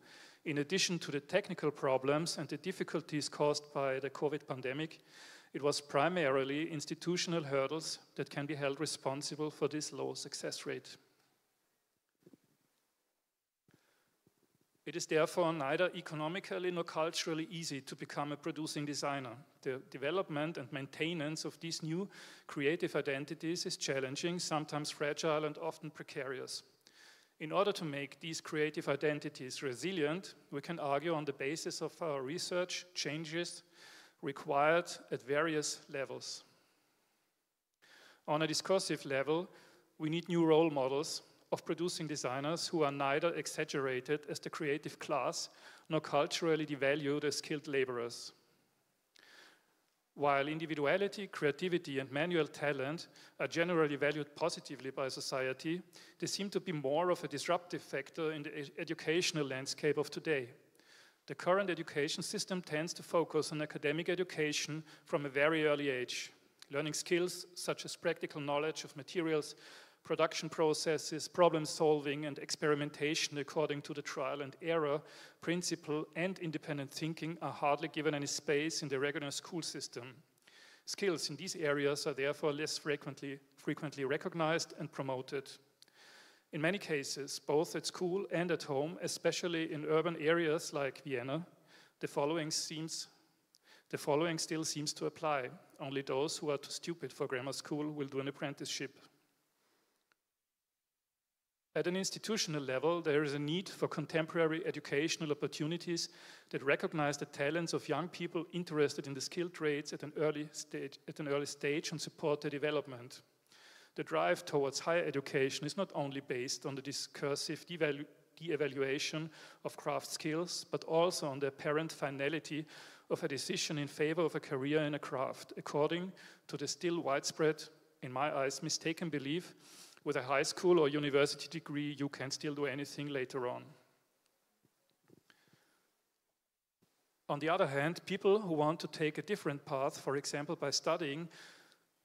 in addition to the technical problems and the difficulties caused by the COVID pandemic, it was primarily institutional hurdles that can be held responsible for this low success rate. It is therefore neither economically nor culturally easy to become a producing designer. The development and maintenance of these new creative identities is challenging, sometimes fragile and often precarious. In order to make these creative identities resilient, we can argue on the basis of our research changes required at various levels. On a discursive level, we need new role models of producing designers who are neither exaggerated as the creative class nor culturally devalued as skilled laborers. While individuality, creativity, and manual talent are generally valued positively by society, they seem to be more of a disruptive factor in the educational landscape of today. The current education system tends to focus on academic education from a very early age, learning skills such as practical knowledge of materials, production processes, problem solving, and experimentation according to the trial and error principle, and independent thinking are hardly given any space in the regular school system. Skills in these areas are therefore less frequently recognized and promoted. In many cases, both at school and at home, especially in urban areas like Vienna, the following still seems to apply. Only those who are too stupid for grammar school will do an apprenticeship. At an institutional level, there is a need for contemporary educational opportunities that recognize the talents of young people interested in the skilled trades at an early stage and support their development. The drive towards higher education is not only based on the discursive de-evaluation of craft skills, but also on the apparent finality of a decision in favor of a career in a craft, according to the still widespread, in my eyes, mistaken belief with a high school or university degree, you can still do anything later on. On the other hand, people who want to take a different path, for example by studying,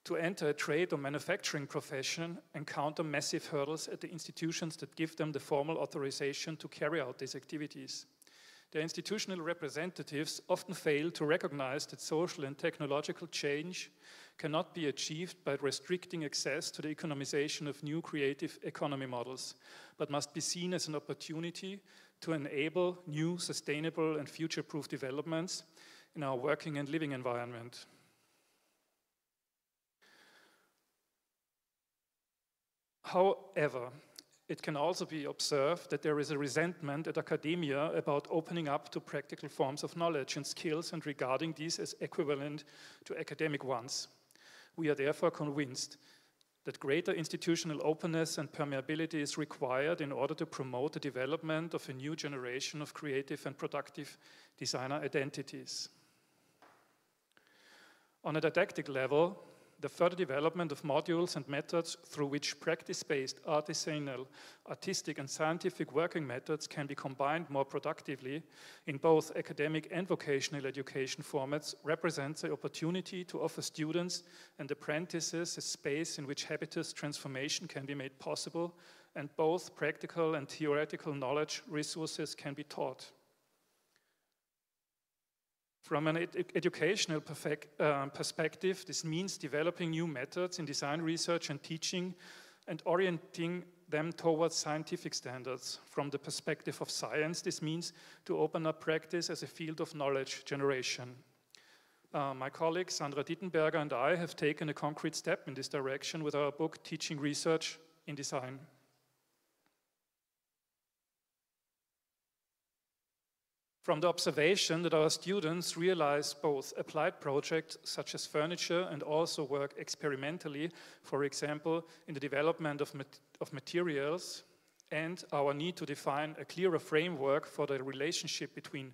to enter a trade or manufacturing profession, encounter massive hurdles at the institutions that give them the formal authorization to carry out these activities. Their institutional representatives often fail to recognize that social and technological change cannot be achieved by restricting access to the economization of new creative economy models, but must be seen as an opportunity to enable new, sustainable, and future-proof developments in our working and living environment. However, it can also be observed that there is a resentment at academia about opening up to practical forms of knowledge and skills and regarding these as equivalent to academic ones. We are therefore convinced that greater institutional openness and permeability is required in order to promote the development of a new generation of creative and productive designer identities. On a didactic level, the further development of modules and methods through which practice-based, artisanal, artistic and scientific working methods can be combined more productively in both academic and vocational education formats represents the opportunity to offer students and apprentices a space in which habitus transformation can be made possible and both practical and theoretical knowledge resources can be taught. From an educational perspective, this means developing new methods in design research and teaching and orienting them towards scientific standards. From the perspective of science, this means to open up practice as a field of knowledge generation. My colleague Sandra Dittenberger and I have taken a concrete step in this direction with our book Teaching Research in Design. From the observation that our students realize both applied projects such as furniture and also work experimentally, for example, in the development of materials, and our need to define a clearer framework for the relationship between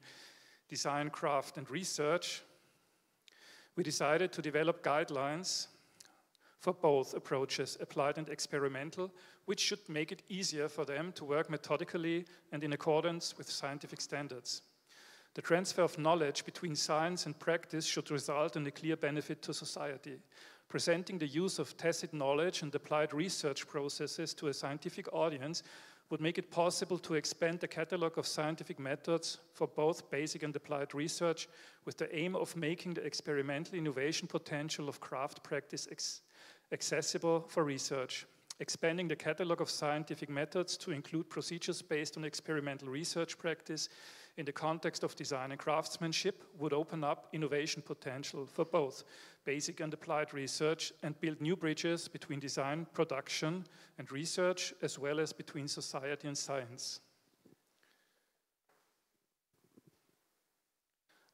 design, craft, and research, we decided to develop guidelines for both approaches, applied and experimental, which should make it easier for them to work methodically and in accordance with scientific standards. The transfer of knowledge between science and practice should result in a clear benefit to society. Presenting the use of tacit knowledge and applied research processes to a scientific audience would make it possible to expand the catalogue of scientific methods for both basic and applied research with the aim of making the experimental innovation potential of craft practice accessible for research. Expanding the catalogue of scientific methods to include procedures based on experimental research practice in the context of design and craftsmanship would open up innovation potential for both basic and applied research and build new bridges between design, production, and research, as well as between society and science.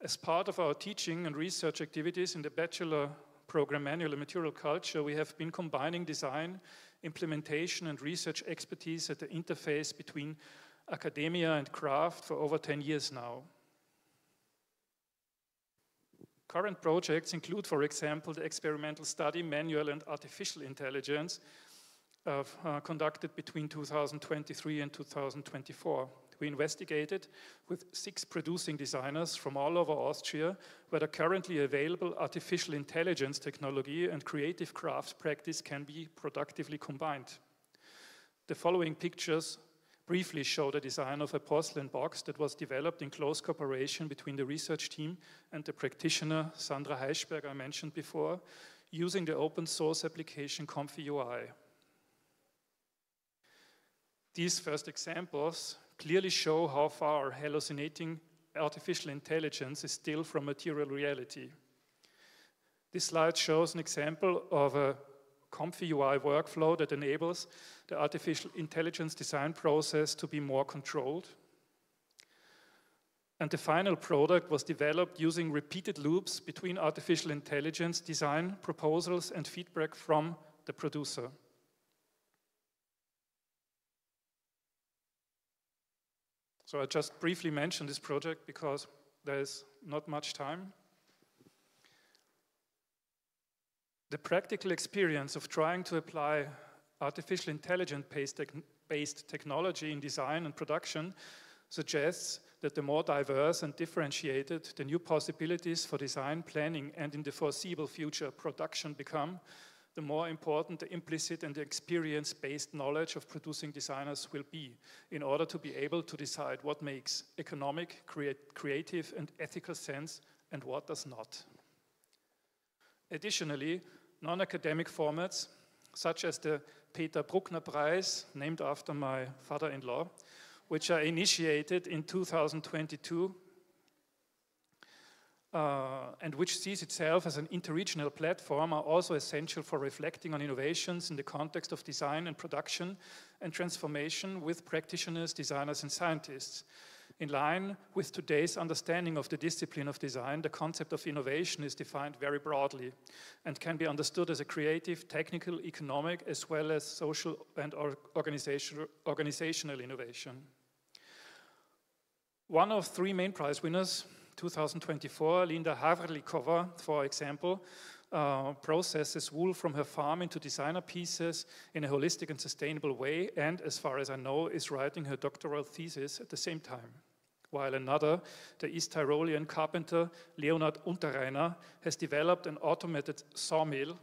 As part of our teaching and research activities in the bachelor program Manual and Material Culture, we have been combining design, implementation, and research expertise at the interface between academia and craft for over 10 years now. Current projects include, for example, the experimental study Manual and Artificial Intelligence conducted between 2023 and 2024. We investigated with 6 producing designers from all over Austria whether currently available artificial intelligence technology and creative crafts practice can be productively combined. The following pictures briefly show the design of a porcelain box that was developed in close cooperation between the research team and the practitioner Sandra Heischberg I mentioned before, using the open source application ComfyUI. These first examples clearly show how far hallucinating artificial intelligence is still from material reality. This slide shows an example of a ComfyUI workflow that enables the artificial intelligence design process to be more controlled. And the final product was developed using repeated loops between artificial intelligence design proposals and feedback from the producer. So I just briefly mentioned this project because there is not much time. The practical experience of trying to apply artificial intelligence-based technology in design and production suggests that the more diverse and differentiated the new possibilities for design, planning, and in the foreseeable future production become, the more important the implicit and the experience-based knowledge of producing designers will be in order to be able to decide what makes economic, creative, and ethical sense and what does not. Additionally, non-academic formats, such as the Peter Bruckner Prize, named after my father-in-law, which are initiated in 2022, and which sees itself as an interregional platform, are also essential for reflecting on innovations in the context of design and production and transformation with practitioners, designers, and scientists. In line with today's understanding of the discipline of design, the concept of innovation is defined very broadly and can be understood as a creative, technical, economic, as well as social and organizational innovation. One of 3 main prize winners, 2024, Linda Havrelikova, for example, processes wool from her farm into designer pieces in a holistic and sustainable way, and, as far as I know, is writing her doctoral thesis at the same time. While another, the East Tyrolean carpenter Leonhard Unterreiner, has developed an automated sawmill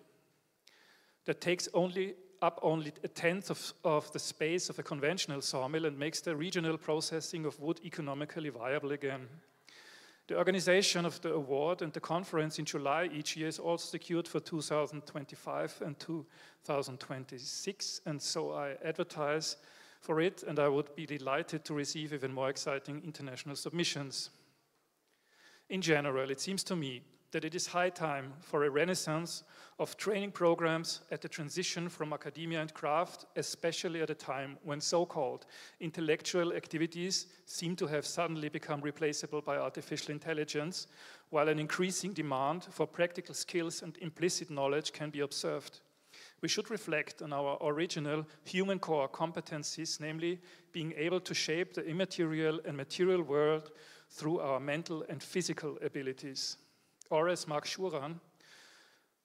that takes only a tenth of the space of a conventional sawmill and makes the regional processing of wood economically viable again. The organization of the award and the conference in July each year is also secured for 2025 and 2026, and so I advertise for it, and I would be delighted to receive even more exciting international submissions. In general, it seems to me that it is high time for a renaissance of training programs at the transition from academia and craft, especially at a time when so-called intellectual activities seem to have suddenly become replaceable by artificial intelligence, while an increasing demand for practical skills and implicit knowledge can be observed. We should reflect on our original human core competencies, namely being able to shape the immaterial and material world through our mental and physical abilities. Or as Mark Schuran,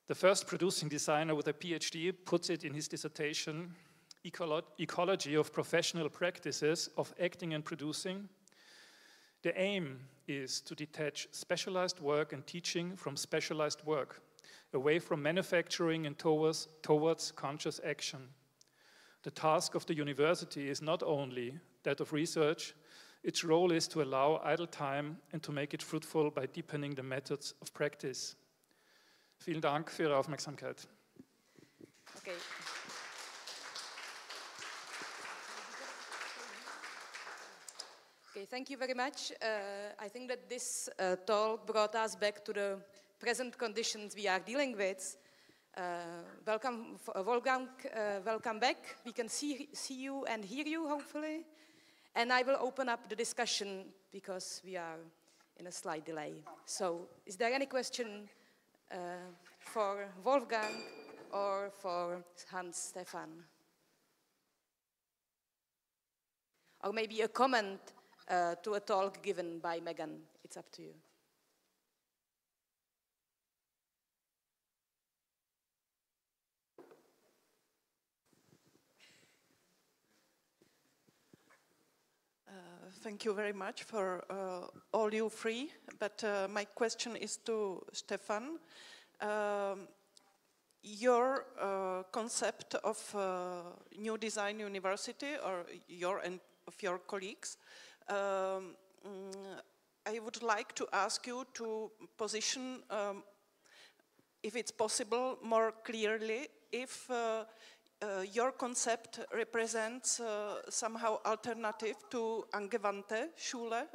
the first producing designer with a PhD, puts it in his dissertation, Ecology of Professional Practices of Acting and Producing, the aim is to detach specialized work and teaching from specialized work, away from manufacturing and towards conscious action. The task of the university is not only that of research, its role is to allow idle time and to make it fruitful by deepening the methods of practice. Vielen Dank für Ihre Aufmerksamkeit. Okay. Okay, thank you very much. I think that this talk brought us back to the present conditions we are dealing with. Welcome, Wolfgang, welcome back. We can see you and hear you, hopefully. And I will open up the discussion because we are in a slight delay. So, is there any question for Wolfgang or for Hans Stefan? Or maybe a comment to a talk given by Megan. It's up to you. Thank you very much for all you three, but my question is to Stefan. Your concept of new design university, or your and of your colleagues, I would like to ask you to position, if it's possible, more clearly, if your concept represents somehow alternative to angewandte Schule,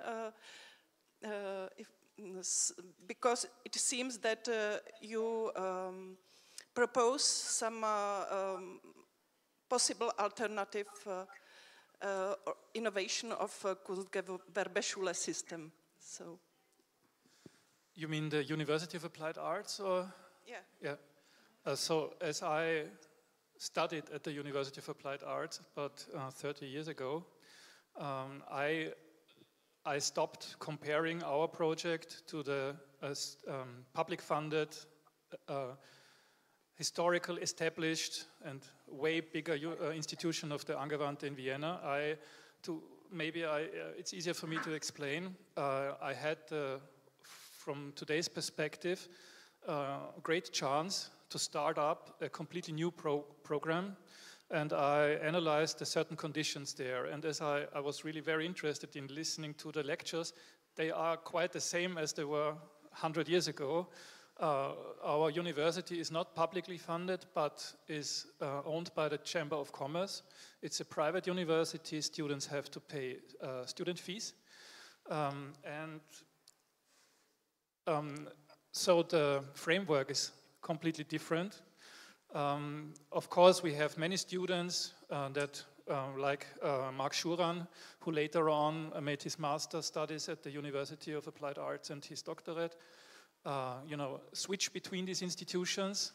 because it seems that you propose some possible alternative innovation of Kunstgewerbeschule system. So, you mean the University of Applied Arts, or? Yeah. Yeah. So, as I studied at the University of Applied Arts about 30 years ago, I stopped comparing our project to the public-funded, historical, established, and way bigger institution of the Angewandte in Vienna. It's easier for me to explain. I had, from today's perspective, a great chance to start up a completely new program, and I analyzed the certain conditions there. And as I was really very interested in listening to the lectures, they are quite the same as they were 100 years ago. Our university is not publicly funded, but is owned by the Chamber of Commerce. It's a private university. Students have to pay student fees. So the framework is completely different. Of course, we have many students like Mark Schuran, who later on made his master's studies at the University of Applied Arts and his doctorate, switch between these institutions.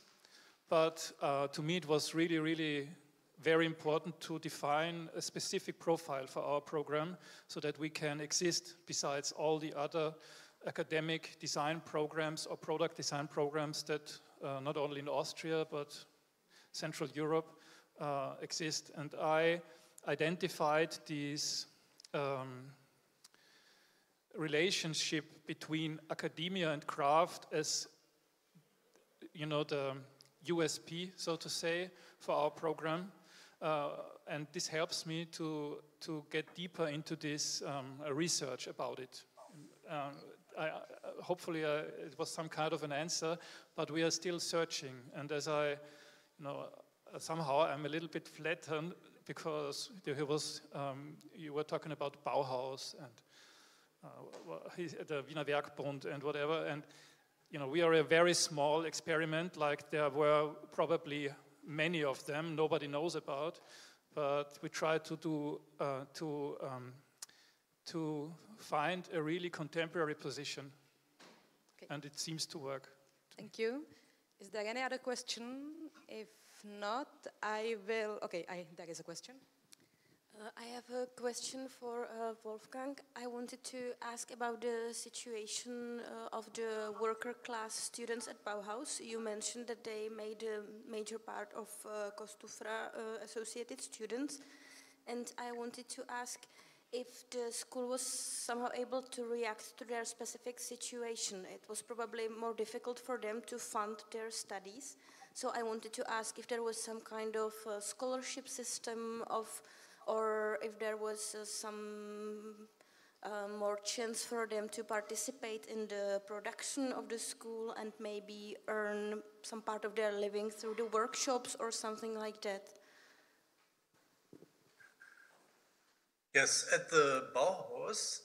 But to me, it was really, really very important to define a specific profile for our program so that we can exist besides all the other academic design programs or product design programs that not only in Austria, but Central Europe exist. And I identified this relationship between academia and craft as, you know, the USP, so to say, for our program. And this helps me to get deeper into this research about it. Hopefully it was some kind of an answer, but we are still searching. And as I, you know, somehow I'm a little bit flattened because you were talking about Bauhaus and the Wiener Werkbund and whatever. And, you know, we are a very small experiment, like there were probably many of them nobody knows about, but we try to find a really contemporary position, okay. And it seems to work. Thank you. Is there any other question? If not, I will. Okay, there is a question. I have a question for Wolfgang. I wanted to ask about the situation of the worker class students at Bauhaus. You mentioned that they made a major part of Kostufra associated students, and I wanted to ask if the school was somehow able to react to their specific situation. It was probably more difficult for them to fund their studies, so I wanted to ask if there was some kind of scholarship system or if there was some more chance for them to participate in the production of the school and maybe earn some part of their living through the workshops or something like that. Yes, at the Bauhaus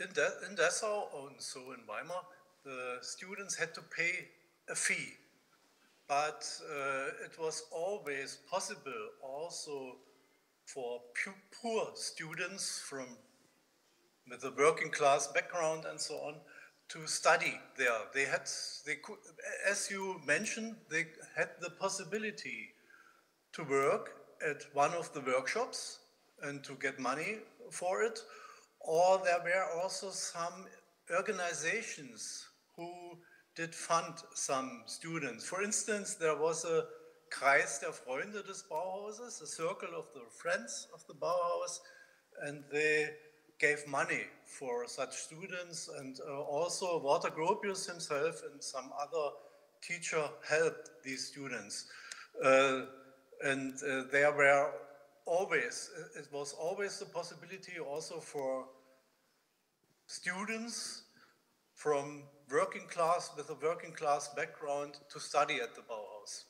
in Dessau and so in Weimar, the students had to pay a fee, but it was always possible also for poor students with a working class background and so on to study there. They could, as you mentioned, they had the possibility to work at one of the workshops and to get money for it, or there were also some organizations who did fund some students. For instance, there was a Kreis der Freunde des Bauhauses, a circle of the friends of the Bauhaus, and they gave money for such students, and also Walter Gropius himself and some other teacher helped these students. There were always, it was always the possibility also for students from working class, with a working class background, to study at the Bauhaus.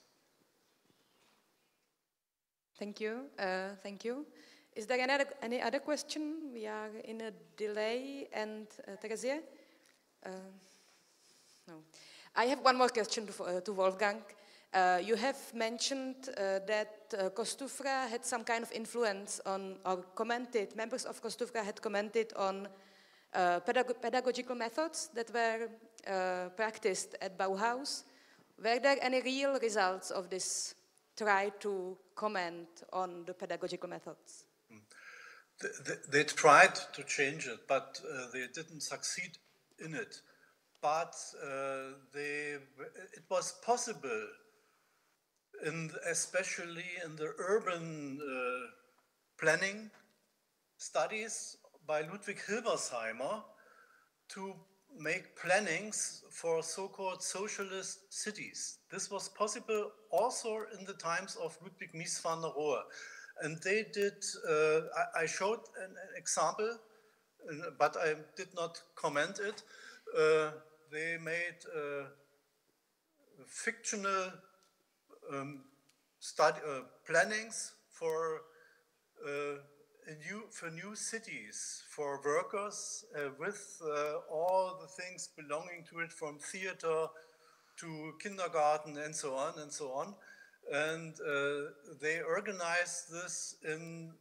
Thank you. Thank you. Is there any other question? We are in a delay. And Teresia? No. I have one more question to Wolfgang. You have mentioned that Kostufra had some kind of influence on, or commented, members of Kostufra had commented on pedagogical methods that were practiced at Bauhaus. Were there any real results of this try to comment on the pedagogical methods? They tried to change it, but they didn't succeed in it. But it was possible, especially in the urban planning studies by Ludwig Hilbersheimer, to make plannings for so-called socialist cities. This was possible also in the times of Ludwig Mies van der Rohe. And they did, I showed an example, but I did not comment it. They made fictional plannings for new cities, for workers, with all the things belonging to it, from theater to kindergarten and so on and so on. And they organized this in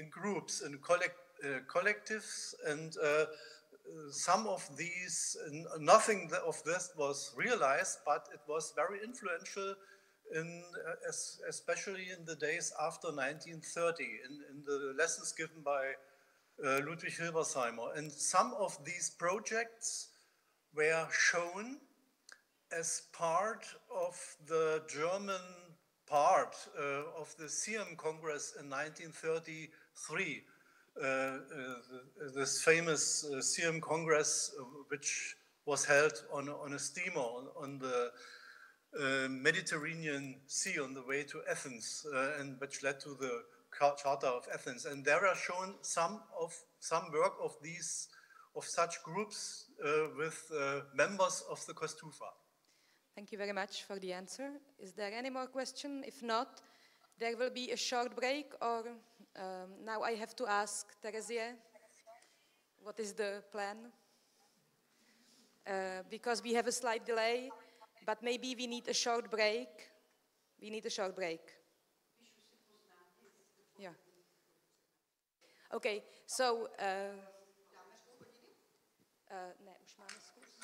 groups, in collectives, and some of these, nothing of this was realized, but it was very influential, especially in the days after 1930, in the lessons given by Ludwig Hilbersheimer. And some of these projects were shown as part of the German part of the CM Congress in 1933. This famous CM Congress, which was held on a steamer on the Mediterranean Sea on the way to Athens, and which led to the Charter of Athens. And there are shown some work of such groups with members of the Kostufa. Thank you very much for the answer. Is there any more question? If not, there will be a short break, or now I have to ask Terezie, what is the plan? Because we have a slight delay, but maybe we need a short break. We need a short break. Yeah. Okay, so... ne, už máme zkus?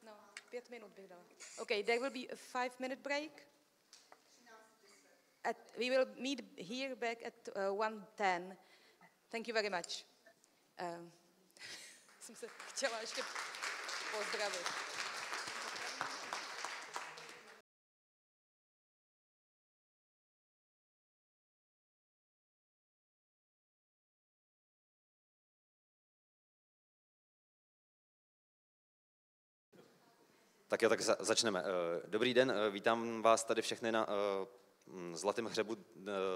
No, 5 minut bych dala. Okay, there will be a 5-minute break. We will meet here back at 1:10. Thank you very much. Jsem se chtěla ještě pozdravit. Tak jo, tak začneme. Dobrý den, vítám vás tady všechny na zlatém hřebu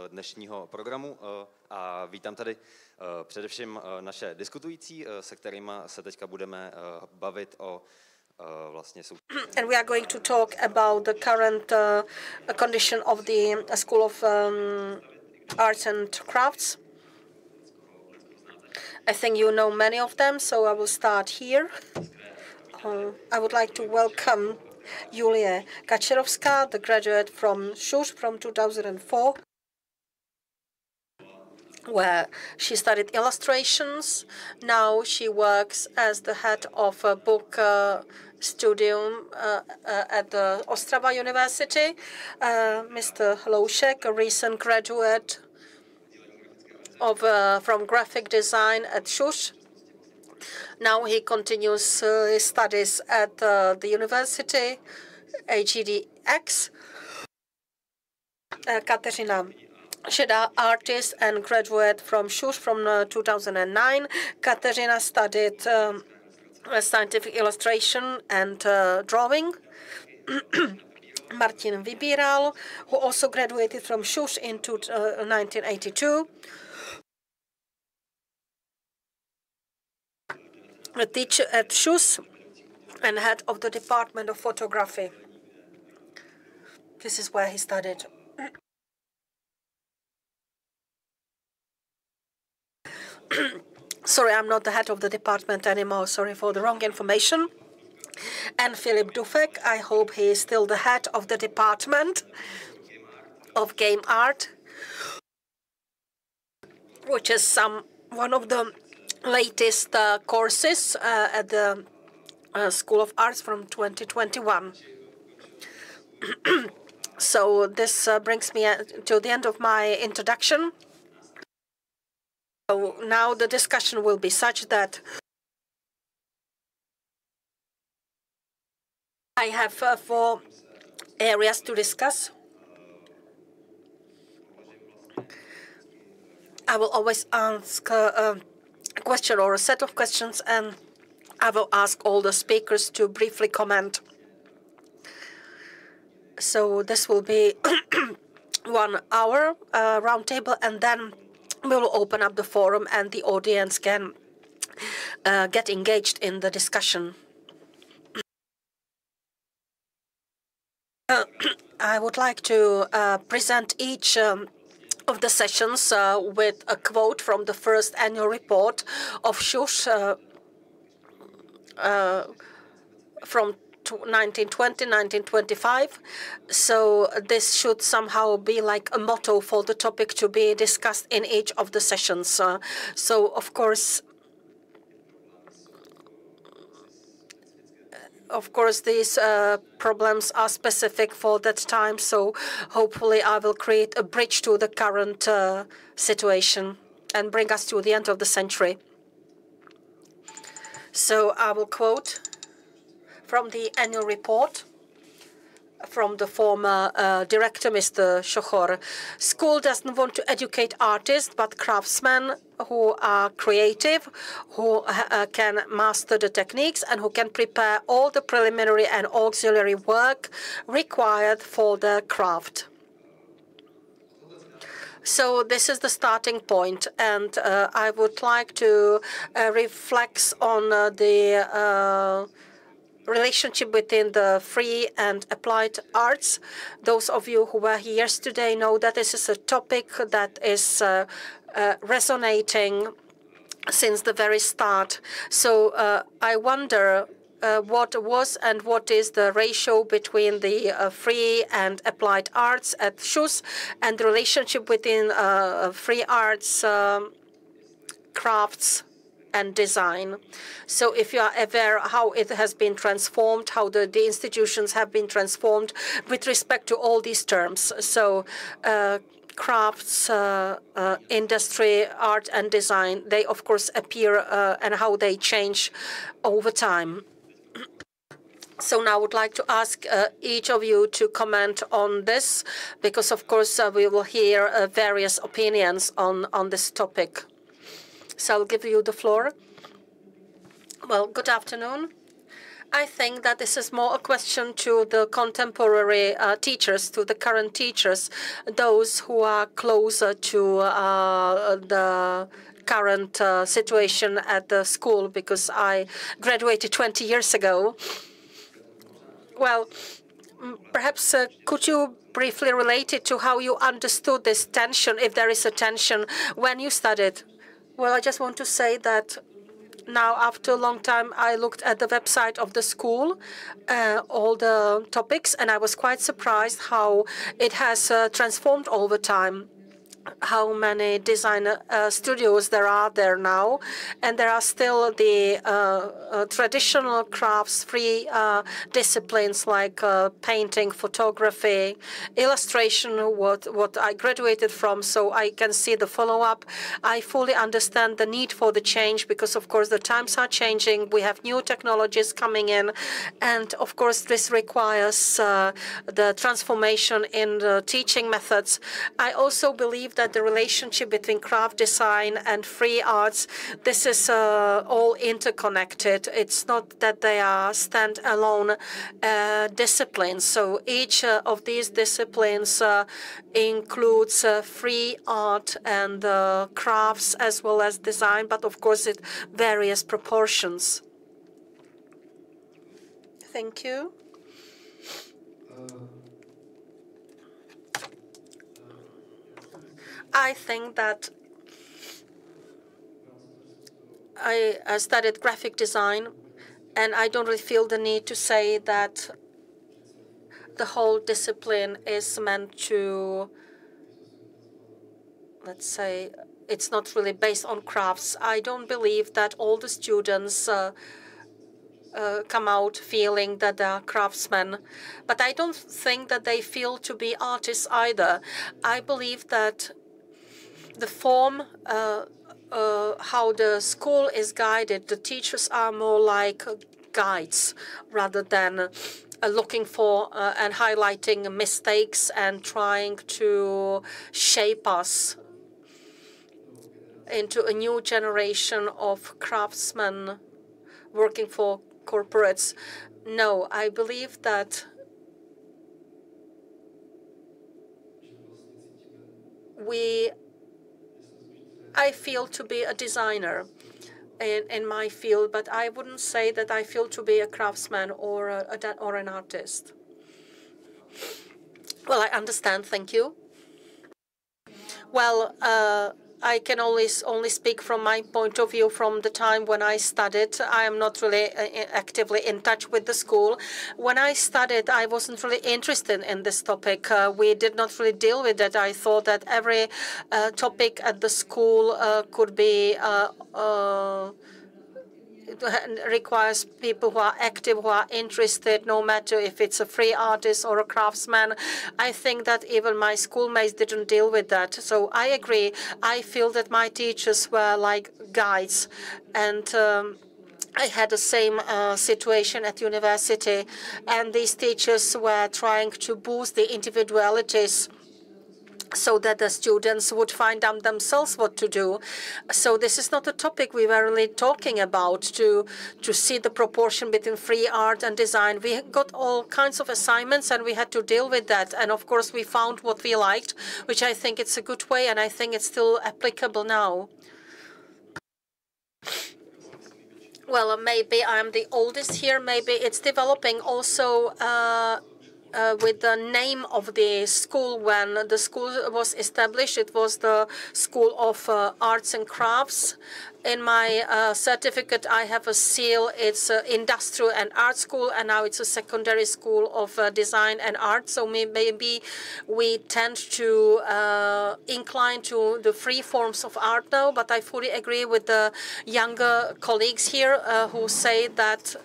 dnešního programu a vítám tady především naše diskutující, se kterými se teďka budeme bavit o vlastně And we are going to talk about the current condition of the School of Arts and Crafts. I think you know many of them, so I will start here. I would like to welcome Julie Kačerovská, the graduate from ŠUŠ from 2004, where she studied illustrations. Now she works as the head of a book studium at the Ostrava University. Mr. Hloušek, a recent graduate from graphic design at ŠUŠ. Now he continues his studies at the university, AGDX. Kateřina Šedá, artist and graduate from ŠUŠ from 2009. Kateřina studied scientific illustration and drawing. Martin Vybíral, who also graduated from ŠUŠ in 1982. A teacher at ŠUŠ and head of the Department of Photography. This is where he studied. Sorry, I'm not the head of the department anymore. Sorry for the wrong information. And Filip Dufek, I hope he is still the head of the Department of Game Art, which is one of the latest courses at the School of Arts from 2021. So this brings me to the end of my introduction. So now the discussion will be such that I have 4 areas to discuss. I will always ask a question or a set of questions, and I will ask all the speakers to briefly comment. So this will be 1 hour roundtable, and then we will open up the forum and the audience can get engaged in the discussion. I would like to present each of the sessions with a quote from the first annual report of ŠUŠ from 1920-1925. So this should somehow be like a motto for the topic to be discussed in each of the sessions. So of course, these problems are specific for that time, so hopefully I will create a bridge to the current situation and bring us to the end of the century. So I will quote from the annual report from the former director, Mr. Shochor. School doesn't want to educate artists, but craftsmen who are creative, who can master the techniques, and who can prepare all the preliminary and auxiliary work required for the craft. So this is the starting point, and I would like to reflect on the relationship between the free and applied arts. Those of you who were here yesterday know that this is a topic that is resonating since the very start. So I wonder what was and what is the ratio between the free and applied arts at SCHUSS and the relationship between free arts, crafts, and design. So if you are aware how it has been transformed, how the institutions have been transformed with respect to all these terms. So crafts, industry, art and design, they of course appear and how they change over time. So now I would like to ask each of you to comment on this, because of course we will hear various opinions on this topic. So I'll give you the floor. Well, good afternoon. I think that this is more a question to the contemporary teachers, to the current teachers, those who are closer to the current situation at the school, because I graduated 20 years ago. Well, perhaps could you briefly relate it to how you understood this tension, if there is a tension, when you studied? Well, I just want to say that now, after a long time, I looked at the website of the school, all the topics, and I was quite surprised how it has transformed over time. How many design studios there are there now, and there are still the traditional crafts, free disciplines like painting, photography, illustration, what I graduated from, so I can see the follow-up. I fully understand the need for the change, because of course the times are changing, we have new technologies coming in, and of course this requires the transformation in the teaching methods. I also believe that the relationship between craft design and free arts, this is all interconnected. It's not that they are stand-alone disciplines. So each of these disciplines includes free art and crafts as well as design, but of course it various proportions. Thank you. I think that I studied graphic design, and I don't really feel the need to say that the whole discipline is meant to, let's say, it's not really based on crafts. I don't believe that all the students come out feeling that they are craftsmen, but I don't think that they feel to be artists either. I believe that the form, how the school is guided, the teachers are more like guides rather than looking for and highlighting mistakes and trying to shape us into a new generation of craftsmen working for corporates. No, I believe that I feel to be a designer in my field, but I wouldn't say that I feel to be a craftsman or an artist. Well, I understand. Thank you. Well, I can only speak from my point of view from the time when I studied. I am not really actively in touch with the school. When I studied, I wasn't really interested in this topic. We did not really deal with it. I thought that every topic at the school could be requires people who are active, who are interested, no matter if it's a free artist or a craftsman. I think that even my schoolmates didn't deal with that. So I agree. I feel that my teachers were like guides, and I had the same situation at university, and these teachers were trying to boost the individualities so that the students would find out themselves what to do. So this is not a topic we were really talking about, to see the proportion between free art and design. We got all kinds of assignments and we had to deal with that. And of course we found what we liked, which I think it's a good way, and I think it's still applicable now. Well, maybe I'm the oldest here. Maybe it's developing also with the name of the school. When the school was established, it was the School of Arts and Crafts. In my certificate, I have a seal. It's Industrial and Art School, and now it's a secondary school of design and art. So maybe we tend to incline to the free forms of art now, but I fully agree with the younger colleagues here who say that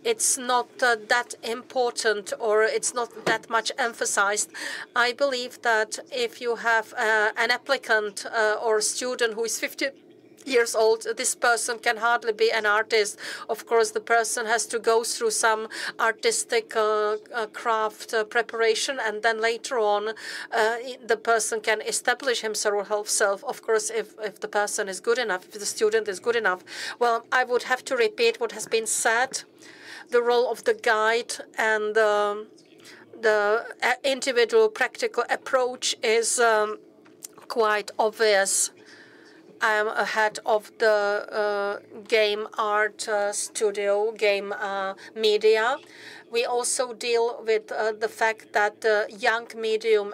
it's not that important, or it's not that much emphasized. I believe that if you have an applicant or student who is 50 years old, this person can hardly be an artist. Of course, the person has to go through some artistic craft preparation, and then later on, the person can establish himself or herself. Of course, if the person is good enough, if the student is good enough. Well, I would have to repeat what has been said. The role of the guide and the individual practical approach is quite obvious. I am a head of the game art studio, game media. We also deal with the fact that the young medium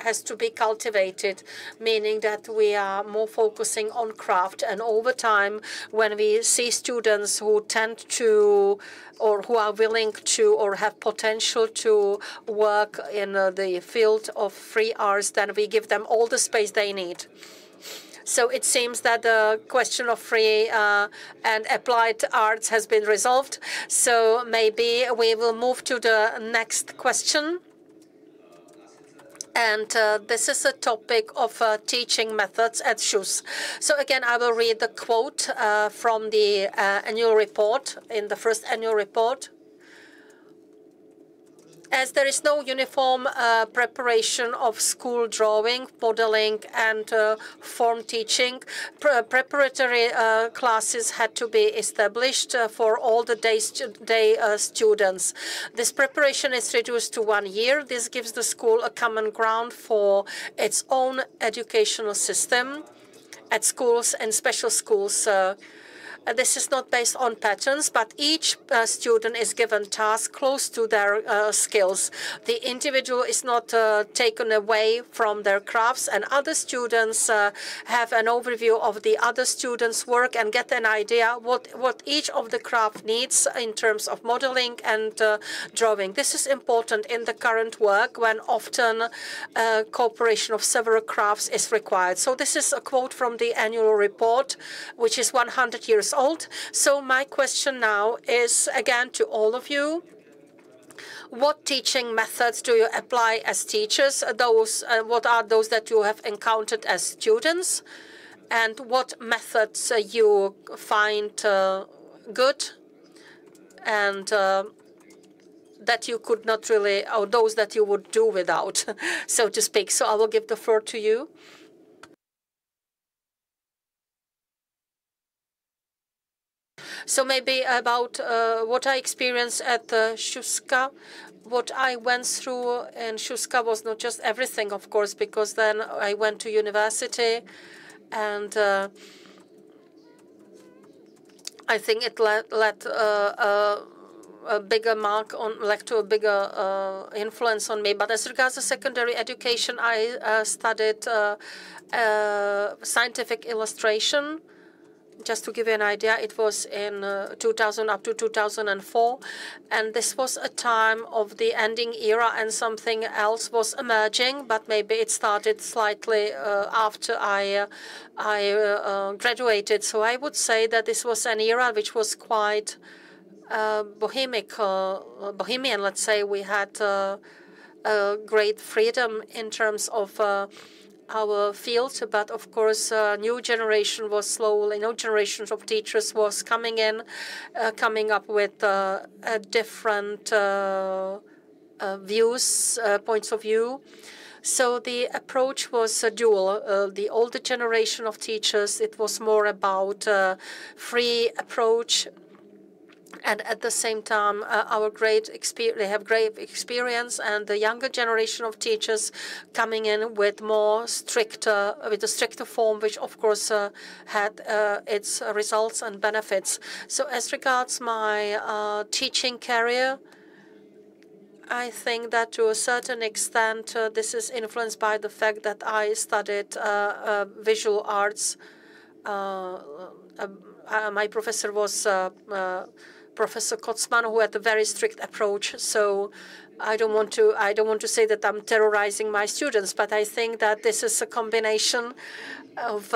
has to be cultivated, meaning that we are more focusing on craft. And over time, when we see students who tend to, or who are willing to, or have potential to work in the field of free arts, then we give them all the space they need. So it seems that the question of free and applied arts has been resolved. So maybe we will move to the next question. And this is a topic of teaching methods at SCHUSS. So again, I will read the quote from the annual report, in the first annual report. As there is no uniform preparation of school drawing, modeling, and form teaching, preparatory classes had to be established for all the day students. This preparation is reduced to 1 year. This gives the school a common ground for its own educational system at schools and special schools. This is not based on patterns, but each student is given tasks close to their skills. The individual is not taken away from their crafts, and other students have an overview of the other students' work and get an idea what each of the craft needs in terms of modeling and drawing. This is important in the current work when often cooperation of several crafts is required. So this is a quote from the annual report, which is 100 years old. So my question now is again to all of you. What teaching methods do you apply as teachers? What are those that you have encountered as students? And what methods you find good and that you could not really, or those that you would do without, so to speak. So I will give the floor to you. So maybe about what I experienced at Shuska. What I went through in Shuska was not just everything, of course, because then I went to university, and I think it led a bigger mark on, led to a bigger influence on me. But as regards to secondary education, I studied scientific illustration. Just to give you an idea, it was in 2000 up to 2004, and this was a time of the ending era, and something else was emerging. But maybe it started slightly after I graduated. So I would say that this was an era which was quite bohemian. Let's say we had great freedom in terms of our field, but of course, new generation was slowly, new generations of teachers was coming in, coming up with different views, points of view. So the approach was dual. The older generation of teachers, it was more about free approach, and at the same time, they have great experience, and the younger generation of teachers coming in with a stricter form, which of course had its results and benefits. So as regards my teaching career, I think that to a certain extent, this is influenced by the fact that I studied visual arts. My professor was Professor Kotzmann, who had a very strict approach. So I don't want to say that I'm terrorizing my students, but I think that this is a combination of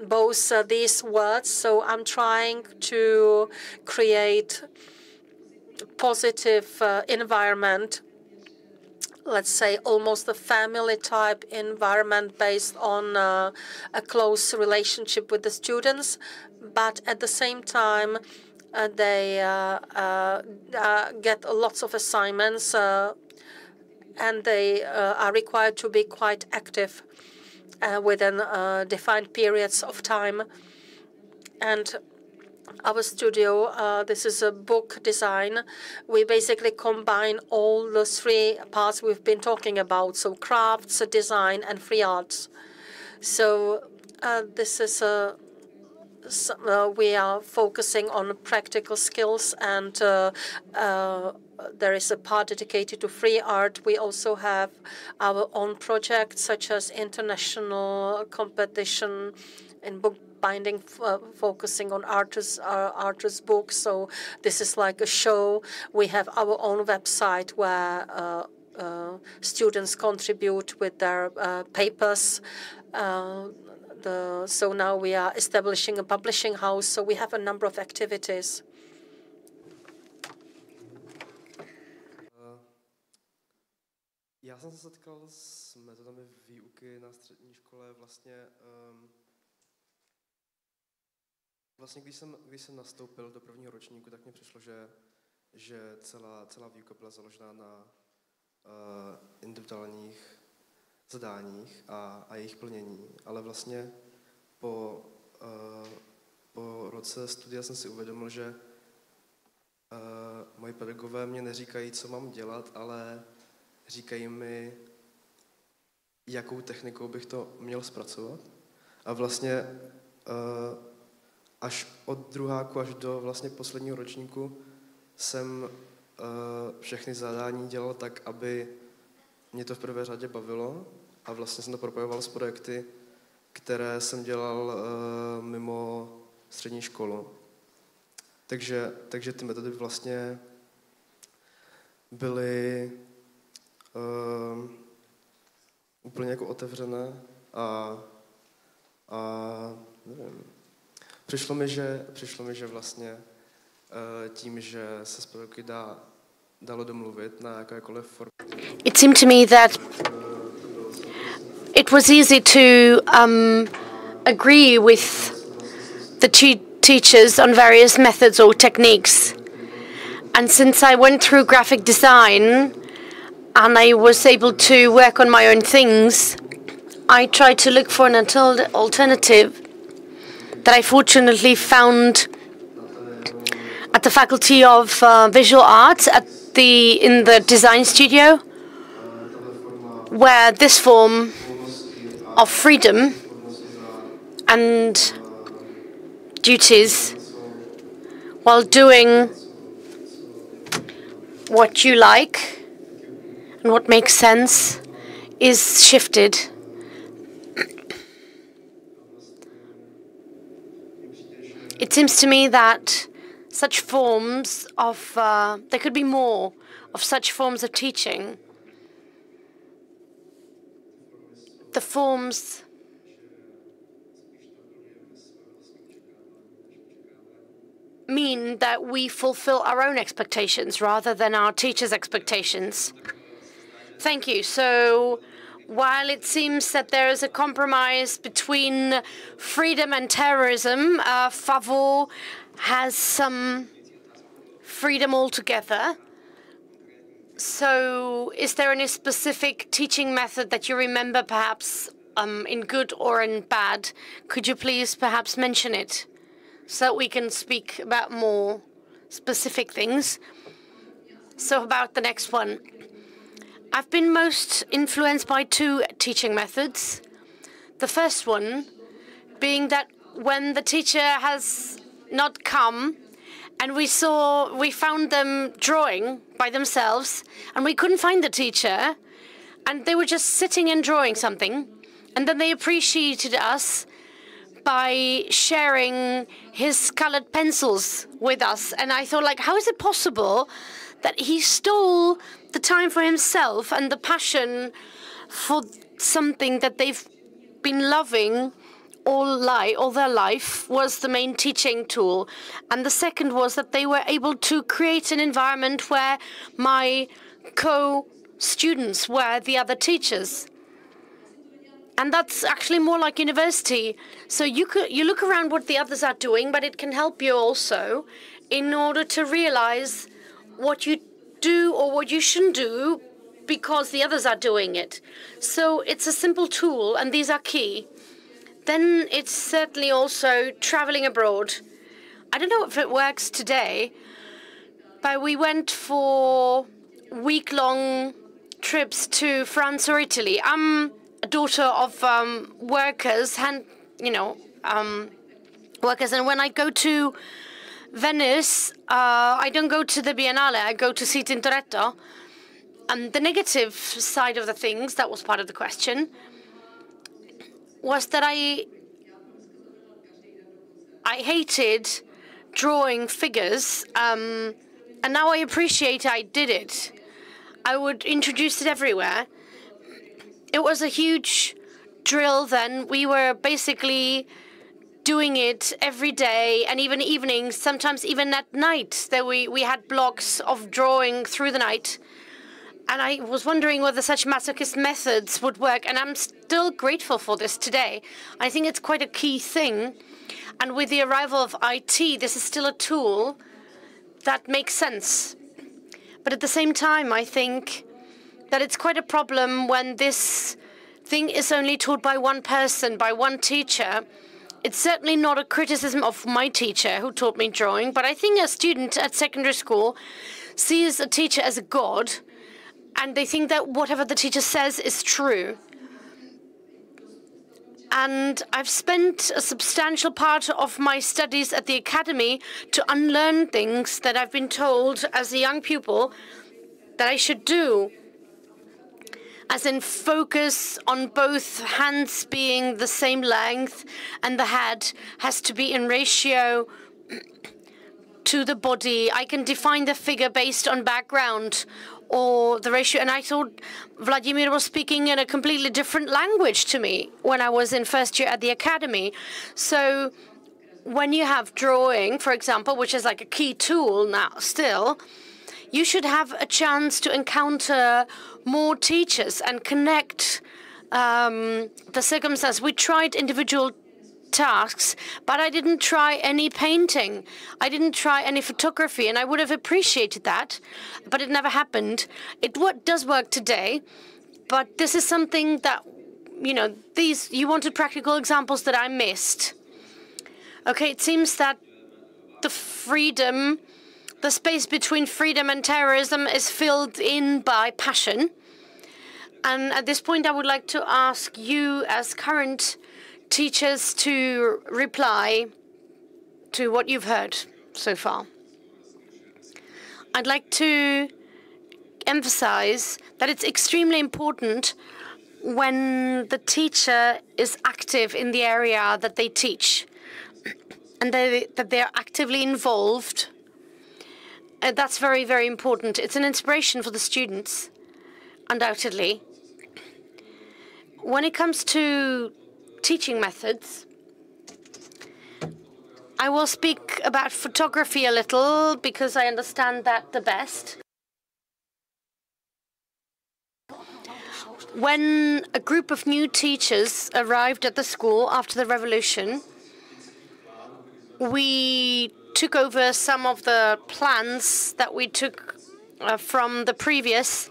both these words. So I'm trying to create positive environment, let's say almost a family type environment based on a close relationship with the students, but at the same time they get lots of assignments and they are required to be quite active within defined periods of time. And our studio, this is a book design. We basically combine all the three parts we've been talking about, so crafts, design, and free arts. So this is we are focusing on practical skills, and there is a part dedicated to free art. We also have our own projects, such as international competition in book binding, focusing on artists' books. So this is like a show. We have our own website where students contribute with their papers. So now we are establishing a publishing house. So we have a number of activities. Já jsem se setkal s metodami výuky na střední škole Vlastně když jsem nastoupil do prvního ročníku, tak mně přišlo, že celá výuka byla založena na individuálních zadáních a jejich plnění. Ale vlastně po roce studia jsem si uvědomil, že moji pedagogové mě neříkají, co mám dělat, ale říkají mi, jakou technikou bych to měl zpracovat. A vlastně až od druháku až do vlastně posledního ročníku jsem všechny zadání dělal tak, aby mě to v prvé řadě bavilo, a vlastně jsem to propojoval s projekty, které jsem dělal mimo střední školu. Takže ty metody vlastně byly úplně jako otevřené a nevím. Přišlo mi, že vlastně tím, že se s pedagogy dalo domluvit na jakékoliv formě. It seemed to me that it was easy to agree with the teachers on various methods or techniques. And since I went through graphic design and I was able to work on my own things, I tried to look for an alternative that I fortunately found at the Faculty of Visual Arts in the design studio, where this form of freedom and duties while doing what you like and what makes sense is shifted. It seems to me that such forms of, there could be more of such forms of teaching. The forms mean that we fulfill our own expectations rather than our teachers' expectations. Thank you. So while it seems that there is a compromise between freedom and terrorism, Favo has some freedom altogether. So is there any specific teaching method that you remember, perhaps in good or in bad? Could you please perhaps mention it so that we can speak about more specific things? So about the next one. I've been most influenced by two teaching methods. The first one being that when the teacher has not come and we found them drawing by themselves and we couldn't find the teacher and they were just sitting and drawing something, and then they appreciated us by sharing his colored pencils with us. And I thought, like, how is it possible that he stole the time for himself and the passion for something that they've been loving all their life was the main teaching tool. And the second was that they were able to create an environment where my co-students were the other teachers. And that's actually more like university. So you look around what the others are doing, but it can help you also in order to realize what you do or what you shouldn't do because the others are doing it. So it's a simple tool, and these are key. Then it's certainly also traveling abroad. I don't know if it works today, but we went for week-long trips to France or Italy. I'm a daughter of workers, workers, and when I go to Venice, I don't go to the Biennale, I go to see Tintoretto. The negative side of the things, that was part of the question, was that I hated drawing figures, and now I appreciate I did it. I would introduce it everywhere. It was a huge drill then. We were basically doing it every day and even evenings, sometimes even at night. That we had blocks of drawing through the night. And I was wondering whether such masochist methods would work, and I'm still grateful for this today. I think it's quite a key thing. And with the arrival of IT, this is still a tool that makes sense. But at the same time, I think that it's quite a problem when this thing is only taught by one person, by one teacher. It's certainly not a criticism of my teacher who taught me drawing, but I think a student at secondary school sees a teacher as a god, and they think that whatever the teacher says is true. And I've spent a substantial part of my studies at the academy to unlearn things that I've been told as a young pupil that I should do. As in focus on both hands being the same length and the head has to be in ratio to the body. I can define the figure based on background or the ratio. And I thought Vladimir was speaking in a completely different language to me when I was in first year at the academy. So when you have drawing, for example, which is like a key tool now still, you should have a chance to encounter more teachers and connect the circumstance. We tried individual tasks, but I didn't try any painting. I didn't try any photography, and I would have appreciated that, but it never happened. It does work today, but this is something that, you wanted practical examples that I missed. Okay, it seems that the space between freedom and terrorism is filled in by passion. And at this point, I would like to ask you as current teachers to reply to what you've heard so far. I'd like to emphasize that it's extremely important when the teacher is active in the area that they teach and that they are actively involved. That's very, very important. It's an inspiration for the students, undoubtedly. When it comes to teaching methods, I will speak about photography a little because I understand that the best. When a group of new teachers arrived at the school after the revolution, we took over some of the plans that we took from the previous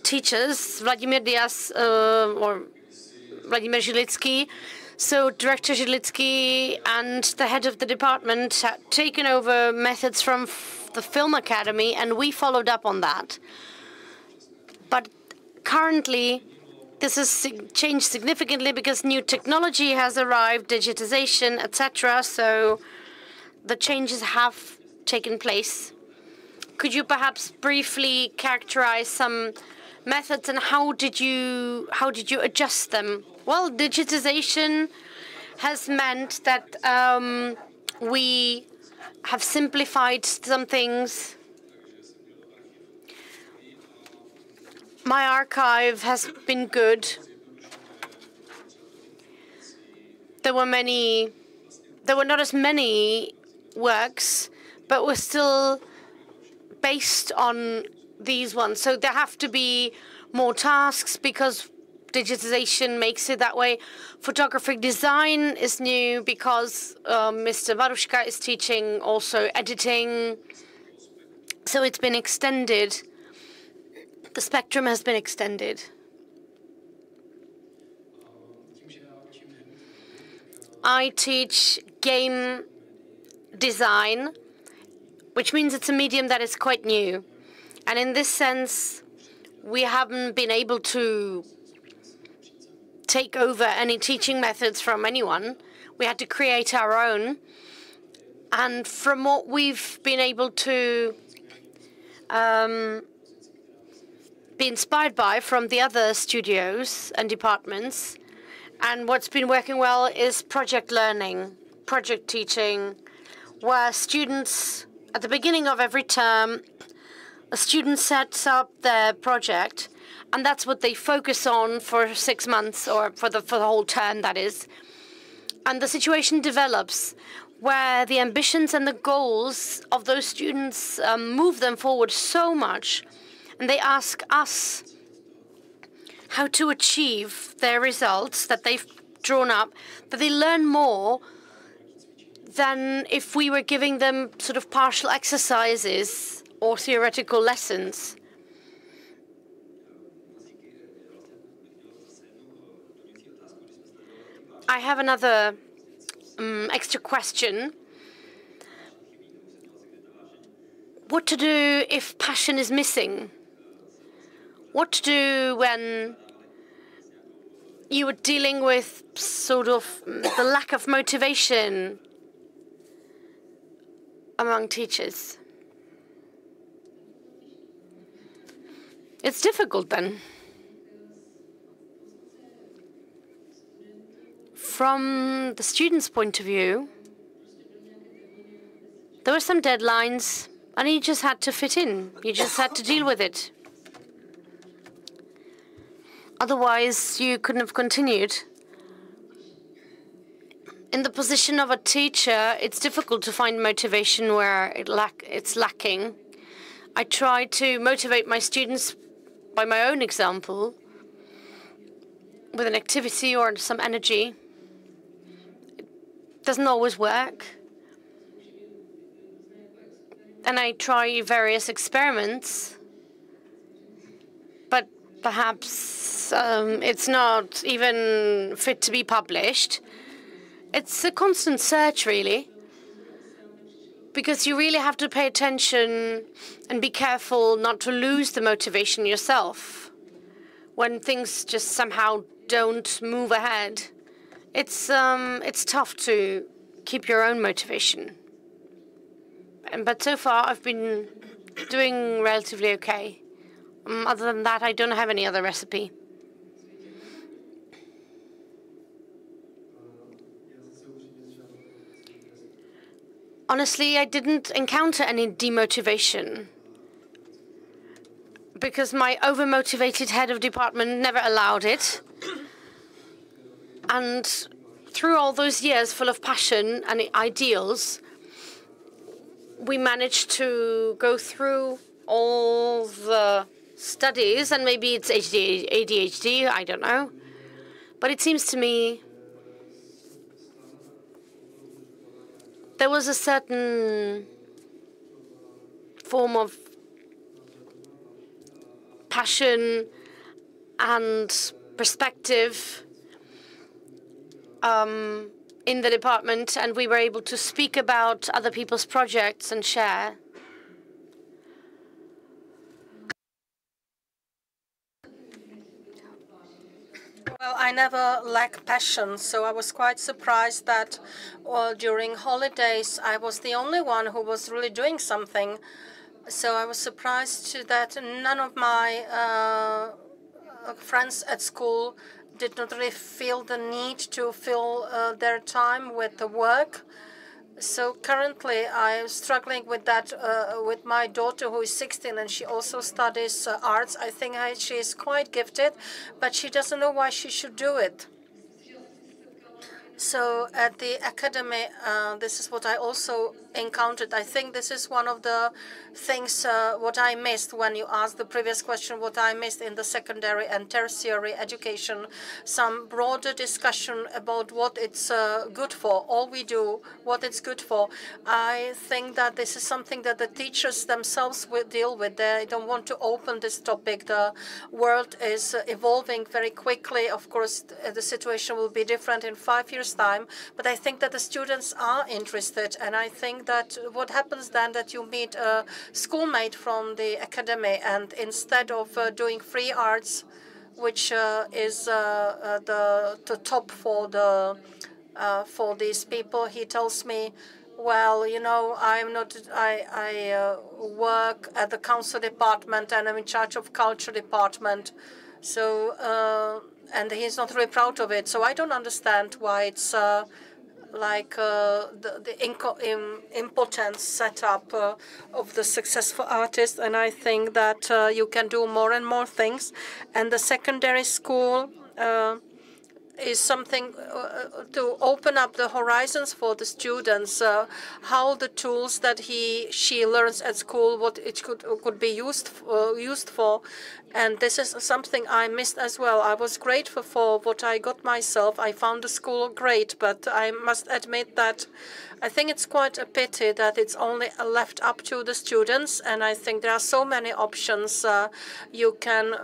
teachers, Vladimir Diaz or Vladimir Žilický. So Director Žilický and the head of the department had taken over methods from the Film Academy, and we followed up on that. But currently, this has changed significantly because new technology has arrived, digitization, etc. So the changes have taken place. Could you perhaps briefly characterize some methods and how did you adjust them? Well, digitization has meant that we have simplified some things. My archive has been good. There were not as many works, but were still based on these ones. So there have to be more tasks because digitization makes it that way. Photographic design is new because Mr. Varuška is teaching also editing. So it's been extended. The spectrum has been extended. I teach game design, which means it's a medium that is quite new. And in this sense, we haven't been able to take over any teaching methods from anyone. We had to create our own. And from what we've been able to be inspired by from the other studios and departments, and what's been working well is project learning, project teaching, where students, at the beginning of every term, a student sets up their project, and that's what they focus on for 6 months, or for the whole term, that is. And the situation develops where the ambitions and the goals of those students move them forward so much, and they ask us how to achieve their results that they've drawn up, that they learn more than if we were giving them sort of partial exercises or theoretical lessons. I have another extra question. What to do if passion is missing? What to do when you were dealing with sort of the lack of motivation among teachers? It's difficult then. From the student's point of view, there were some deadlines, and you just had to fit in. You just had to deal with it. Otherwise, you couldn't have continued. In the position of a teacher, it's difficult to find motivation where it's lacking. I try to motivate my students by my own example, with an activity or some energy. It doesn't always work. And I try various experiments, but perhaps it's not even fit to be published. It's a constant search, really, because you really have to pay attention and be careful not to lose the motivation yourself when things just somehow don't move ahead. It's tough to keep your own motivation. But so far, I've been doing relatively okay. Other than that, I don't have any other recipe. Honestly, I didn't encounter any demotivation because my overmotivated head of department never allowed it. And through all those years full of passion and ideals, we managed to go through all the studies, and maybe it's ADHD, I don't know. But it seems to me there was a certain form of passion and perspective in the department, and we were able to speak about other people's projects and share. Well, I never lack passion, so I was quite surprised that during holidays I was the only one who was really doing something. So I was surprised that none of my friends at school did not really feel the need to fill their time with the work. So currently I'm struggling with that with my daughter, who is 16, and she also studies arts. I think she is quite gifted, but she doesn't know why she should do it. So at the academy, this is what I also encountered. I think this is one of the things what I missed when you asked the previous question, what I missed in the secondary and tertiary education, some broader discussion about what it's good for, all we do, what it's good for. I think that this is something that the teachers themselves will deal with. They don't want to open this topic. The world is evolving very quickly. Of course, the situation will be different in 5 years' time, but I think that the students are interested, and I think that what happens then that you meet a schoolmate from the academy, and instead of doing free arts, which is the top for these people, he tells me, well, you know, I work at the council department and I'm in charge of culture department. So, and he's not really proud of it. So I don't understand why it's like the impotence setup of the successful artist. And I think that you can do more and more things. And the secondary school is something to open up the horizons for the students, how the tools that she learns at school, what it could be used for. And this is something I missed as well. I was grateful for what I got myself. I found the school great, but I must admit that I think it's quite a pity that it's only left up to the students. And I think there are so many options. You can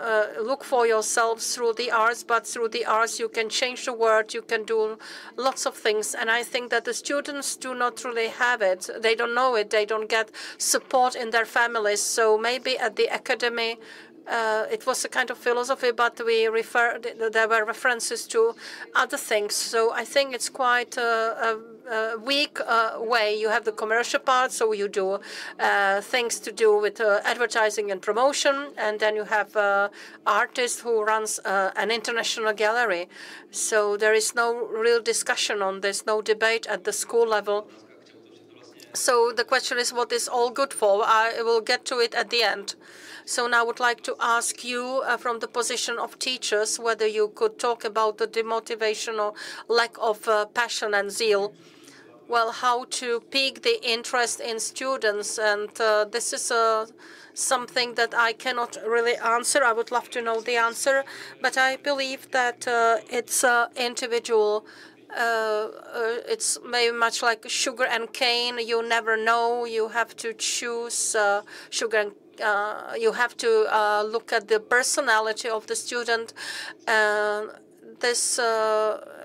look for yourselves through the arts, but through the arts you can change the world. You can do lots of things. And I think that the students do not really have it. They don't know it. They don't get support in their families. So maybe at the academy, it was a kind of philosophy, but there were references to other things. So I think it's quite a weak way. You have the commercial part, so you do things to do with advertising and promotion, and then you have an artist who runs an international gallery. So there is no real discussion on this, no debate at the school level. So the question is, what is all good for? I will get to it at the end. So now I would like to ask you from the position of teachers whether you could talk about the demotivation or lack of passion and zeal. Well, how to pique the interest in students. And this is something that I cannot really answer. I would love to know the answer, but I believe that it's individual. It's maybe much like sugar and cane. You never know. You have to choose sugar and you have to look at the personality of the student. This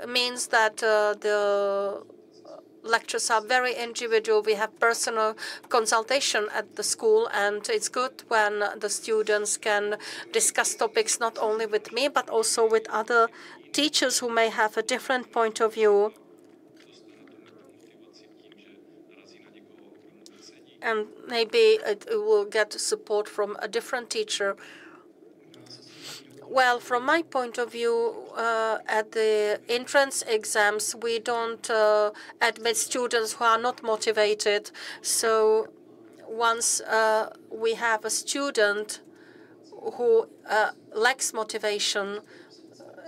means that the lectures are very individual. We have personal consultation at the school, and it's good when the students can discuss topics not only with me, but also with other teachers who may have a different point of view. And maybe it will get support from a different teacher. Well, from my point of view, at the entrance exams, we don't admit students who are not motivated. So once we have a student who lacks motivation,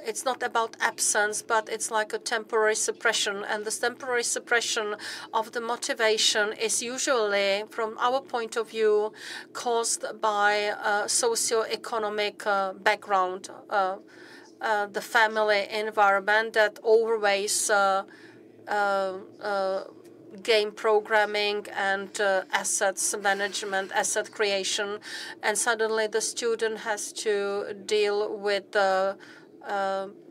it's not about absence, but it's like a temporary suppression. And this temporary suppression of the motivation is usually, from our point of view, caused by socio-economic background, the family environment that always game programming and assets management, asset creation, and suddenly the student has to deal with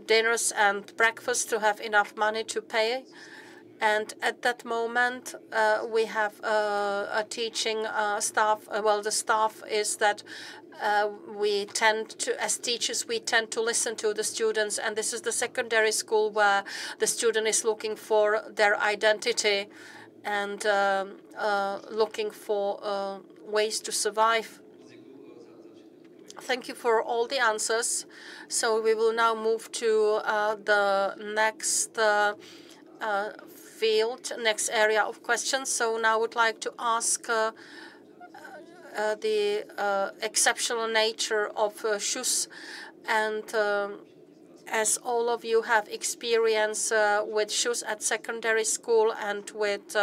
dinners and breakfast to have enough money to pay. And at that moment, we have a teaching staff. Well, the staff is that we tend to, as teachers, we tend to listen to the students. And this is the secondary school where the student is looking for their identity and looking for ways to survive. Thank you for all the answers. So we will now move to the next field, next area of questions. So now I would like to ask the exceptional nature of shoes. And as all of you have experience with shoes at secondary school and with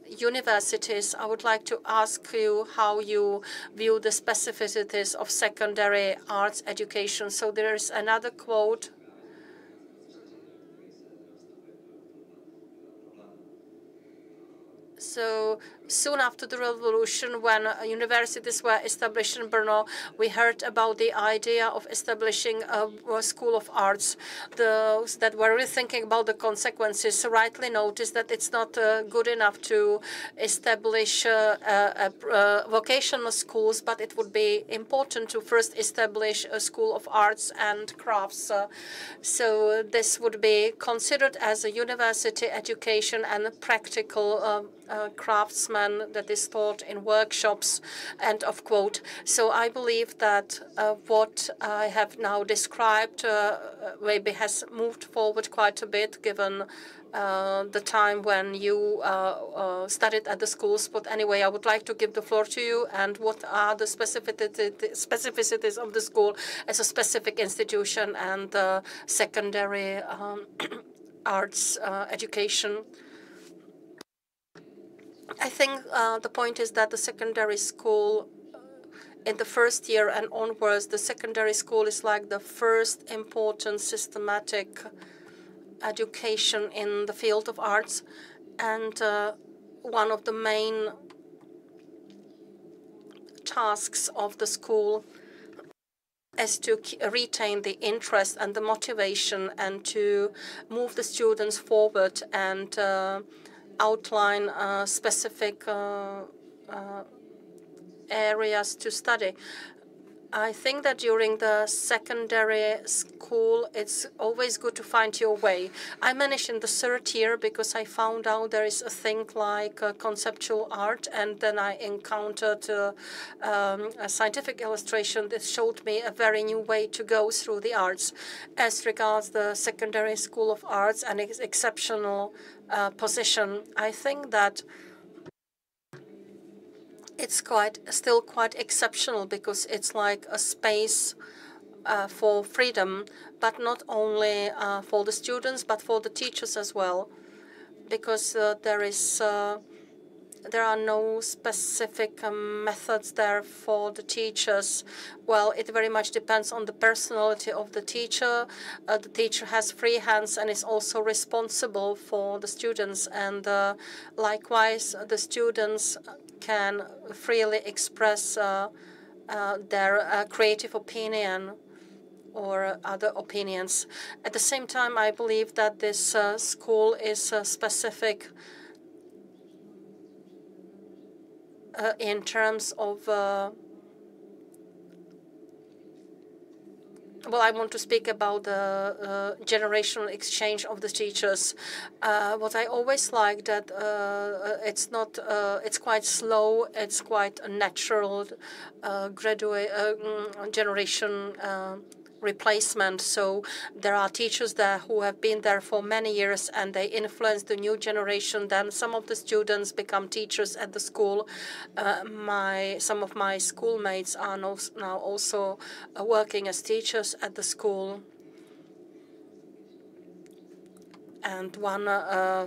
universities, I would like to ask you how you view the specificities of secondary arts education. So there is another quote. So soon after the revolution, when universities were established in Brno, we heard about the idea of establishing a school of arts. Those that were really thinking about the consequences rightly noticed that it's not good enough to establish vocational schools, but it would be important to first establish a school of arts and crafts. So this would be considered as a university education and a practical craftsman that is taught in workshops, end of quote. So I believe that what I have now described maybe has moved forward quite a bit given the time when you studied at the schools. But anyway, I would like to give the floor to you. And what are the specificities of the school as a specific institution and secondary arts education? I think the point is that the secondary school, in the first year and onwards, the secondary school is like the first important systematic education in the field of arts. And one of the main tasks of the school is to retain the interest and the motivation and to move the students forward and outline specific areas to study. I think that during the secondary school, it's always good to find your way. I managed in the third year because I found out there is a thing like conceptual art, and then I encountered a scientific illustration that showed me a very new way to go through the arts. As regards the secondary school of arts and its exceptional position, I think that it's still quite exceptional because it's like a space for freedom, but not only for the students, but for the teachers as well, because there are no specific methods there for the teachers. Well, it very much depends on the personality of the teacher. The teacher has free hands and is also responsible for the students. And likewise, the students can freely express their creative opinion or other opinions. At the same time, I believe that this school is specific in terms of, well, I want to speak about the generational exchange of the teachers. What I always like that it's not, it's quite slow, it's quite a natural generation replacement. So there are teachers there who have been there for many years and they influence the new generation. Then some of the students become teachers at the school. Some of my schoolmates are now also working as teachers at the school. And one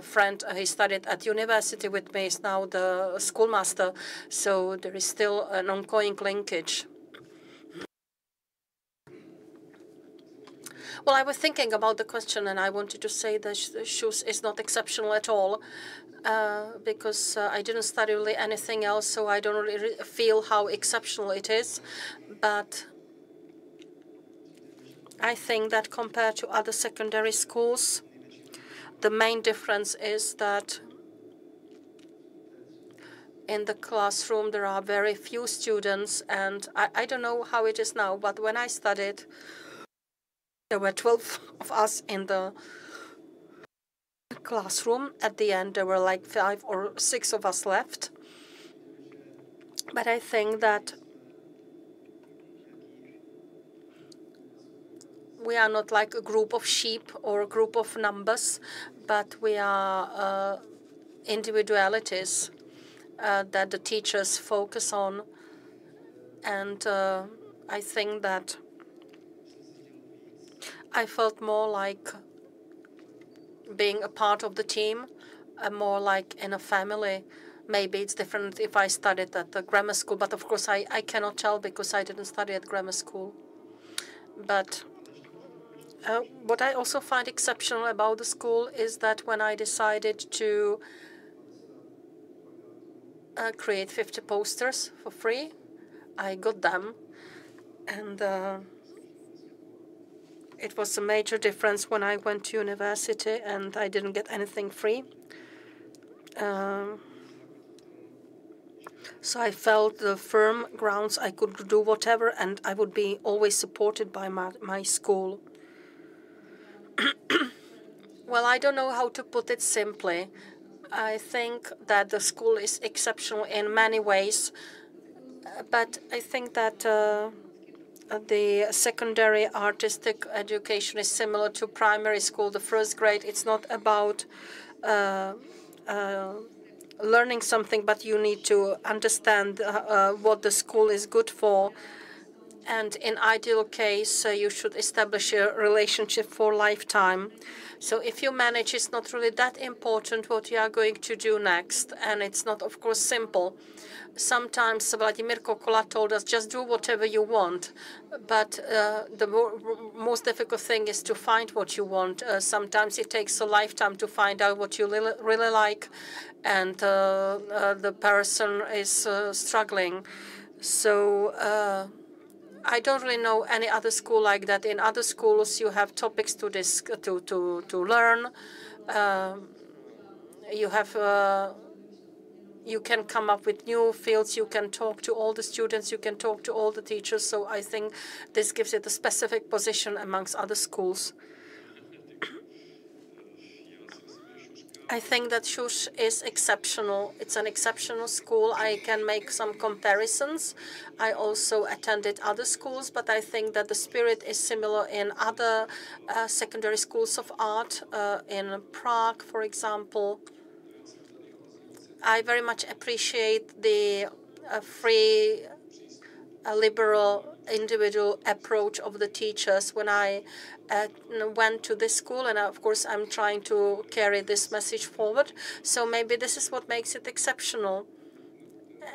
friend, he studied at university with me, is now the schoolmaster. So there is still an ongoing linkage. Well, I was thinking about the question, and I wanted to say that shoes is not exceptional at all, because I didn't study really anything else, so I don't really feel how exceptional it is. But I think that compared to other secondary schools, the main difference is that in the classroom there are very few students, and I don't know how it is now, but when I studied, there were 12 of us in the classroom. At the end, there were like 5 or 6 of us left. But I think that we are not like a group of sheep or a group of numbers, but we are individualities that the teachers focus on. And I think that I felt more like being a part of the team, more like in a family. Maybe it's different if I studied at the grammar school, but of course I cannot tell because I didn't study at grammar school. But what I also find exceptional about the school is that when I decided to create 50 posters for free, I got them. And it was a major difference when I went to university and I didn't get anything free. So I felt the firm grounds I could do whatever and I would be always supported by my school. Well, I don't know how to put it simply. I think that the school is exceptional in many ways, but I think that the secondary artistic education is similar to primary school. The first grade, it's not about learning something, but you need to understand what the school is good for. And in ideal case, you should establish a relationship for lifetime. So if you manage, it's not really that important what you are going to do next. And it's not, of course, simple. Sometimes Vladimir Kokola told us, just do whatever you want. But the most difficult thing is to find what you want. Sometimes it takes a lifetime to find out what you really like. And the person is struggling. So I don't really know any other school like that. In other schools, you have topics to learn. You can come up with new fields. You can talk to all the students. You can talk to all the teachers. So I think this gives it a specific position amongst other schools. I think that Shush is exceptional. It's an exceptional school. I can make some comparisons. I also attended other schools, but I think that the spirit is similar in other secondary schools of art. In Prague, for example, I very much appreciate the free, liberal, individual approach of the teachers. When I went to this school, and of course I'm trying to carry this message forward, so maybe this is what makes it exceptional.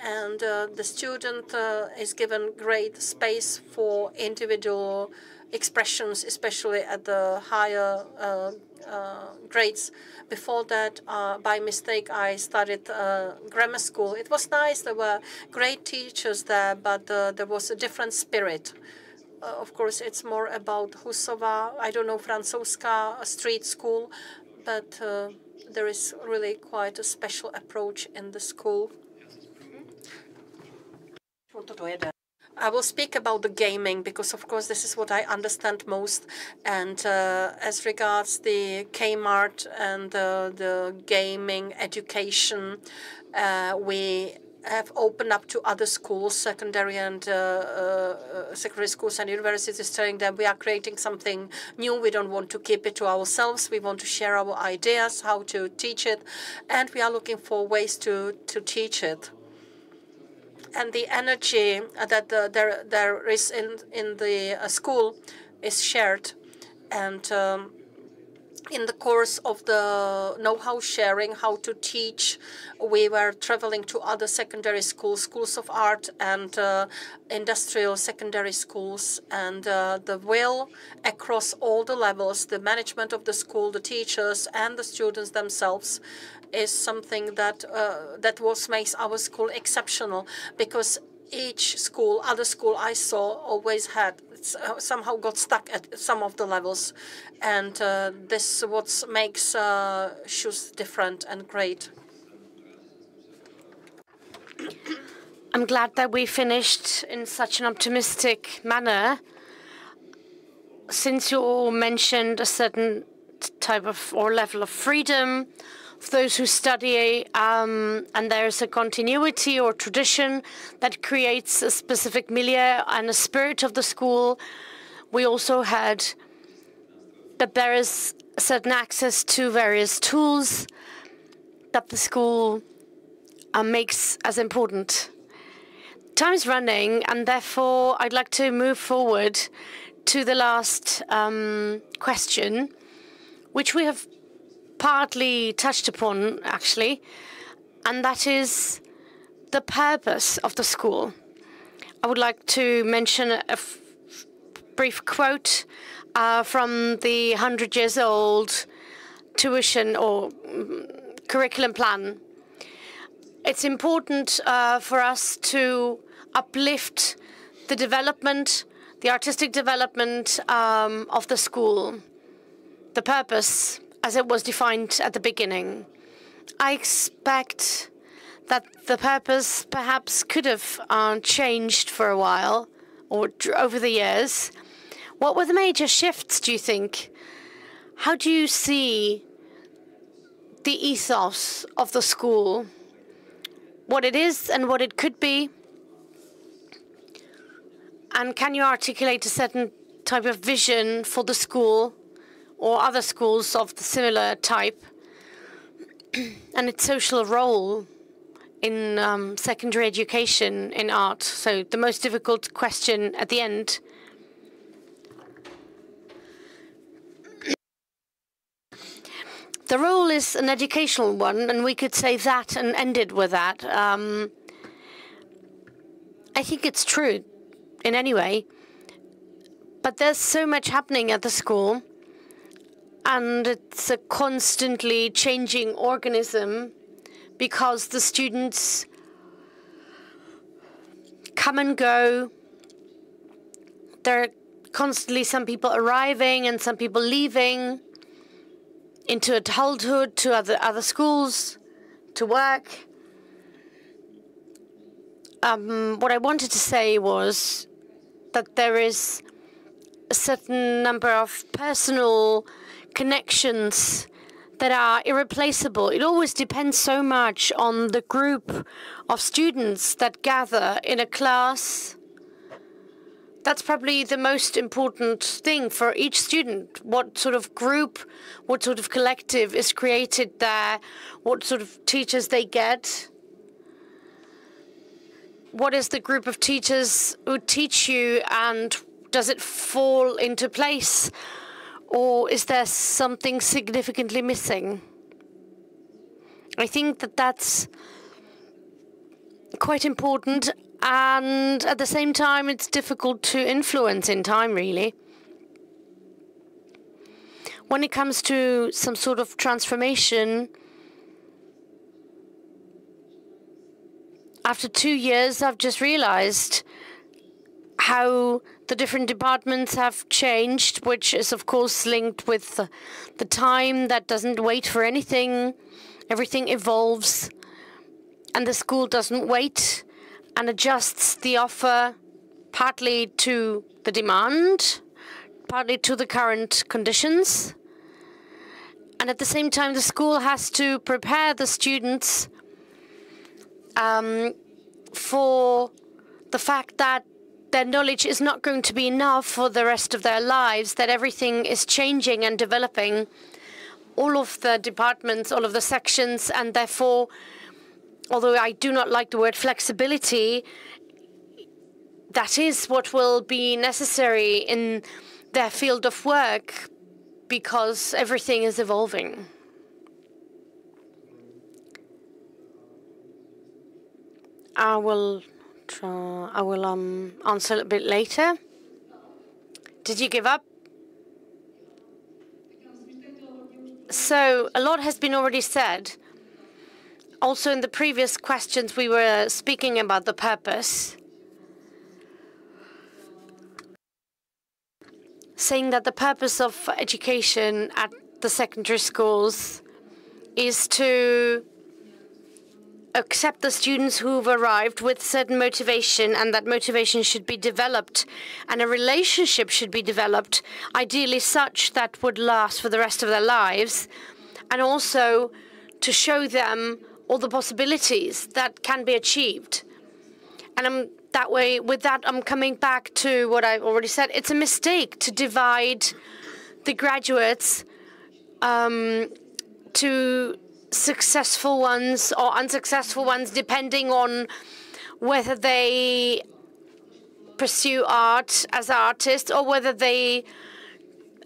And the student is given great space for individual expressions, especially at the higher grades. Before that, by mistake, I studied grammar school. It was nice. There were great teachers there, but there was a different spirit. Of course, it's more about Husova, I don't know, Francouzská street school, but there is really quite a special approach in the school. I will speak about the gaming because, of course, this is what I understand most. And as regards the Kmart and the gaming education, we have opened up to other schools, secondary and secondary schools and universities, telling them we are creating something new. We don't want to keep it to ourselves. We want to share our ideas, how to teach it, and we are looking for ways to teach it. And the energy that there is in the school is shared, and in the course of the know-how sharing, how to teach, we were traveling to other secondary schools, schools of art and industrial secondary schools, and the will across all the levels, the management of the school, the teachers and the students themselves, is something that makes our school exceptional, because each school, other school I saw, always had somehow got stuck at some of the levels, and this is what makes SCHUS different and great. I'm glad that we finished in such an optimistic manner, since you all mentioned a certain type of or level of freedom for those who study, and there's a continuity or tradition that creates a specific milieu and a spirit of the school. We also had that there is a certain access to various tools that the school makes as important. Time's running, and therefore I'd like to move forward to the last question, which we have partly touched upon, actually, and that is the purpose of the school. I would like to mention a brief quote from the 100-year-old tuition or curriculum plan. It's important for us to uplift the development, the artistic development of the school, the purpose as it was defined at the beginning. I expect that the purpose perhaps could have changed for a while or over the years. What were the major shifts, do you think? How do you see the ethos of the school? What it is and what it could be? And can you articulate a certain type of vision for the school or other schools of the similar type and its social role in secondary education in art? So the most difficult question at the end. The role is an educational one, and we could say that and end it with that. I think it's true in any way, but there's so much happening at the school, and it's a constantly changing organism because the students come and go. There are constantly some people arriving and some people leaving into adulthood, to other schools, to work. What I wanted to say was that there is a certain number of personal connections that are irreplaceable. It always depends so much on the group of students that gather in a class. That's probably the most important thing for each student. What sort of group, what sort of collective is created there, what sort of teachers they get. What is the group of teachers who teach you, and does it fall into place? Or is there something significantly missing? I think that that's quite important, and at the same time, it's difficult to influence in time, really. When it comes to some sort of transformation, after 2 years, I've just realized how the different departments have changed, which is, of course, linked with the time that doesn't wait for anything. Everything evolves, and the school doesn't wait and adjusts the offer partly to the demand, partly to the current conditions. And at the same time, the school has to prepare the students for the fact that their knowledge is not going to be enough for the rest of their lives, that everything is changing and developing, all of the departments, all of the sections, and therefore, although I do not like the word flexibility, that is what will be necessary in their field of work because everything is evolving. I will answer a little bit later. Did you give up? So a lot has been already said. Also in the previous questions we were speaking about the purpose, saying that the purpose of education at the secondary schools is to accept the students who've arrived with certain motivation, and that motivation should be developed, and a relationship should be developed, ideally such that would last for the rest of their lives, and also to show them all the possibilities that can be achieved. And that way, with that, I'm coming back to what I've already said. It's a mistake to divide the graduates to successful ones or unsuccessful ones, depending on whether they pursue art as artists or whether they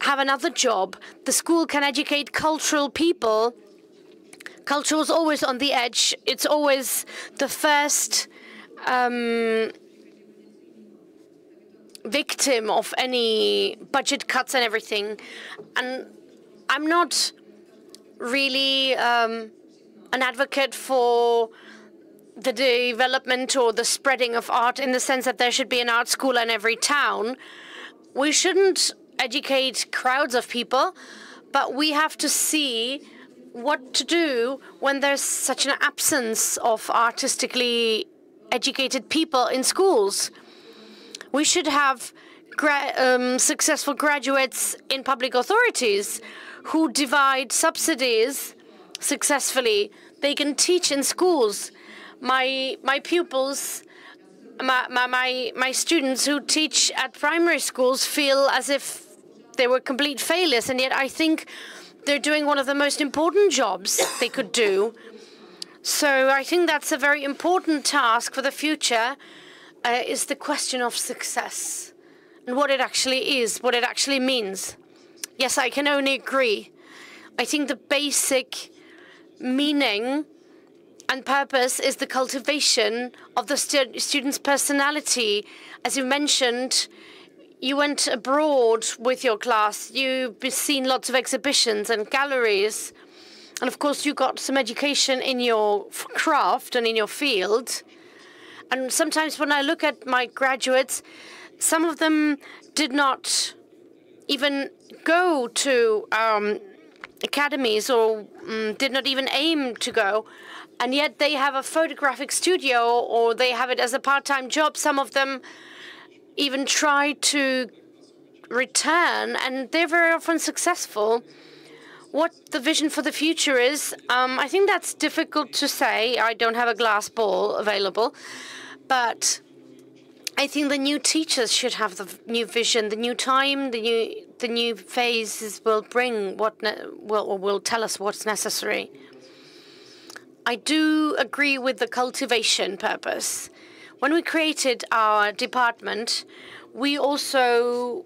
have another job. The school can educate cultural people. Culture is always on the edge. It's always the first victim of any budget cuts and everything. And I'm not really an advocate for the development or the spreading of art in the sense that there should be an art school in every town. We shouldn't educate crowds of people, but we have to see what to do when there's such an absence of artistically educated people in schools. We should have successful graduates in public authorities who divide subsidies successfully. They can teach in schools. My pupils, my students who teach at primary schools feel as if they were complete failures, and yet I think they're doing one of the most important jobs they could do. So I think that's a very important task for the future, is the question of success and what it actually is, what it actually means. Yes, I can only agree. I think the basic meaning and purpose is the cultivation of the student's personality. As you mentioned, you went abroad with your class. You've seen lots of exhibitions and galleries. And of course, you got some education in your craft and in your field. And sometimes when I look at my graduates, some of them did not even go to academies or did not even aim to go. And yet they have a photographic studio or they have it as a part-time job. Some of them even try to return, and they're very often successful. What the vision for the future is, I think that's difficult to say. I don't have a glass ball available. But I think the new teachers should have the new vision, the new time, the new phases will bring will tell us what's necessary. I do agree with the cultivation purpose. When we created our department, we also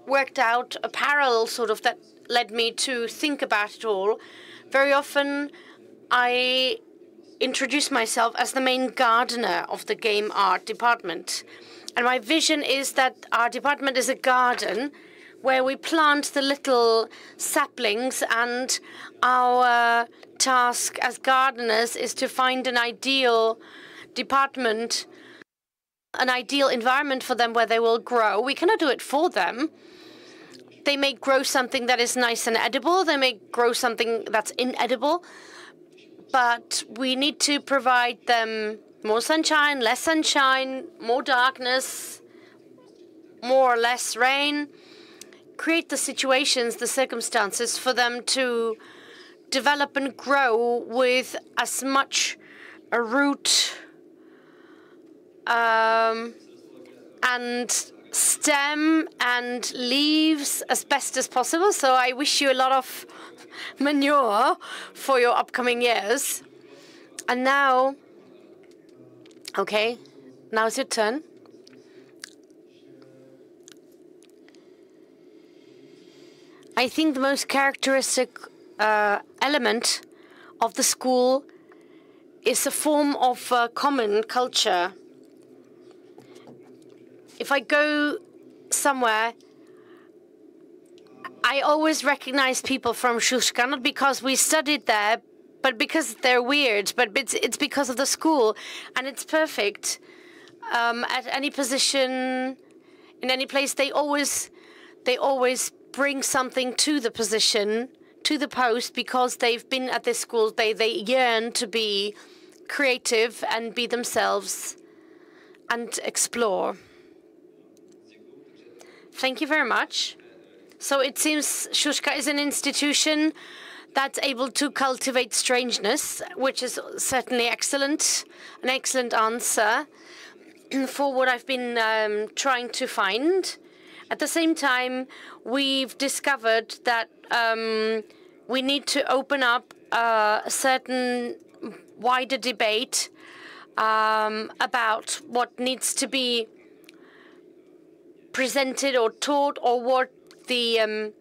worked out a parallel sort of that led me to think about it all. Very often, I introduce myself as the main gardener of the game art department. And my vision is that our department is a garden where we plant the little saplings, and our task as gardeners is to find an ideal department, an ideal environment for them where they will grow. We cannot do it for them. They may grow something that is nice and edible. They may grow something that's inedible. But we need to provide them more sunshine, less sunshine, more darkness, more or less rain. Create the situations, the circumstances for them to develop and grow with as much a root and stem and leaves as best as possible. So I wish you a lot of manure for your upcoming years. And now, okay, now it's your turn. I think the most characteristic element of the school is a form of common culture. If I go somewhere, I always recognize people from Shushka, not because we studied there, but because they're weird, but it's because of the school, and it's perfect. At any position, in any place, they always bring something to the position, to the post, because they've been at this school. They yearn to be creative and be themselves and explore. Thank you very much. So it seems Shushka is an institution that's able to cultivate strangeness, which is certainly excellent, an excellent answer for what I've been trying to find. At the same time, we've discovered that we need to open up a certain wider debate about what needs to be presented or taught, or what the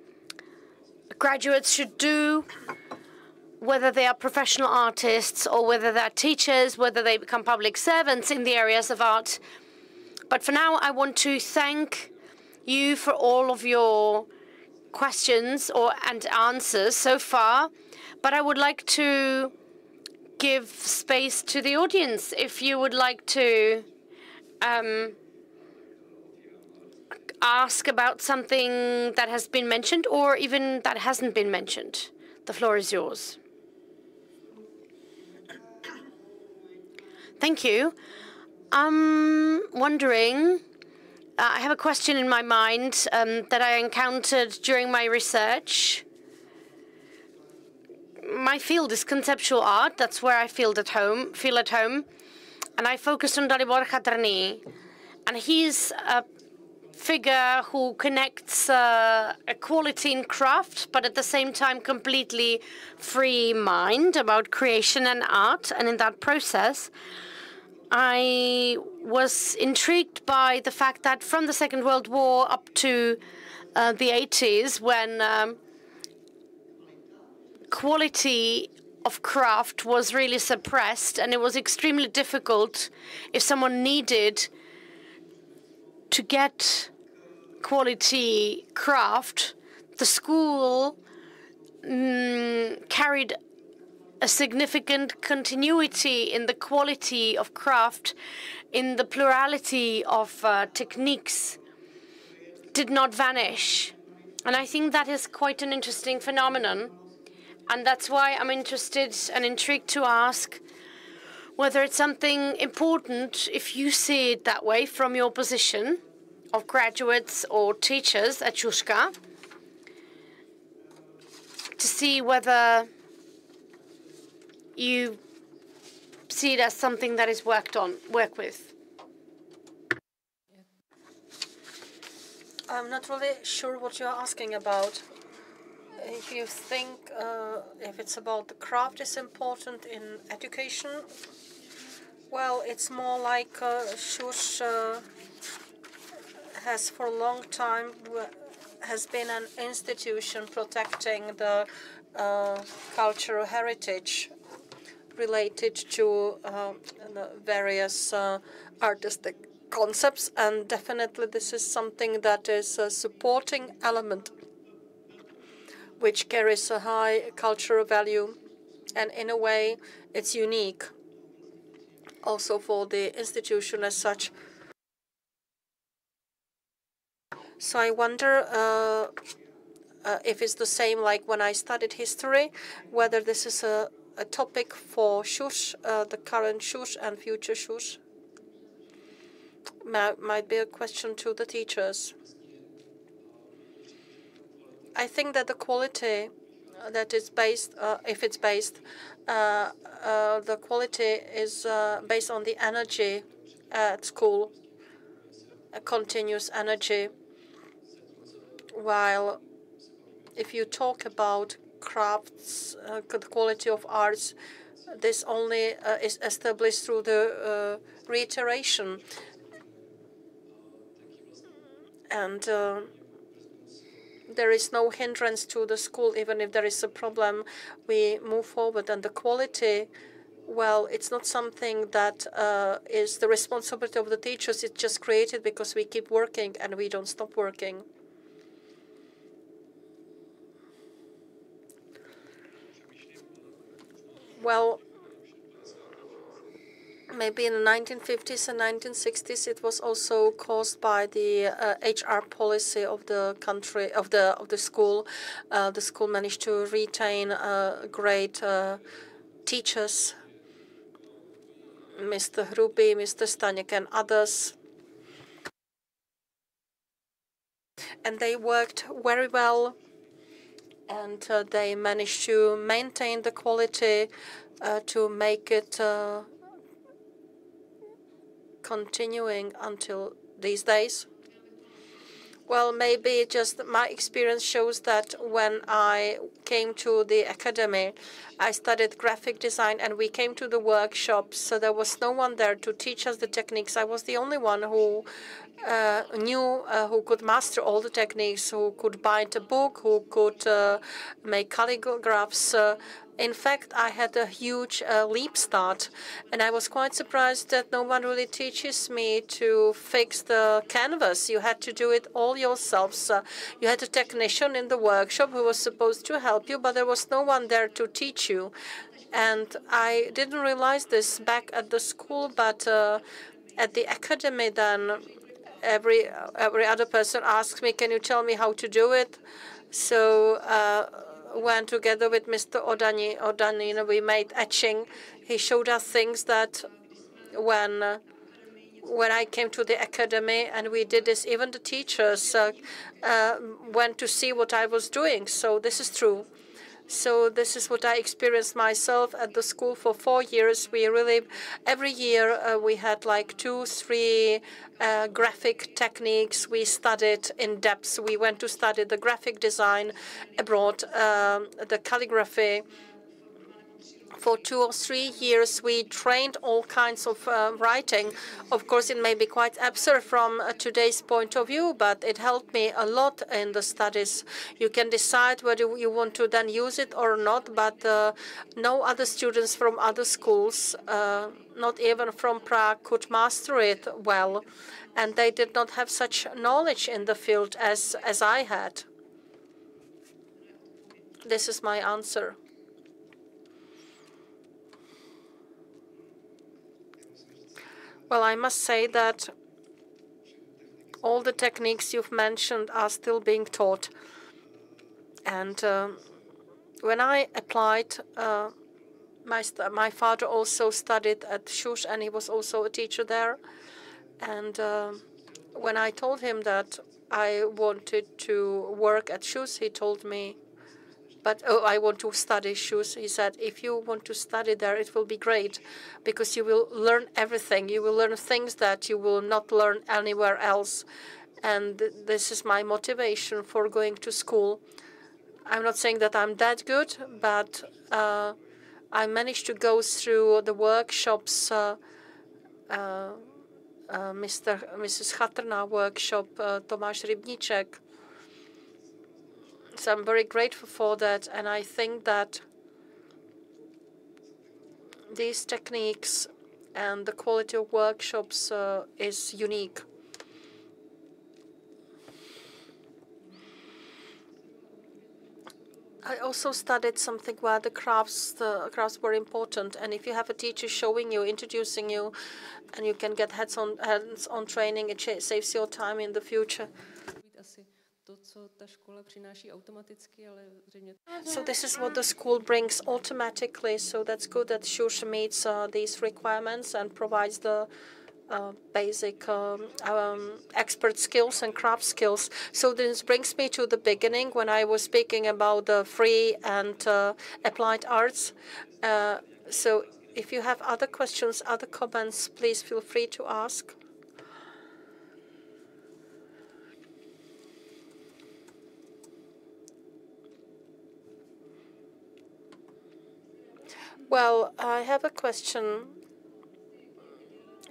graduates should do, whether they are professional artists or whether they're teachers, whether they become public servants in the areas of art. But for now, I want to thank you for all of your questions and answers so far. But I would like to give space to the audience if you would like to ask about something that has been mentioned or even that hasn't been mentioned. The floor is yours. Thank you. I'm wondering, I have a question in my mind that I encountered during my research. My field is conceptual art. That's where I feel at home. And I focused on Dalibor Khatrani. And he's a figure who connects equality in craft, but at the same time completely free mind about creation and art. And in that process, I was intrigued by the fact that from the Second World War up to the 80s, when quality of craft was really suppressed, and it was extremely difficult if someone needed to get quality craft, the school carried a significant continuity in the quality of craft, in the plurality of techniques, did not vanish. And I think that is quite an interesting phenomenon. And that's why I'm interested and intrigued to ask whether it's something important, if you see it that way from your position of graduates or teachers at Shushka, to see whether you see it as something that is work with. I'm not really sure what you're asking about. If you think if it's about the craft is important in education, well, it's more like Shush has for a long time has been an institution protecting the cultural heritage related to the various artistic concepts, and definitely this is something that is a supporting element which carries a high cultural value, and in a way it's unique also for the institution as such. So I wonder if it's the same like when I studied history, whether this is a topic for Shush, the current Shush and future Shush. Might be a question to the teachers. I think that the quality that is based, if it's based, the quality is based on the energy at school, a continuous energy. While if you talk about crafts, the quality of arts, this only is established through the reiteration. And there is no hindrance to the school. Even if there is a problem, we move forward. And the quality, well, it's not something that is the responsibility of the teachers. It's just created because we keep working and we don't stop working. Well, maybe in the 1950s and 1960s, it was also caused by the HR policy of the country, of the school. The school managed to retain great teachers, Mr. Hruby, Mr. Staněk, and others. And they worked very well, and they managed to maintain the quality, to make it continuing until these days. Well, maybe just my experience shows that when I came to the academy, I studied graphic design and we came to the workshops, so there was no one there to teach us the techniques. I was the only one who knew, who could master all the techniques, who could bind a book, who could make calligraphs. In fact, I had a huge leap start, and I was quite surprised that no one really teaches me to fix the canvas. You had to do it all yourselves. You had a technician in the workshop who was supposed to help you, but there was no one there to teach you. And I didn't realize this back at the school, but at the academy then, every other person asked me, can you tell me how to do it? So went together with Mr. Odanin, we made etching. He showed us things that when I came to the academy and we did this, even the teachers went to see what I was doing. So this is true. So this is what I experienced myself at the school for 4 years. We really, every year we had like 2-3 graphic techniques we studied in depth. We went to study the graphic design abroad, the calligraphy. For 2 or 3 years, we trained all kinds of writing. Of course, it may be quite absurd from today's point of view, but it helped me a lot in the studies. You can decide whether you want to then use it or not, but no other students from other schools, not even from Prague, could master it well. And they did not have such knowledge in the field as I had. This is my answer. Well, I must say that all the techniques you've mentioned are still being taught. And when I applied, my father also studied at Schuss, and he was also a teacher there. And when I told him that I wanted to work at Schuss, he told me, but I want to study Schuss. He said, if you want to study there, it will be great, because you will learn everything. You will learn things that you will not learn anywhere else. And this is my motivation for going to school. I'm not saying that I'm that good, but I managed to go through the workshops, Mrs. Chatrna workshop, Tomáš Rybníček. So I'm very grateful for that, and I think that these techniques and the quality of workshops is unique. I also studied something where the crafts were important, and if you have a teacher showing you, introducing you, and you can get hands-on training, it saves your time in the future. So this is what the school brings automatically. So that's good that Schuss meets these requirements and provides the basic expert skills and craft skills. So this brings me to the beginning when I was speaking about the free and applied arts. So if you have other questions, other comments, please feel free to ask. Well, I have a question.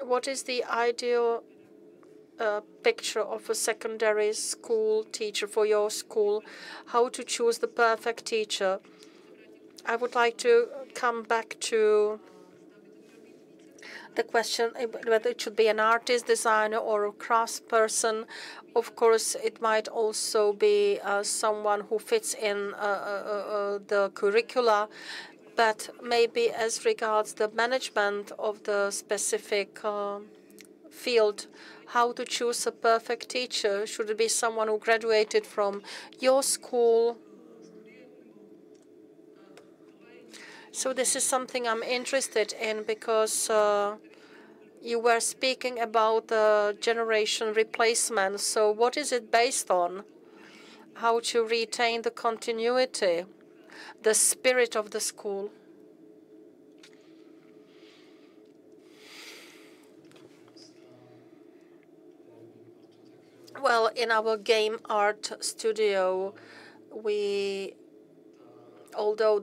What is the ideal picture of a secondary school teacher for your school? How to choose the perfect teacher? I would like to come back to the question whether it should be an artist, designer, or a craftsperson. Of course, it might also be someone who fits in the curricula, but maybe as regards the management of the specific field, how to choose a perfect teacher? Should it be someone who graduated from your school? So this is something I'm interested in because you were speaking about the generation replacement. So what is it based on? How to retain the continuity, the spirit of the school? Well, in our game art studio, although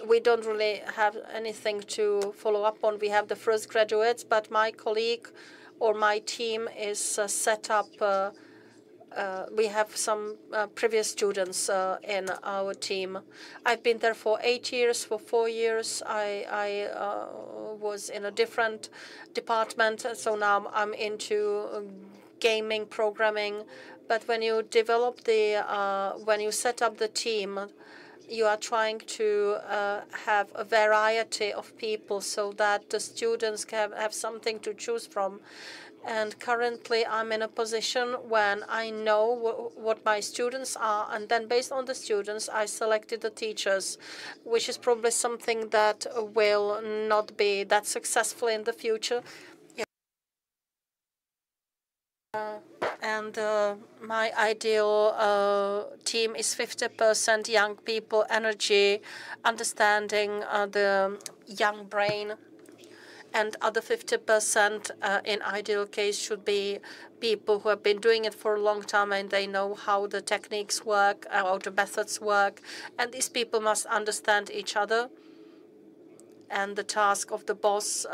we don't really have anything to follow up on. We have the first graduates, but my colleague or my team is set up. We have some previous students in our team. I've been there for 8 years. For 4 years, I was in a different department, so now I'm into gaming, programming. But when you develop when you set up the team, you are trying to have a variety of people so that the students can have something to choose from. And currently, I'm in a position when I know what my students are, and then based on the students, I selected the teachers, which is probably something that will not be that successful in the future. And my ideal team is 50% young people, energy, understanding the young brain, and other 50% in ideal case should be people who have been doing it for a long time and they know how the techniques work, how the methods work, and these people must understand each other. And the task of the boss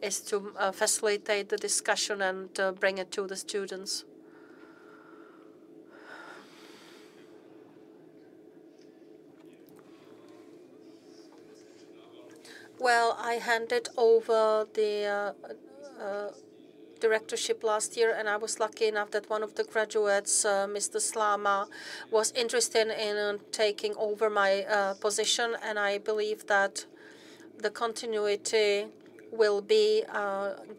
is to facilitate the discussion and bring it to the students. Well, I handed over the directorship last year, and I was lucky enough that one of the graduates, Mr. Slama, was interested in taking over my position, and I believe that the continuity will be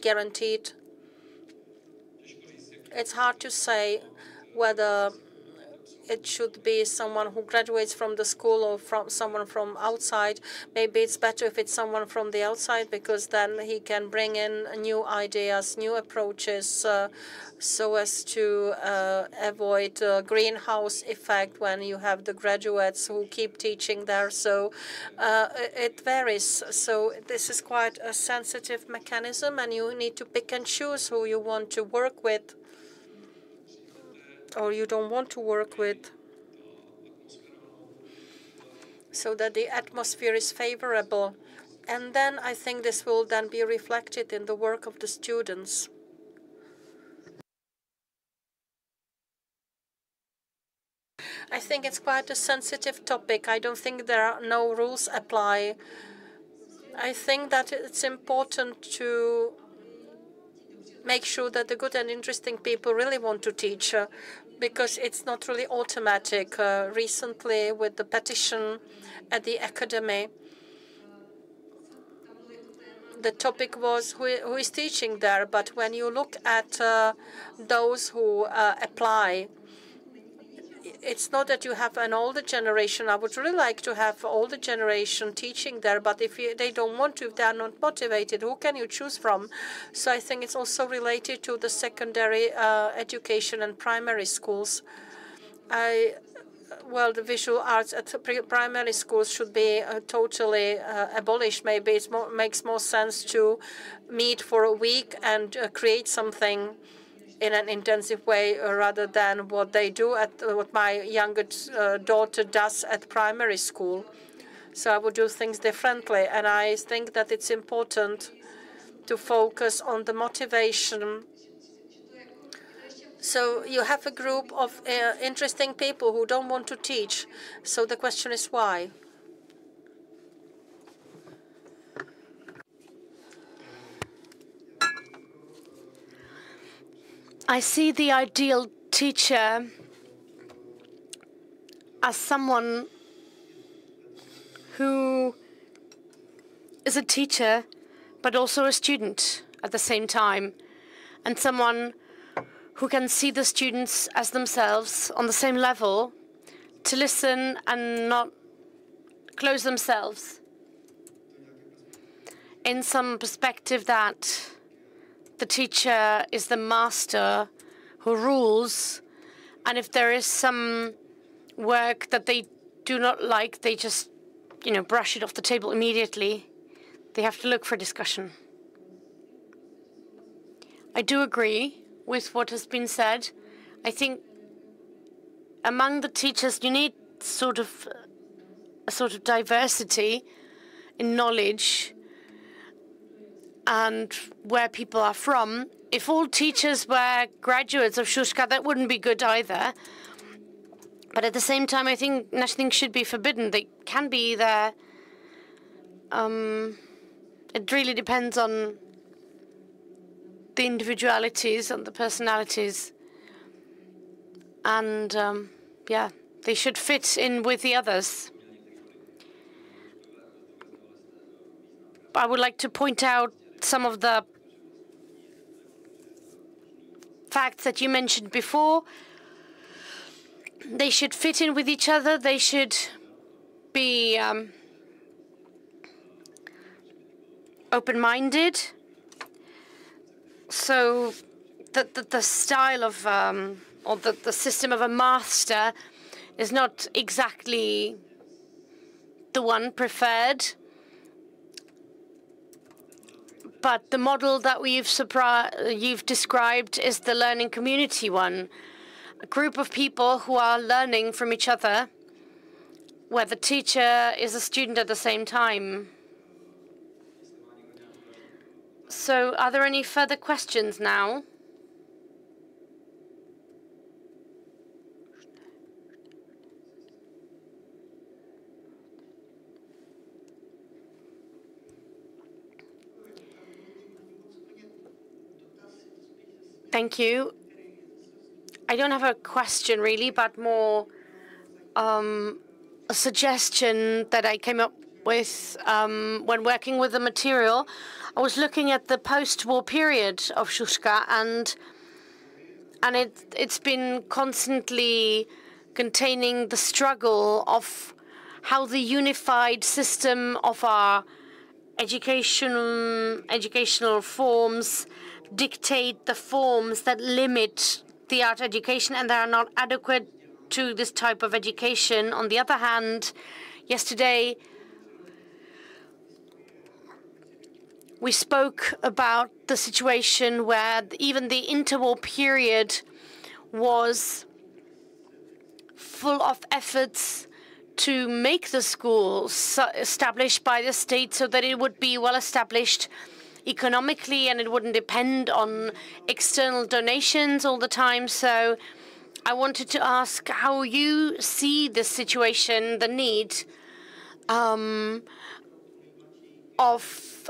guaranteed. It's hard to say whether it should be someone who graduates from the school or from someone from outside. Maybe it's better if it's someone from the outside, because then he can bring in new ideas, new approaches, so as to avoid greenhouse effect when you have the graduates who keep teaching there. So it varies. So this is quite a sensitive mechanism, and you need to pick and choose who you want to work with or you don't want to work with, so that the atmosphere is favorable. And then I think this will then be reflected in the work of the students. I think it's quite a sensitive topic. I don't think there are no rules apply. I think that it's important to make sure that the good and interesting people really want to teach, because it's not really automatic. Recently, with the petition at the academy, the topic was who is teaching there. But when you look at those who apply, it's not that you have an older generation. I would really like to have older generation teaching there, but if they don't want to, if they are not motivated, who can you choose from? So I think it's also related to the secondary education and primary schools. I well, the visual arts at primary schools should be totally abolished. Maybe it makes more sense to meet for a week and create something in an intensive way rather than what they do at what my younger daughter does at primary school. So I would do things differently. And I think that it's important to focus on the motivation. So you have a group of interesting people who don't want to teach. So the question is why? I see the ideal teacher as someone who is a teacher, but also a student at the same time, and someone who can see the students as themselves on the same level, to listen and not close themselves in some perspective that the teacher is the master who rules, and if there is some work that they do not like, they just, brush it off the table immediately. They have to look for discussion. I do agree with what has been said. I think among the teachers, you need a sort of diversity in knowledge and where people are from. If all teachers were graduates of Šuška, that wouldn't be good either. But at the same time, I think nothing should be forbidden. They can be there. It really depends on the individualities and the personalities. And, they should fit in with the others. I would like to point out some of the facts that you mentioned before. They should fit in with each other. They should be open-minded. So the style of, or the system of a master is not exactly the one preferred. But the model that you've described is the learning community one. A group of people who are learning from each other, where the teacher is a student at the same time. So are there any further questions now? Thank you. I don't have a question really, but more a suggestion that I came up with when working with the material. I was looking at the post-war period of Šuška, and it's been constantly containing the struggle of how the unified system of our educational forms dictate the forms that limit the art education, and they are not adequate to this type of education. On the other hand, yesterday we spoke about the situation where even the interwar period was full of efforts to make the schools established by the state so that it would be well established economically and it wouldn't depend on external donations all the time. So I wanted to ask how you see this situation, the need of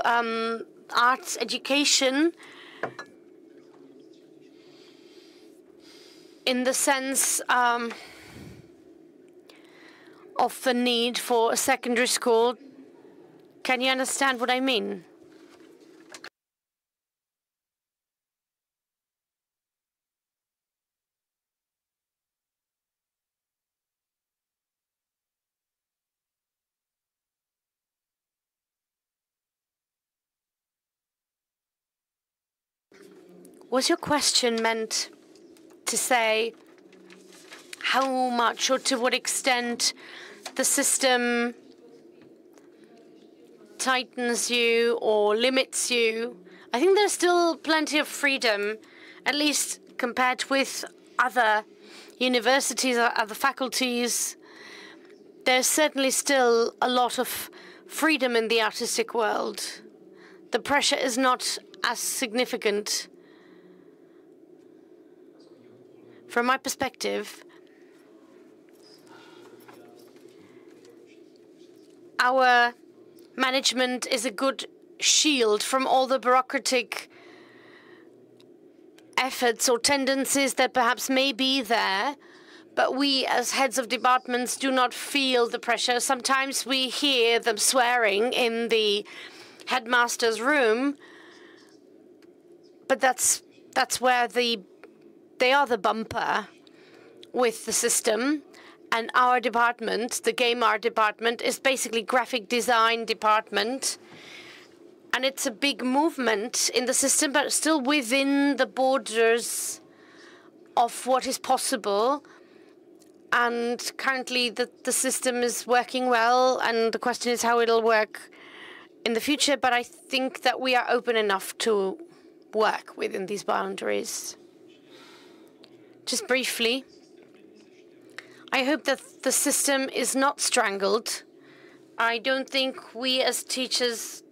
arts education in the sense of the need for a secondary school. Can you understand what I mean? Was your question meant to say how much or to what extent the system tightens you or limits you. I think there's still plenty of freedom, at least compared with other universities or other faculties. There's certainly still a lot of freedom in the artistic world. The pressure is not as significant. From my perspective, our management is a good shield from all the bureaucratic efforts or tendencies that perhaps may be there, but we as heads of departments do not feel the pressure. Sometimes we hear them swearing in the headmaster's room, but that's where they are the bumper with the system. And our department, the game art department, is basically graphic design department. And it's a big movement in the system, but still within the borders of what is possible. And currently the system is working well, and the question is how it'll work in the future. But I think that we are open enough to work within these boundaries. Just briefly, I hope that the system is not strangled. I don't think we as teachers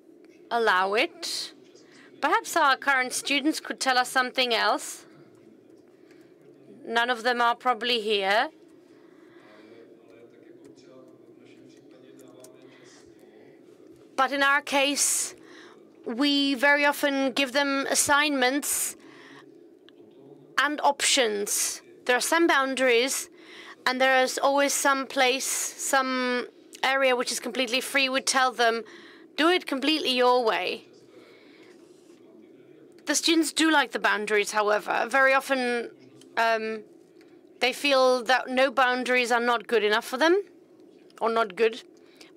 allow it. Perhaps our current students could tell us something else. None of them are probably here. But in our case, we very often give them assignments and options. There are some boundaries, and there is always some place, some area which is completely free. We tell them, do it completely your way. The students do like the boundaries, however. Very often they feel that no boundaries are not good enough for them, or not good.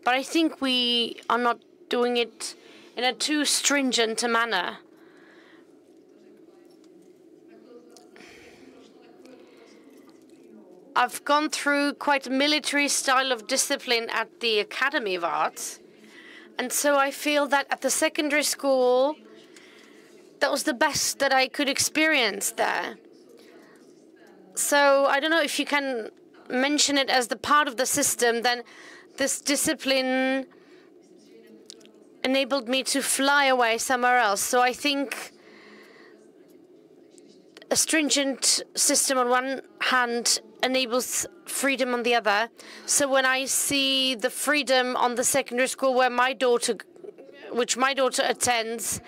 But I think we are not doing it in a too stringent a manner. I've gone through quite a military style of discipline at the Academy of Arts. And so I feel that at the secondary school, that was the best that I could experience there. So I don't know if you can mention it as the part of the system, then this discipline enabled me to fly away somewhere else. So I think a stringent system on one hand enables freedom on the other. So when I see the freedom on the secondary school where which my daughter attends,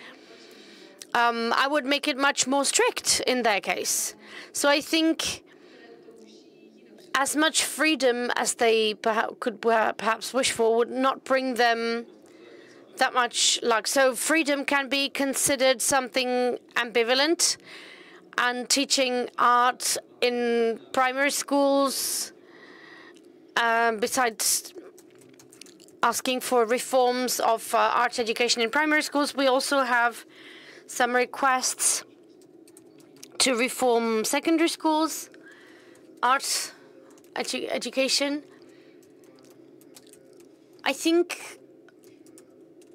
I would make it much more strict in their case. So I think as much freedom as they could perhaps wish for would not bring them that much luck. So freedom can be considered something ambivalent, and teaching art in primary schools, besides asking for reforms of art education in primary schools, we also have some requests to reform secondary schools, art education. I think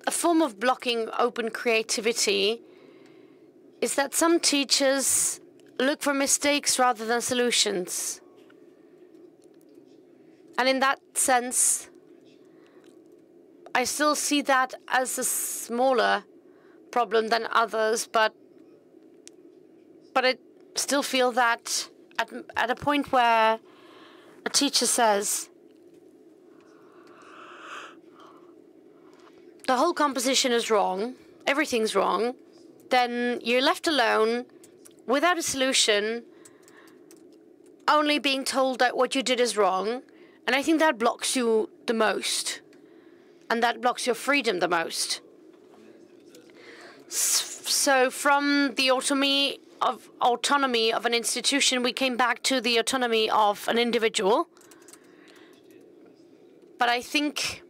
a form of blocking open creativity is that some teachers look for mistakes rather than solutions. And in that sense, I still see that as a smaller problem than others, but I still feel that at a point where a teacher says, the whole composition is wrong, everything's wrong, then you're left alone without a solution, only being told that what you did is wrong. And I think that blocks you the most. And that blocks your freedom the most. So from the autonomy of an institution, we came back to the autonomy of an individual. But I think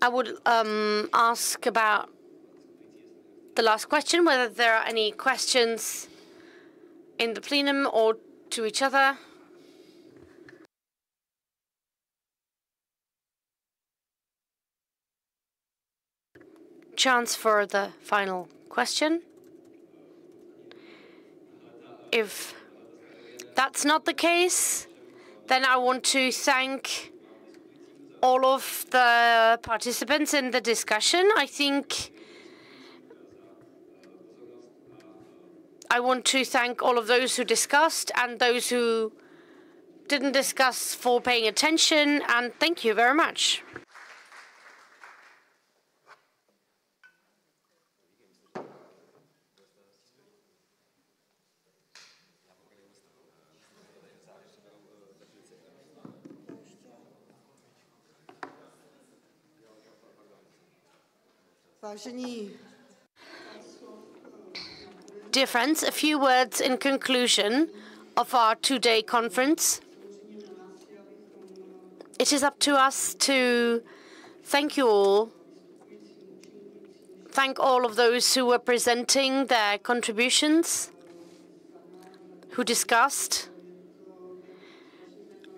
I would ask about the last question, whether there are any questions in the plenum or to each other. chance for the final question. If that's not the case, then I want to thank all of the participants in the discussion. I think I want to thank all of those who discussed and those who didn't discuss for paying attention, and thank you very much. Dear friends, a few words in conclusion of our two-day conference. It is up to us to thank you all, thank all of those who were presenting their contributions, who discussed.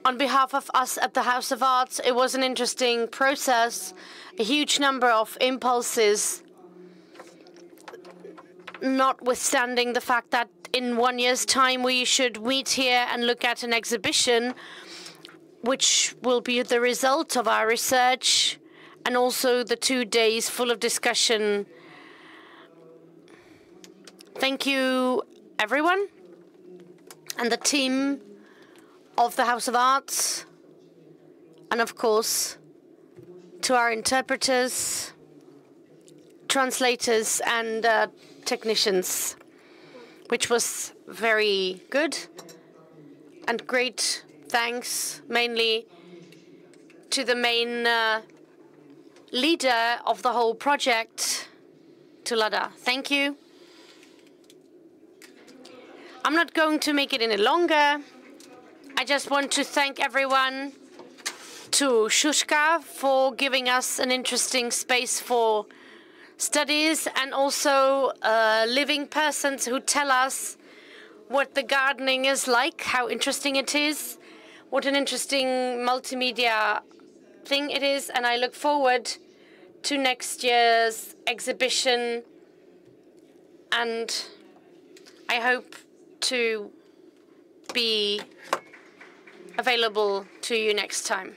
On behalf of us at the House of Arts, it was an interesting process, a huge number of impulses, notwithstanding the fact that in 1 year's time we should meet here and look at an exhibition which will be the result of our research, and also the 2 days full of discussion. Thank you, everyone, and the team of the House of Arts, and of course, to our interpreters, translators, and technicians, which was very good, and great thanks mainly to the main leader of the whole project, to Lada. Thank you. I'm not going to make it any longer. I just want to thank everyone, to Shushka for giving us an interesting space for studies, and also living persons who tell us what the gardening is like, how interesting it is, what an interesting multimedia thing it is, and I look forward to next year's exhibition, and I hope to be available to you next time.